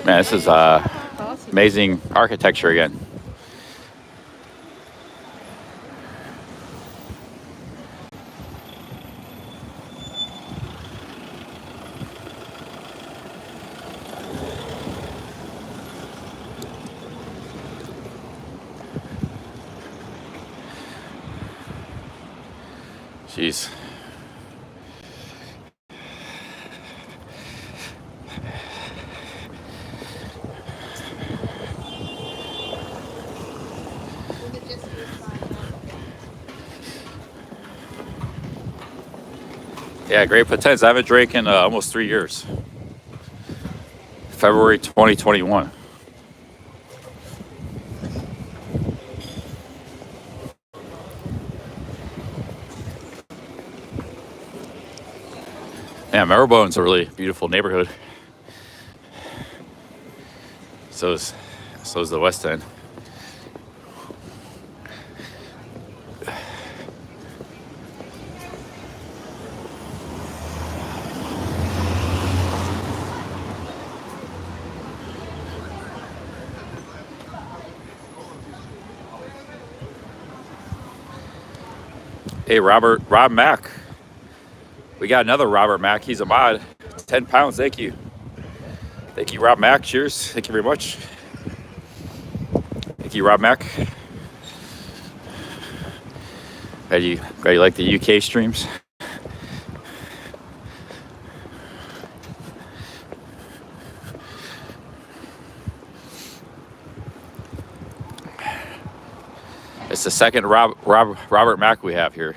Man, this is amazing architecture again. Jeez. Yeah, great potential. I haven't drank in almost 3 years. February 2021. Yeah, Marylebone's a really beautiful neighborhood. So is the West End. Hey, Rob Mack. We got another Robert Mack. He's a mod. 10 pounds. Thank you. Thank you, Rob Mack. Cheers. Thank you very much. Thank you, Rob Mack. Glad you like the UK streams. It's the second Robert Mack we have here.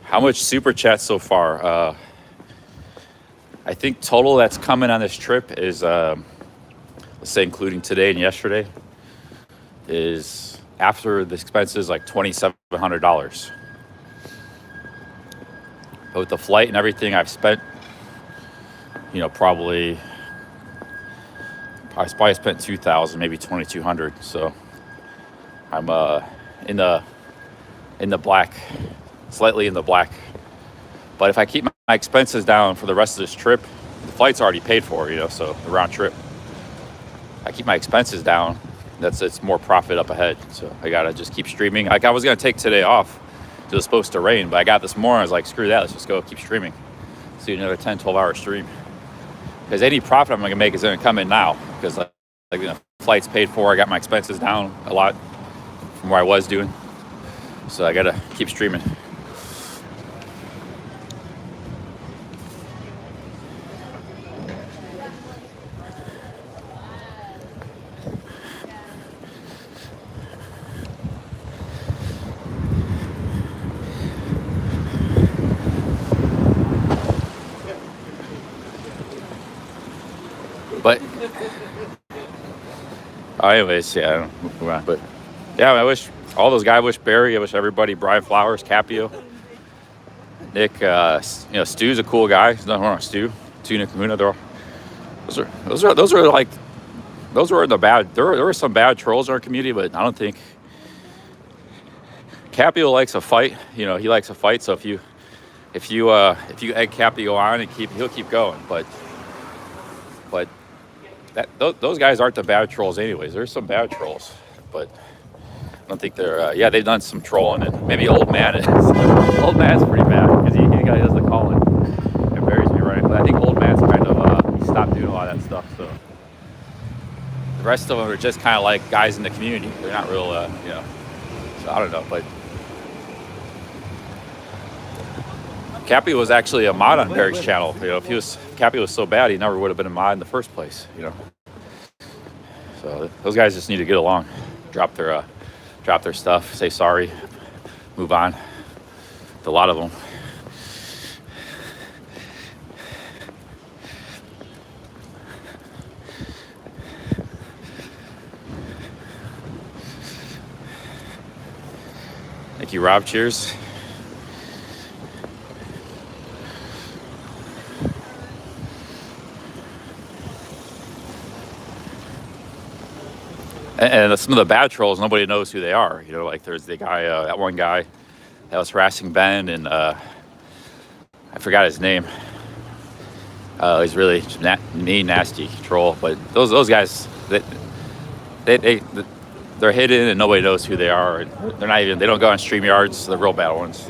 How much super chat so far? I think total that's coming on this trip is, let's say including today and yesterday, is after the expenses like $2,700. But with the flight and everything I've spent, you know, I probably spent $2,000, maybe $2,200. So I'm in the black, slightly in the black. But if I keep my expenses down for the rest of this trip, the flight's already paid for, you know, so the round trip. I keep my expenses down, it's more profit up ahead. So I gotta just keep streaming. Like I was gonna take today off. It was supposed to rain, but I got this morning. I was like, screw that. Let's just go keep streaming. See another 10, 12 hour stream. Because any profit I'm going to make is going to come in now. Because like you know, flight's paid for. I got my expenses down a lot from where I was doing. So I got to keep streaming. But anyways, yeah, I don't move on. But yeah, I wish all those guys. I wish Barry. I wish everybody. Brian Flowers, Capio, Nick. You know, Stu's a cool guy. There's nothing wrong with Stu. Nick Kahuna. Those were the bad. There were some bad trolls in our community, but I don't think Capio likes a fight. You know, he likes a fight. So if you egg Capio on and he'll keep going. But those guys aren't the bad trolls anyways. There's some bad trolls, but I don't think they're, yeah, they've done some trolling, and maybe Old Man is. Old Man's pretty bad, because he does the calling. It buries me, right? But I think Old Man's kind of, he stopped doing a lot of that stuff, so. The rest of them are just kind of like guys in the community. They're not real, you know, so I don't know, but. Cappy was actually a mod on Barry's channel. You know, if Cappy was so bad, he never would have been a mod in the first place. You know, so those guys just need to get along, drop their stuff, say sorry, move on. A lot of them. Thank you, Rob. Cheers. And some of the bad trolls, nobody knows who they are. You know, like there's the guy, that one guy that was harassing Ben, and I forgot his name. He's really mean, nasty troll. But those guys, they're hidden and nobody knows who they are. And they don't go on StreamYards. The real bad ones.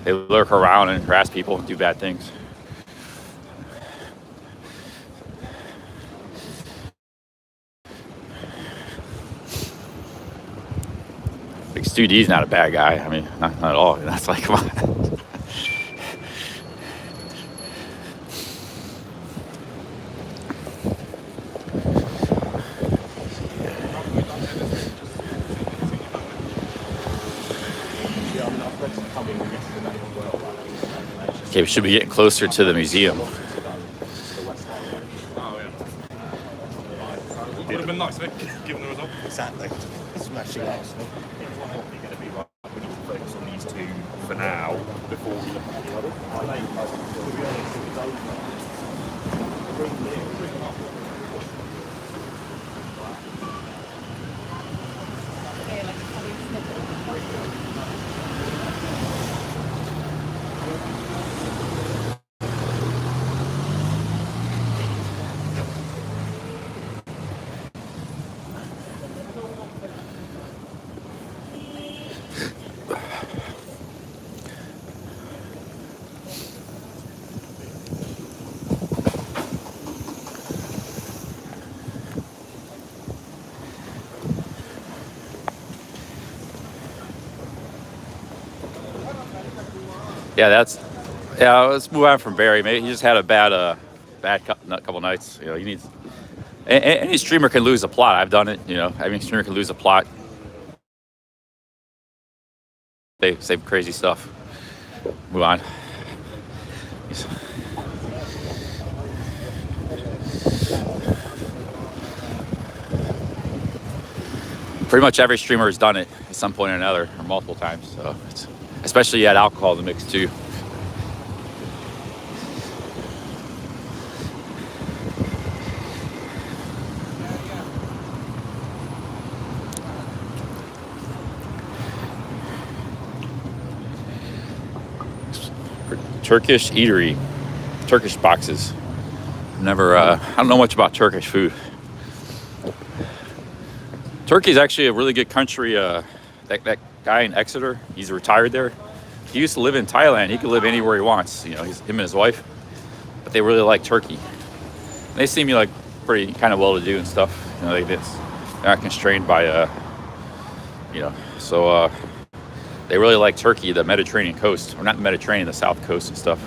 They lurk around and harass people and do bad things. dude, he's not a bad guy. I mean, not at all. That's like, come on. Okay, we should be getting closer to the museum. Would have been nice, given the result. Exactly. Smashing Arsenal. Probably going to be right. We need to focus on these two for now before we look at the other. Yeah, let's move on from Barry. Maybe he just had a bad couple nights. You know, he needs. Any streamer can lose a plot. I've done it. You know, any streamer can lose a plot. They say crazy stuff. Move on. Pretty much every streamer has done it at some point or another, or multiple times. So, especially you add alcohol in the mix too. Turkish eatery, Turkish boxes. Never, I don't know much about Turkish food. Turkey is actually a really good country. That guy in Exeter, he's retired there. He used to live in Thailand. He could live anywhere he wants. You know, him and his wife. But they really like Turkey. And they seem like pretty kind of well-to-do and stuff. You know, they're not constrained by, you know. So they really like Turkey, the Mediterranean coast, or not the Mediterranean, the South Coast and stuff.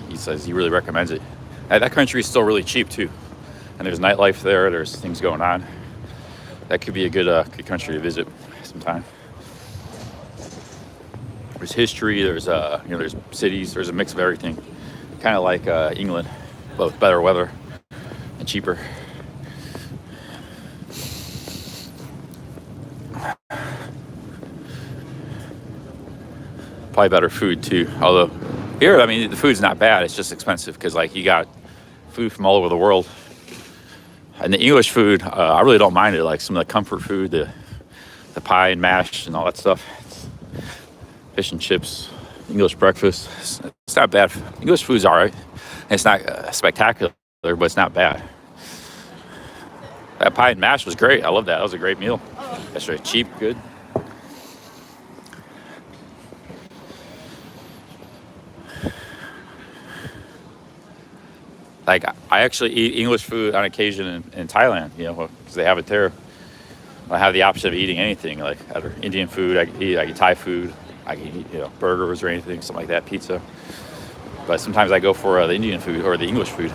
He says he really recommends it. That country is still really cheap too. And there's nightlife there. There's things going on. That could be a good country to visit sometime. There's history. There's there's cities. There's a mix of everything. Kind of like England, but with better weather and cheaper. Probably better food too. Although here, I mean, the food's not bad. It's just expensive because like you got food from all over the world. And the English food, I really don't mind it. Like some of the comfort food, the pie and mash and all that stuff. Fish and chips, English breakfast. It's not bad. English food's all right. It's not spectacular, but it's not bad. That pie and mash was great. I love that. That was a great meal. That's very cheap, good. Like, I actually eat English food on occasion in Thailand, you know, because they have it there. I have the option of eating anything, like either Indian food, I can eat Thai food, I can eat, you know, burgers or anything, something like that, pizza. But sometimes I go for the Indian food or the English food.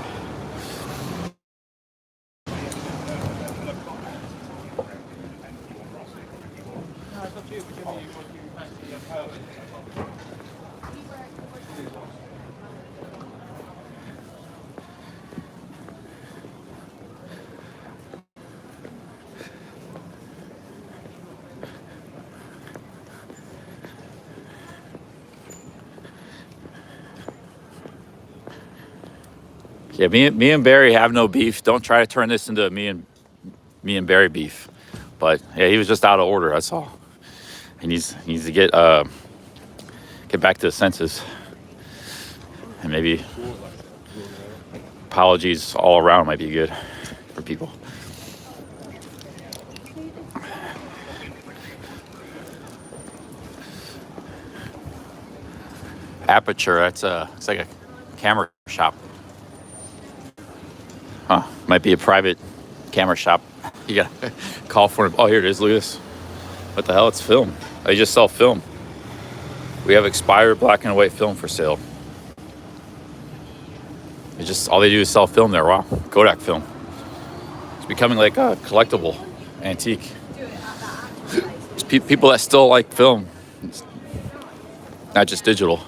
Yeah, me and Barry have no beef. Don't try to turn this into me and Barry beef. But yeah, he was just out of order. That's all. He needs to get back to his senses, and maybe apologies all around might be good for people. Aperture. It's like a camera shop. Huh, might be a private camera shop. You gotta call for him. Oh, here it is, Lucas. What the hell? It's film. They just sell film. We have expired black and white film for sale. It's just all they do is sell film there. Wow, Kodak film. It's becoming like a collectible antique. It's people that still like film, it's not just digital.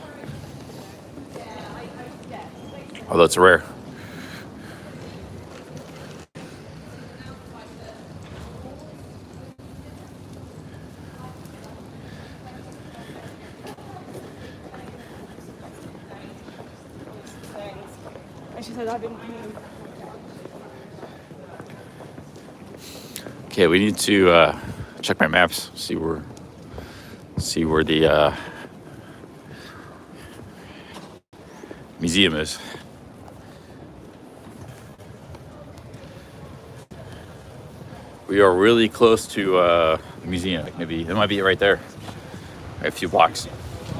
Although it's rare. And she said I didn't move. Okay, we need to check my maps, see where the museum is. We are really close to the museum. Maybe it might be right there, a few blocks.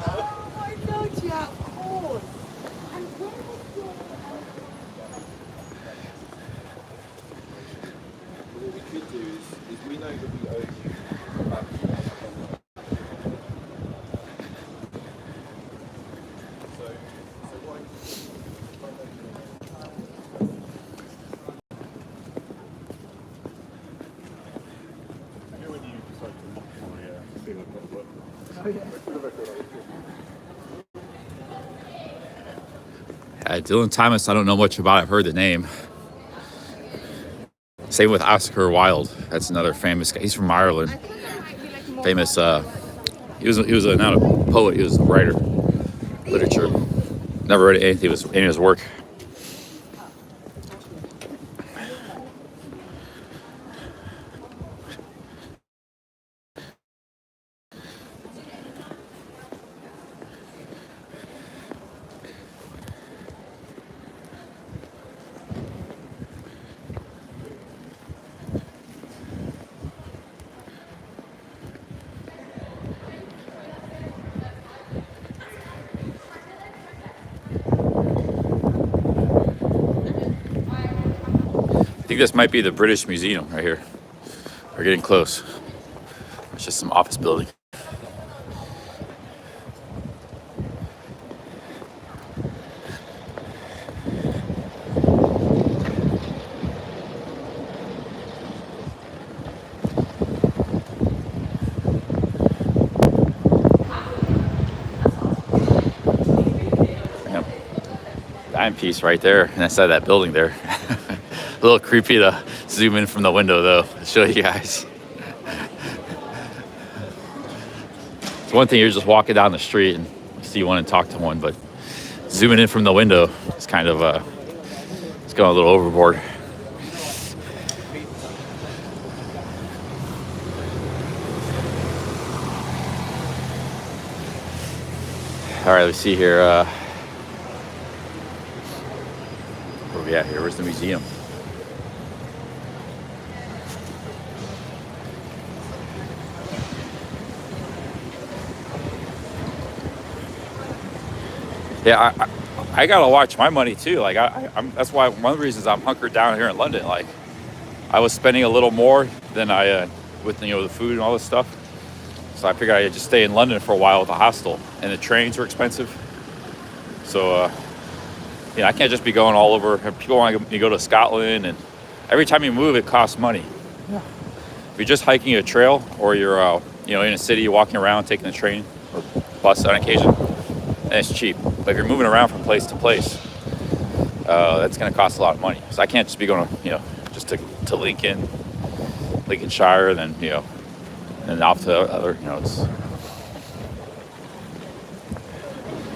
Oh my God, yeah, of course. And where was your... What we could do is we know that we owe you about Dylan Thomas, I don't know much about. I've heard the name. Same with Oscar Wilde. That's another famous guy. He's from Ireland. Famous. He was not a poet. He was a writer, literature. Never read anything of his work. I think this might be the British Museum right here. We're getting close. It's just some office building. Timepiece right there, and inside that building there. A little creepy to zoom in from the window though, to show you guys. It's one thing, you're just walking down the street and see one and talk to one, but zooming in from the window is kind of it's going a little overboard. All right, let's see here. Where are we at here? Where's the museum? Yeah, I gotta watch my money too. Like I'm that's why one of the reasons I'm hunkered down here in London. Like I was spending a little more than I with the food and all this stuff. So I figured I'd just stay in London for a while with a hostel, and the trains are expensive. So I can't just be going all over. People want me to go to Scotland, and every time you move, it costs money. Yeah. If you're just hiking a trail, or you're in a city, walking around, taking the train or bus on occasion, and it's cheap. But if you're moving around from place to place, that's going to cost a lot of money. So I can't just be going, just to Lincolnshire, then and off to other,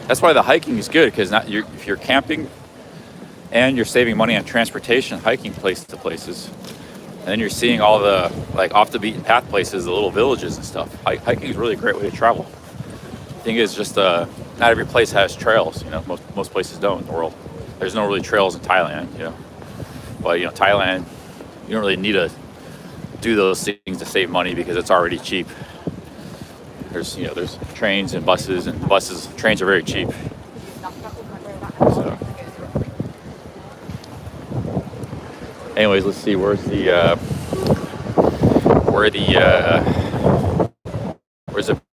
that's why the hiking is good, because if you're camping and you're saving money on transportation, hiking place to places, and then you're seeing all the off the beaten path places, the little villages and stuff. Hiking is really a great way to travel. The thing is just not every place has trails. Most places don't in the world. There's no really trails in Thailand. But Thailand, you don't really need to do those things to save money because it's already cheap. There's trains and buses, trains are very cheap. So, anyways, let's see where the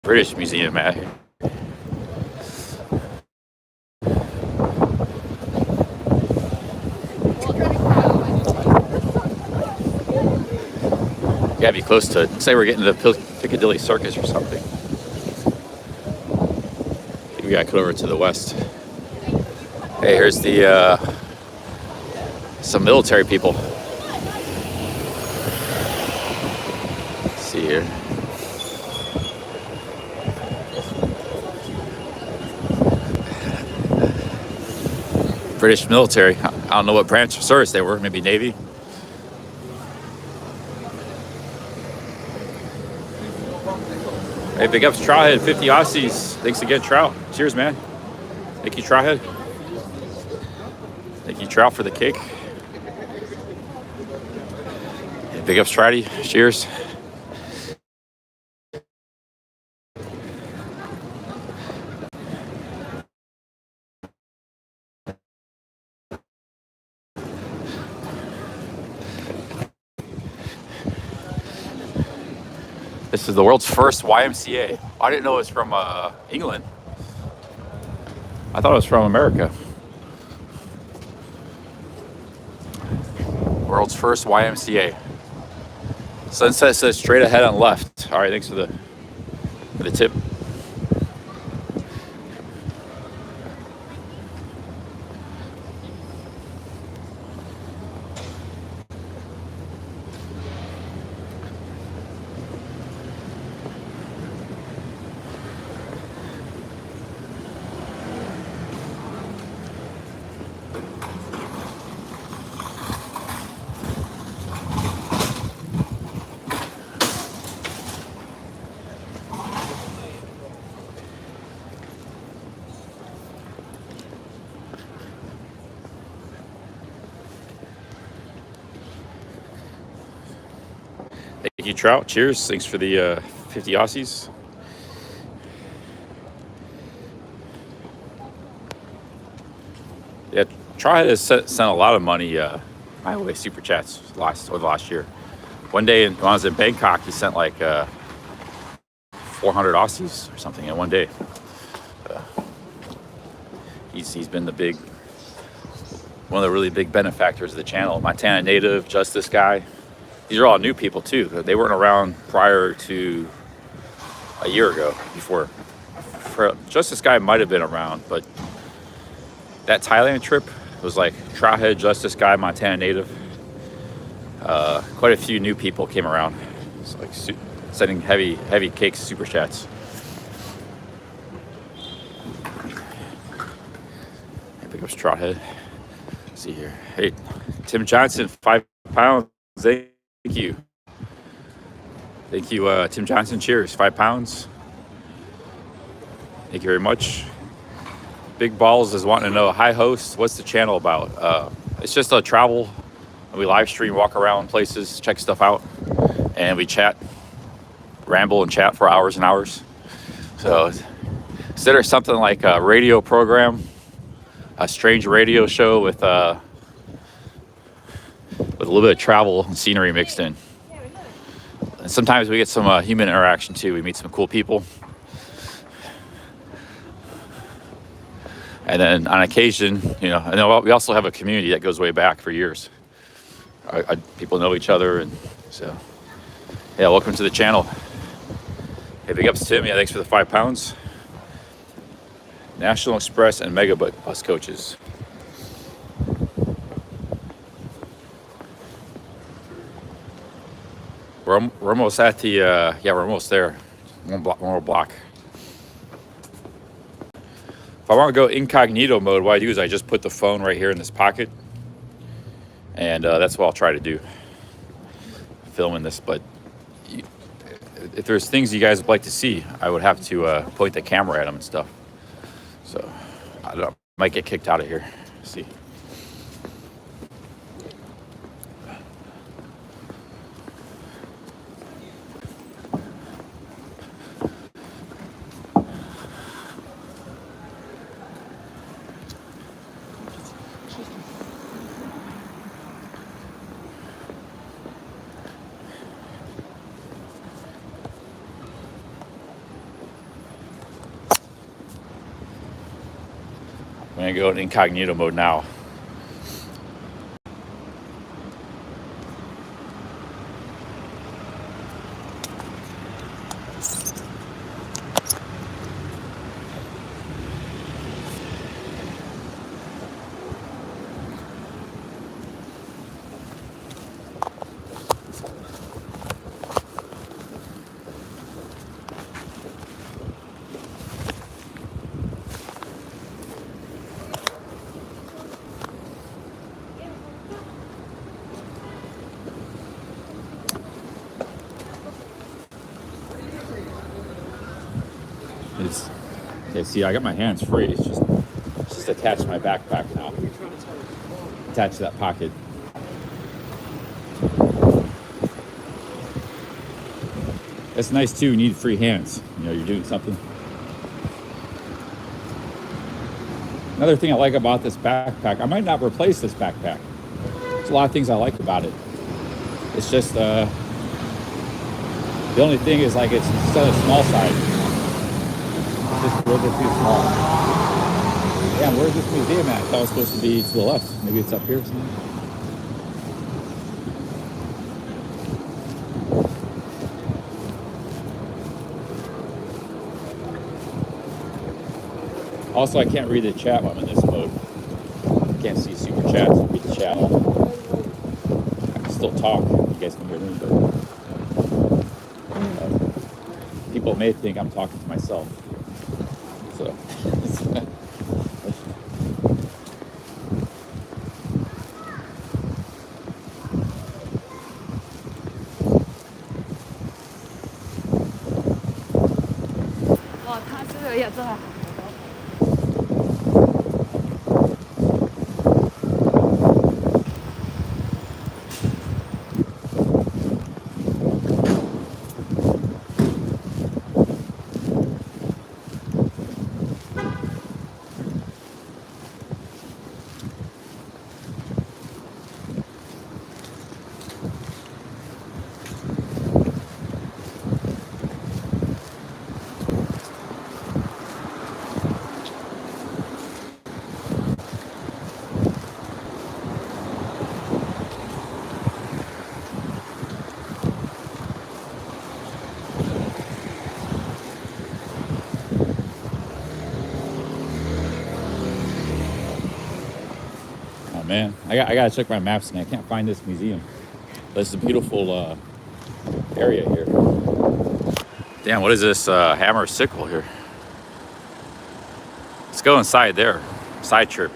British Museum at here. Gotta be close to it. Say we're getting to the Piccadilly Circus or something. We gotta cut over to the west. Hey, here's the some military people. Let's see here. British military. I don't know what branch of service they were. Maybe Navy. Hey, big ups, Trowhead, 50 Aussies. Thanks again, Trout. Cheers, man. Thank you, Trowhead. Thank you, Trout, for the cake. Hey, big ups, Trouty. Cheers. This is the world's first YMCA. I didn't know it was from England. I thought it was from America. World's first YMCA. Sunset says straight ahead on left. All right, thanks for the tip. Thank you, Trout. Cheers. Thanks for the 50 Aussies. Yeah, Trout has sent a lot of money my way, super chats over the last year. One day when I was in Bangkok, he sent like 400 Aussies or something in one day. He's been one of the really big benefactors of the channel. Montana native, Justice guy. These are all new people too. They weren't around prior to a year ago. Before, Justice guy might have been around, but that Thailand trip was like Trowhead, Justice guy, Montana native. Quite a few new people came around. It's like sending heavy cakes, super chats. Pick up Trowhead. Let's see here. Hey, Tim Johnson, 5 pounds. Thank you. Thank you, Tim Johnson. Cheers. 5 pounds. Thank you very much. Big Balls is wanting to know, hi host, what's the channel about? It's just a travel. We live stream, walk around places, check stuff out, and we chat, ramble and chat for hours and hours. So consider something like a radio program, a strange radio show with a little bit of travel and scenery mixed in. And sometimes we get some human interaction too. We meet some cool people. And then on occasion, we also have a community that goes way back for years. People know each other, and so, yeah, welcome to the channel. Hey, big ups to Tim. Yeah, thanks for the 5 pounds. National Express and Mega Bus coaches. We're almost at the, we're almost there. One more block. If I want to go incognito mode, what I do is I just put the phone right here in this pocket. And that's what I'll try to do. Filming this, but if there's things you guys would like to see, I would have to point the camera at them and stuff. So, I don't know, might get kicked out of here. Let's see. I'm gonna go in incognito mode now. Okay, see, I got my hands free. It's just attached to my backpack now. Attached to that pocket. That's nice too. You need free hands. You know, you're doing something. Another thing I like about this backpack, I might not replace this backpack. There's a lot of things I like about it. It's just the only thing is like it's still a small size. Just a little bit too small. Yeah, where's this museum at? I thought it was supposed to be to the left. Maybe it's up here or something. Also, I can't read the chat while I'm in this mode. I can't see super chats. Read the chat. I can still talk. You guys can hear me, but people may think I'm talking to myself. So. Man, I gotta check my maps and I can't find this museum. This is a beautiful area here. Damn, what is this hammer sickle here? Let's go inside there. Side trip.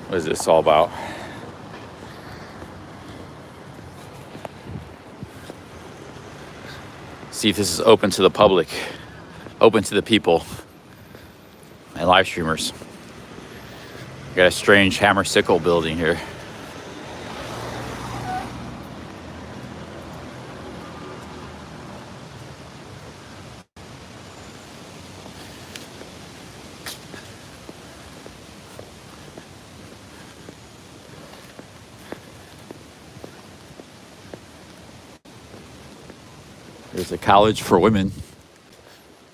What is this all about? See if this is open to the public. Open to the people and live streamers. Got a strange hammer sickle building here. There's a college for women.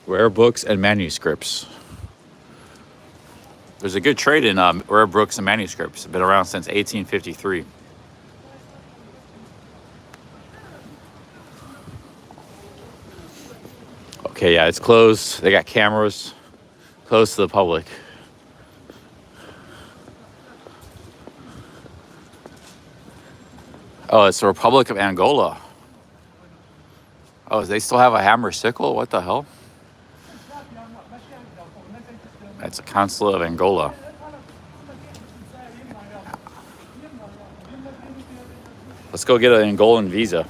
Rare books and manuscripts. There's a good trade in rare books and manuscripts. It's been around since 1853. Okay, yeah, it's closed. They got cameras closed to the public. Oh, it's the Republic of Angola. Oh, they still have a hammer sickle? What the hell? That's a consulate of Angola. Let's go get an Angolan visa.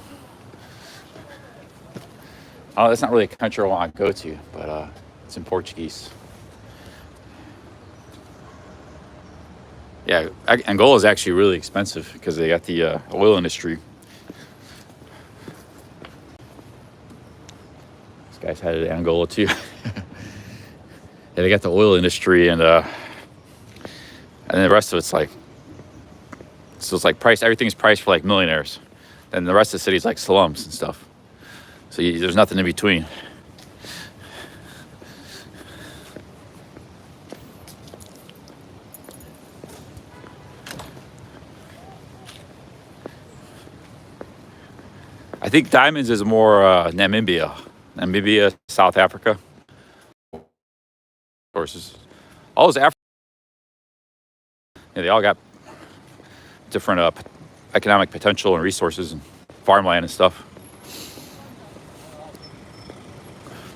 Oh, that's not really a country I want to go to, but it's in Portuguese. Yeah, Angola is actually really expensive because they got the oil industry. This guy's headed to Angola too. Yeah, they got the oil industry and the rest of it's like, so it's like price, everything's priced for like millionaires. And the rest of the city's like slums and stuff. So there's nothing in between. think diamonds is more Namibia, South Africa. Sources. All those Africa, they all got different economic potential and resources and farmland and stuff.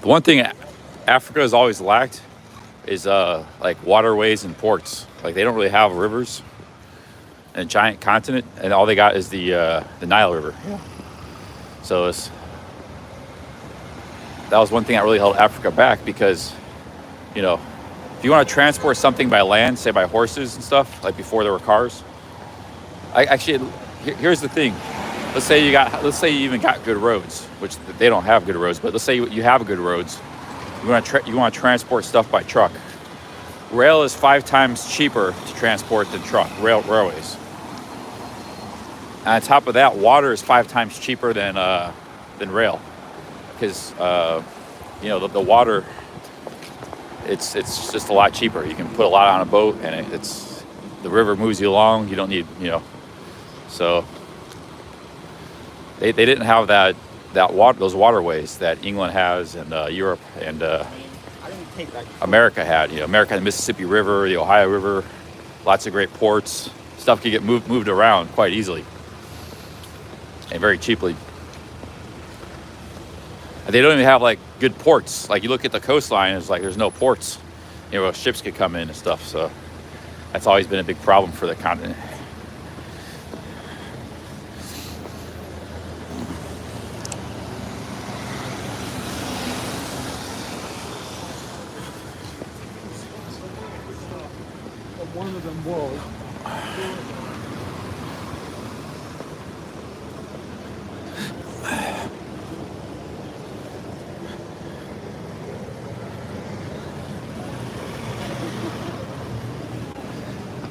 The one thing Africa has always lacked is like waterways and ports. Like they don't really have rivers and a giant continent, and all they got is the Nile River. Yeah. So that was one thing that really held Africa back, because, you know, if you want to transport something by land, say by horses and stuff, like before there were cars. Here's the thing. Let's say you even got good roads, which they don't have good roads, but let's say you have good roads. You want to transport stuff by truck. Rail is 5 times cheaper to transport than railways. And on top of that, water is 5 times cheaper than rail, because you know, the water, it's just a lot cheaper. You can put a lot on a boat, and the river moves you along. You don't need, you know, so they didn't have those waterways that England has, and Europe and America had. You know, America had the Mississippi River, the Ohio River, lots of great ports. Stuff could get moved around quite easily and very cheaply. And they don't even have like good ports. Like you look at the coastline, it's like there's no ports. You know, ships could come in and stuff. So that's always been a big problem for the continent. One of them was.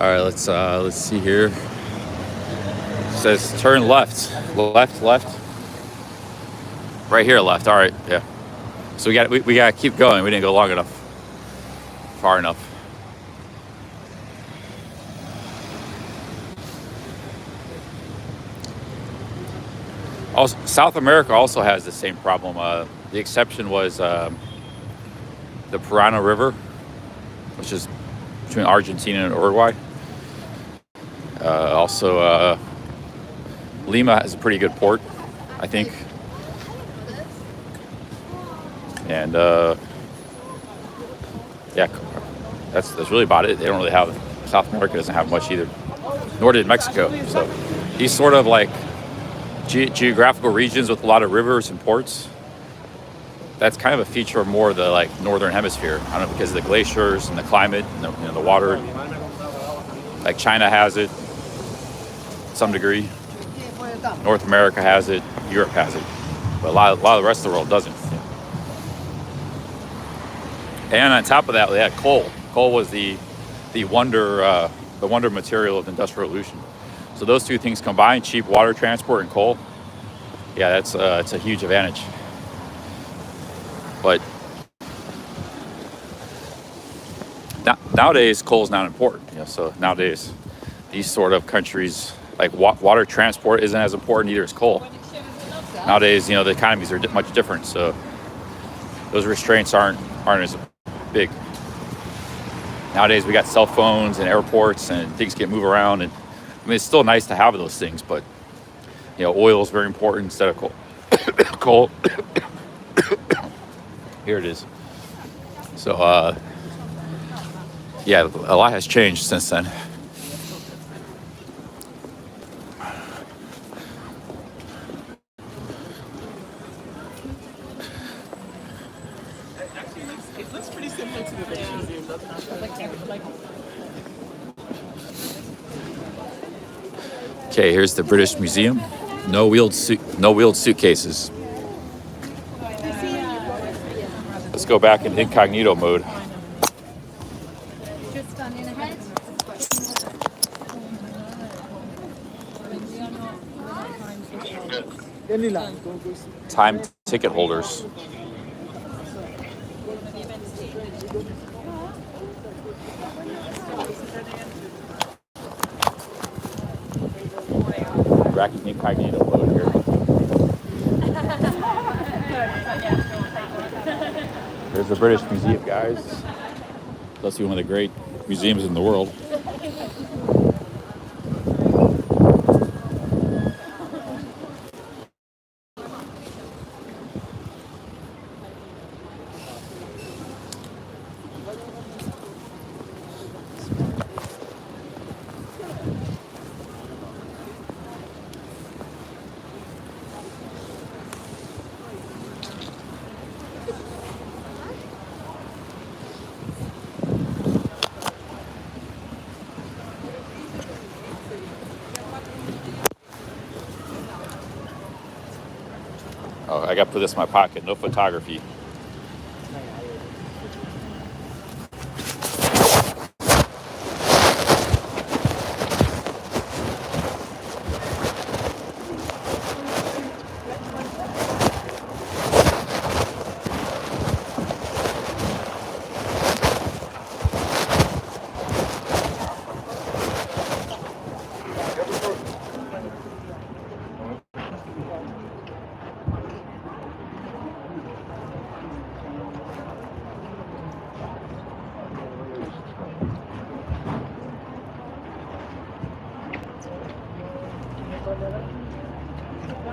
All right, let's see here. It says turn left. Right here, left. All right, yeah. So we got to keep going. We didn't go long enough, far enough. Also, South America also has the same problem. The exception was the Parana River, which is between Argentina and Uruguay. Also, Lima has a pretty good port, I think. And yeah, that's really about it. They don't really have, South America doesn't have much either, nor did Mexico. So these sort of like geographical regions with a lot of rivers and ports, that's kind of a feature of more of the like northern hemisphere. I don't know, because of the glaciers and the climate and the water. Like China has it to some degree. North America has it. Europe has it. But a lot of the rest of the world doesn't. And on top of that, they had coal. Coal was the wonder material of the Industrial Revolution. So those two things combined, cheap water transport and coal, yeah, it's a huge advantage. But nowadays, coal is not important. You know, so nowadays, these sort of countries, like water transport isn't as important either as coal. Nowadays, you know, the economies are much different, so those restraints aren't as big. Nowadays, we got cell phones and airports, and things can move around. And I mean, it's still nice to have those things, but you know, oil is very important instead of coal. Coal. Here it is. So, yeah, a lot has changed since then. It looks pretty similar to the British Museum, doesn't it? Okay, here's the British Museum. No wheeled suitcases. Let's go back in incognito mode. Time ticket holders. Back in incognito mode here. There's the British Museum, guys. That's one of the great museums in the world. Oh, I got to put this in my pocket. No photography.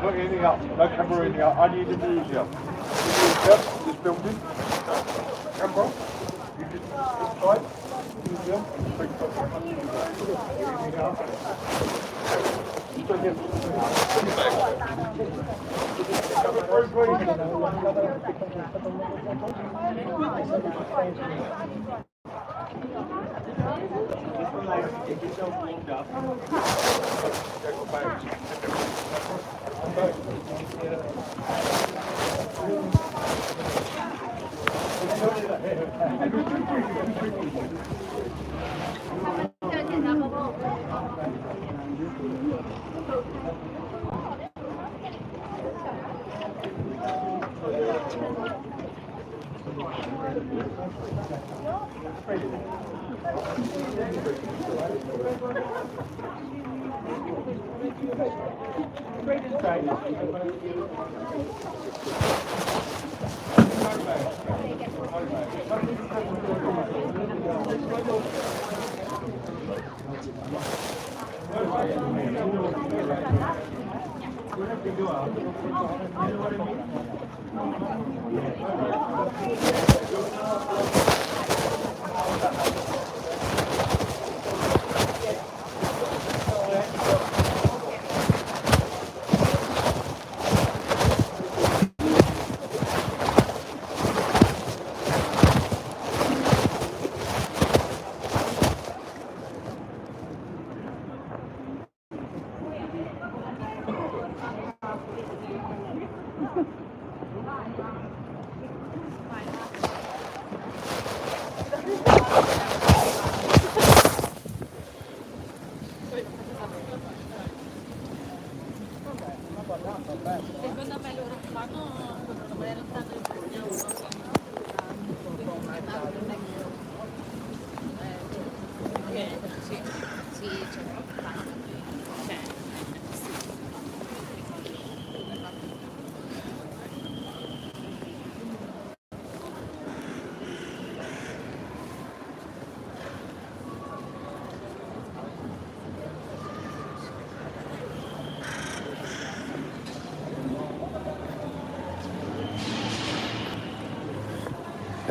Look, anything up. No camera, anything up. I need a museum. This building. Camera. You just inside. Museum. Anything up.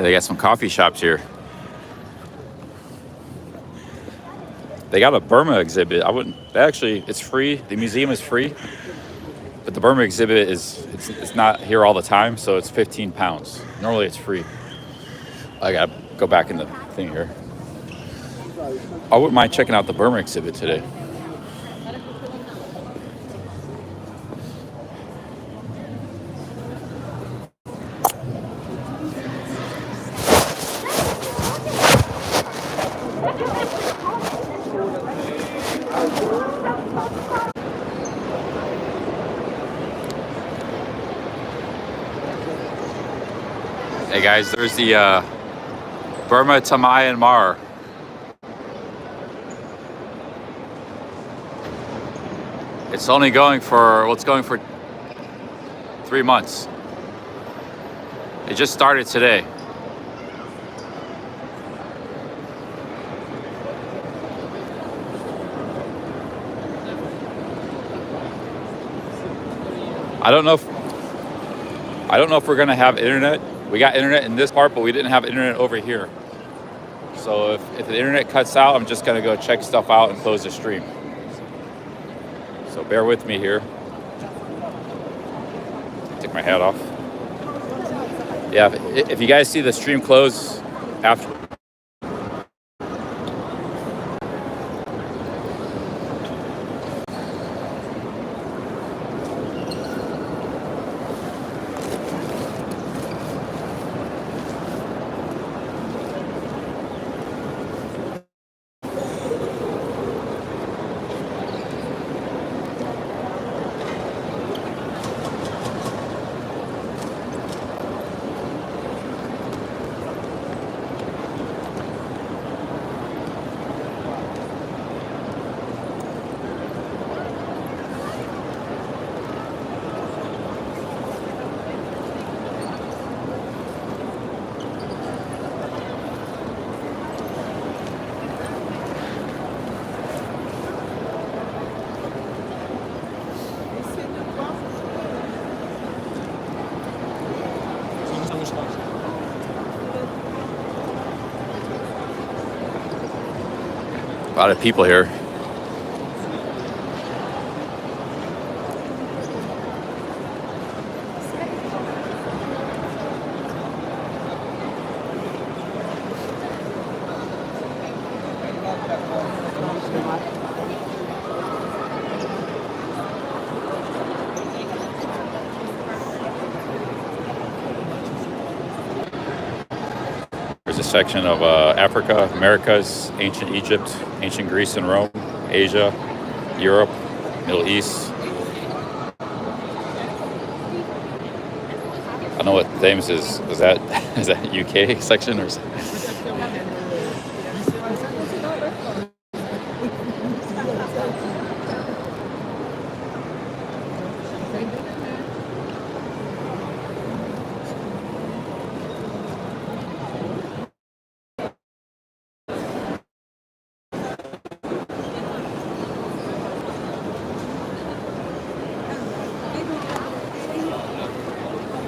They got some coffee shops here. They got a Burma exhibit. I wouldn't. Actually, it's free. The museum is free, but the Burma exhibit it's not here all the time, so it's 15 pounds. Normally, it's free. I gotta go back in the thing here. I wouldn't mind checking out the Burma exhibit today. Hey guys, there's the Burma to Myanmar. It's only going for, well, it's going for 3 months. It just started today. I don't know if we're gonna have internet. We got internet in this part, but we didn't have internet over here. So if the internet cuts out, I'm just gonna go check stuff out and close the stream. So bear with me here. Take my hat off. Yeah, if you guys see the stream close after. A lot of people here. There's a section of Africa, Americas, ancient Egypt, ancient Greece and Rome, Asia, Europe, Middle East. I don't know what Thames is. Is that UK section or?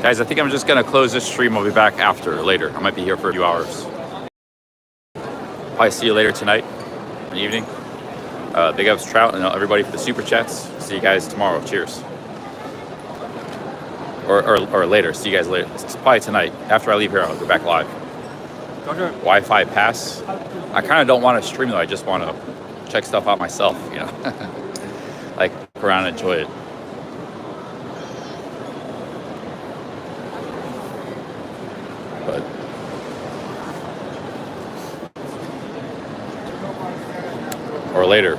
Guys, I think I'm just gonna close this stream. I'll be back later. I might be here for a few hours. Probably see you later tonight, in the evening. Big ups Trout and everybody for the super chats. See you guys tomorrow. Cheers. Or later. See you guys later. It's probably tonight. After I leave here, I'll go back live. Wi-Fi pass. I kind of don't want to stream though. I just want to check stuff out myself. You know, like look around and enjoy it. But or later.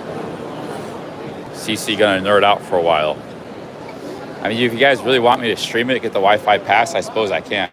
CC gonna nerd out for a while. I mean, if you guys really want me to stream it, get the Wi-Fi pass, I suppose I can.